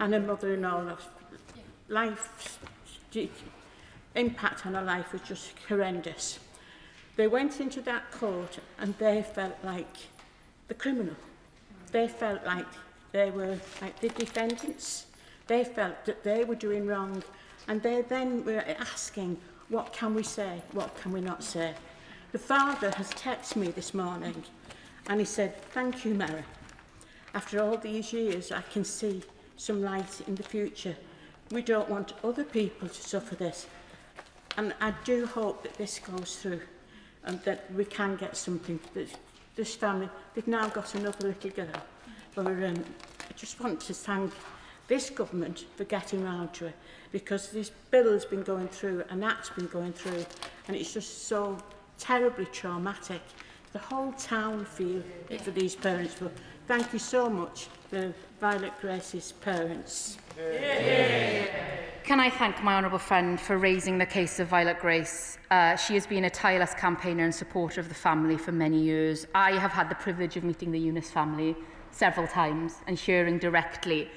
and her mother-in-law. Life, impact on her life was just horrendous. They went into that court and they felt like the criminal. They felt like they were like the defendants. They felt that they were doing wrong, and they then were asking, what can we say, what can we not say? The father has texted me this morning and he said, thank you, Mary. after all these years, I can see some light in the future. We don't want other people to suffer this. And I do hope that this goes through and that we can get something. This family, they've now got another little girl. But I just want to thank this government for getting round to it, because this bill has been going through and that's been going through, and it's just so terribly traumatic. The whole town feel it for these parents. But thank you so much for Violet Grace's parents. Can I thank my honourable friend for raising the case of Violet Grace? She has been a tireless campaigner and supporter of the family for many years. I have had the privilege of meeting the Eunice family several times and hearing directly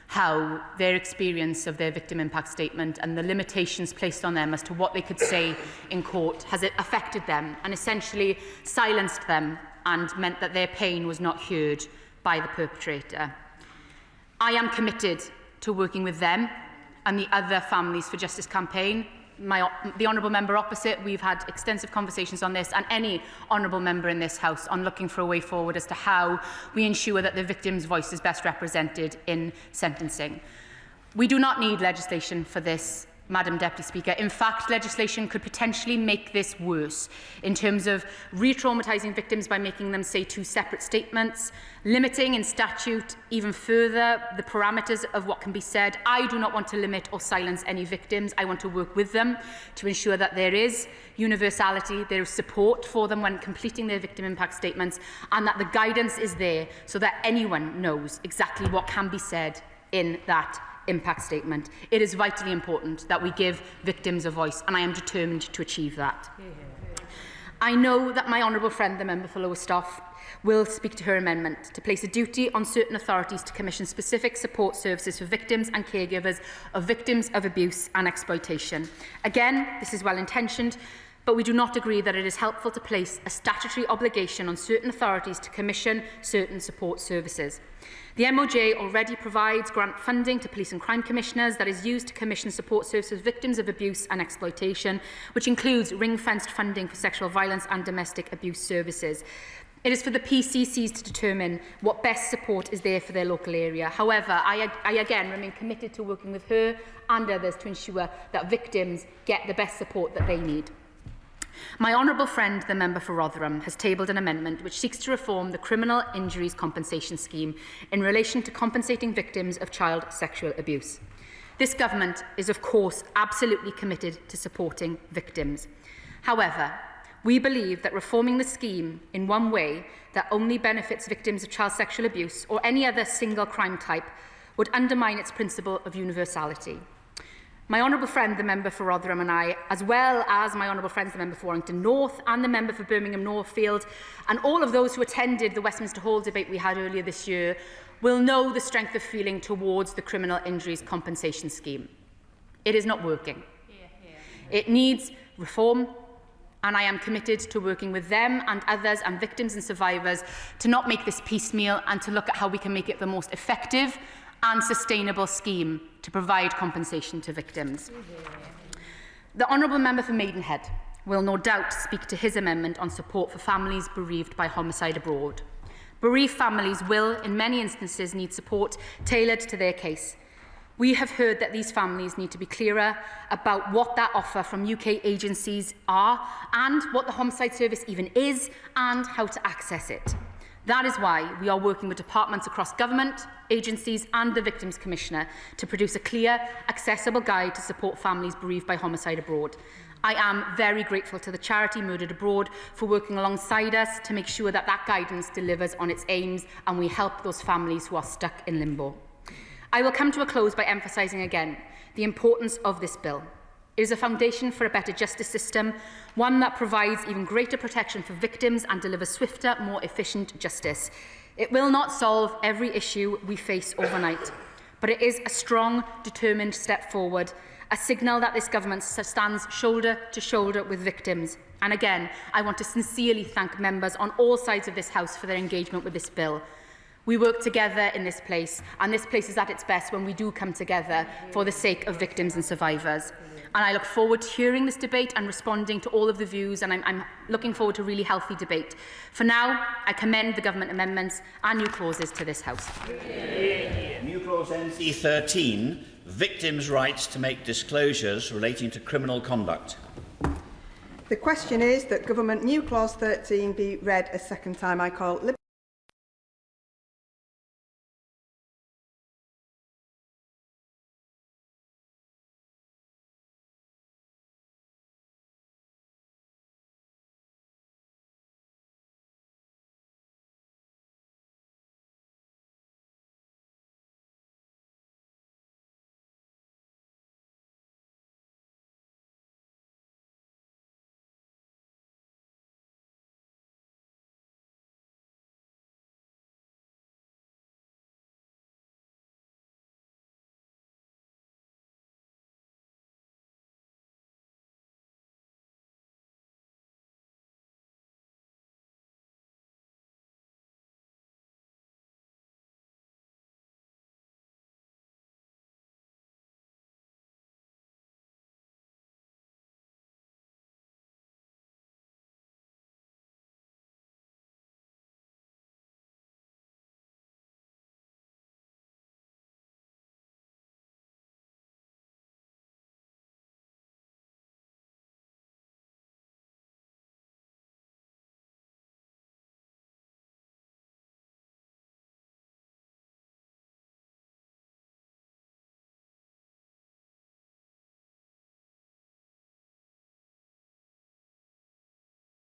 how their experience of their victim impact statement and the limitations placed on them as to what they could say in court has affected them and essentially silenced them and meant that their pain was not heard by the perpetrator. I am committed to working with them and the other Families for Justice campaign. The honourable member opposite, we've had extensive conversations on this, and any honourable member in this House, on looking for a way forward as to how we ensure that the victim's voice is best represented in sentencing. We do not need legislation for this, Madam Deputy Speaker. In fact, legislation could potentially make this worse in terms of re-traumatising victims by making them say two separate statements, limiting in statute even further the parameters of what can be said. I do not want to limit or silence any victims. I want to work with them to ensure that there is universality, there is support for them when completing their victim impact statements, and that the guidance is there so that anyone knows exactly what can be said in that impact statement. It is vitally important that we give victims a voice, and I am determined to achieve that. I know that my honourable friend, the member for Lowestoft, will speak to her amendment to place a duty on certain authorities to commission specific support services for victims and caregivers of victims of abuse and exploitation. Again, this is well intentioned, but we do not agree that it is helpful to place a statutory obligation on certain authorities to commission certain support services. The MOJ already provides grant funding to police and crime commissioners that is used to commission support services for victims of abuse and exploitation, which includes ring-fenced funding for sexual violence and domestic abuse services. It is for the PCCs to determine what best support is there for their local area. However, I again remain committed to working with her and others to ensure that victims get the best support that they need. My honourable friend, the member for Rotherham, has tabled an amendment which seeks to reform the Criminal Injuries Compensation Scheme in relation to compensating victims of child sexual abuse. This government is, of course, absolutely committed to supporting victims. However, we believe that reforming the scheme in one way that only benefits victims of child sexual abuse or any other single crime type would undermine its principle of universality. My honourable friend, the member for Rotherham, and I, as well as my honourable friends, the member for Warrington North and the member for Birmingham Northfield, and all of those who attended the Westminster Hall debate we had earlier this year, will know the strength of feeling towards the Criminal Injuries Compensation Scheme. It is not working. It needs reform, and I am committed to working with them and others and victims and survivors to not make this piecemeal and to look at how we can make it the most effective and sustainable scheme to provide compensation to victims. The honourable member for Maidenhead will no doubt speak to his amendment on support for families bereaved by homicide abroad. Bereaved families will, in many instances, need support tailored to their case. We have heard that these families need to be clearer about what that offer from UK agencies are and what the Homicide Service even is and how to access it. That is why we are working with departments across government, agencies and the Victims Commissioner to produce a clear, accessible guide to support families bereaved by homicide abroad. I am very grateful to the charity Murdered Abroad for working alongside us to make sure that that guidance delivers on its aims and we help those families who are stuck in limbo. I will come to a close by emphasising again the importance of this bill. It is a foundation for a better justice system, one that provides even greater protection for victims and delivers swifter, more efficient justice. It will not solve every issue we face overnight, but it is a strong, determined step forward, a signal that this government stands shoulder to shoulder with victims. And again, I want to sincerely thank members on all sides of this House for their engagement with this bill. We work together in this place, and this place is at its best when we do come together for the sake of victims and survivors. And I look forward to hearing this debate and responding to all of the views, and I'm looking forward to a really healthy debate. For now, I commend the government amendments and new clauses to this House. New clause NC 13, victims' rights to make disclosures relating to criminal conduct. The question is that Government New Clause 13 be read a second time. I call Liberty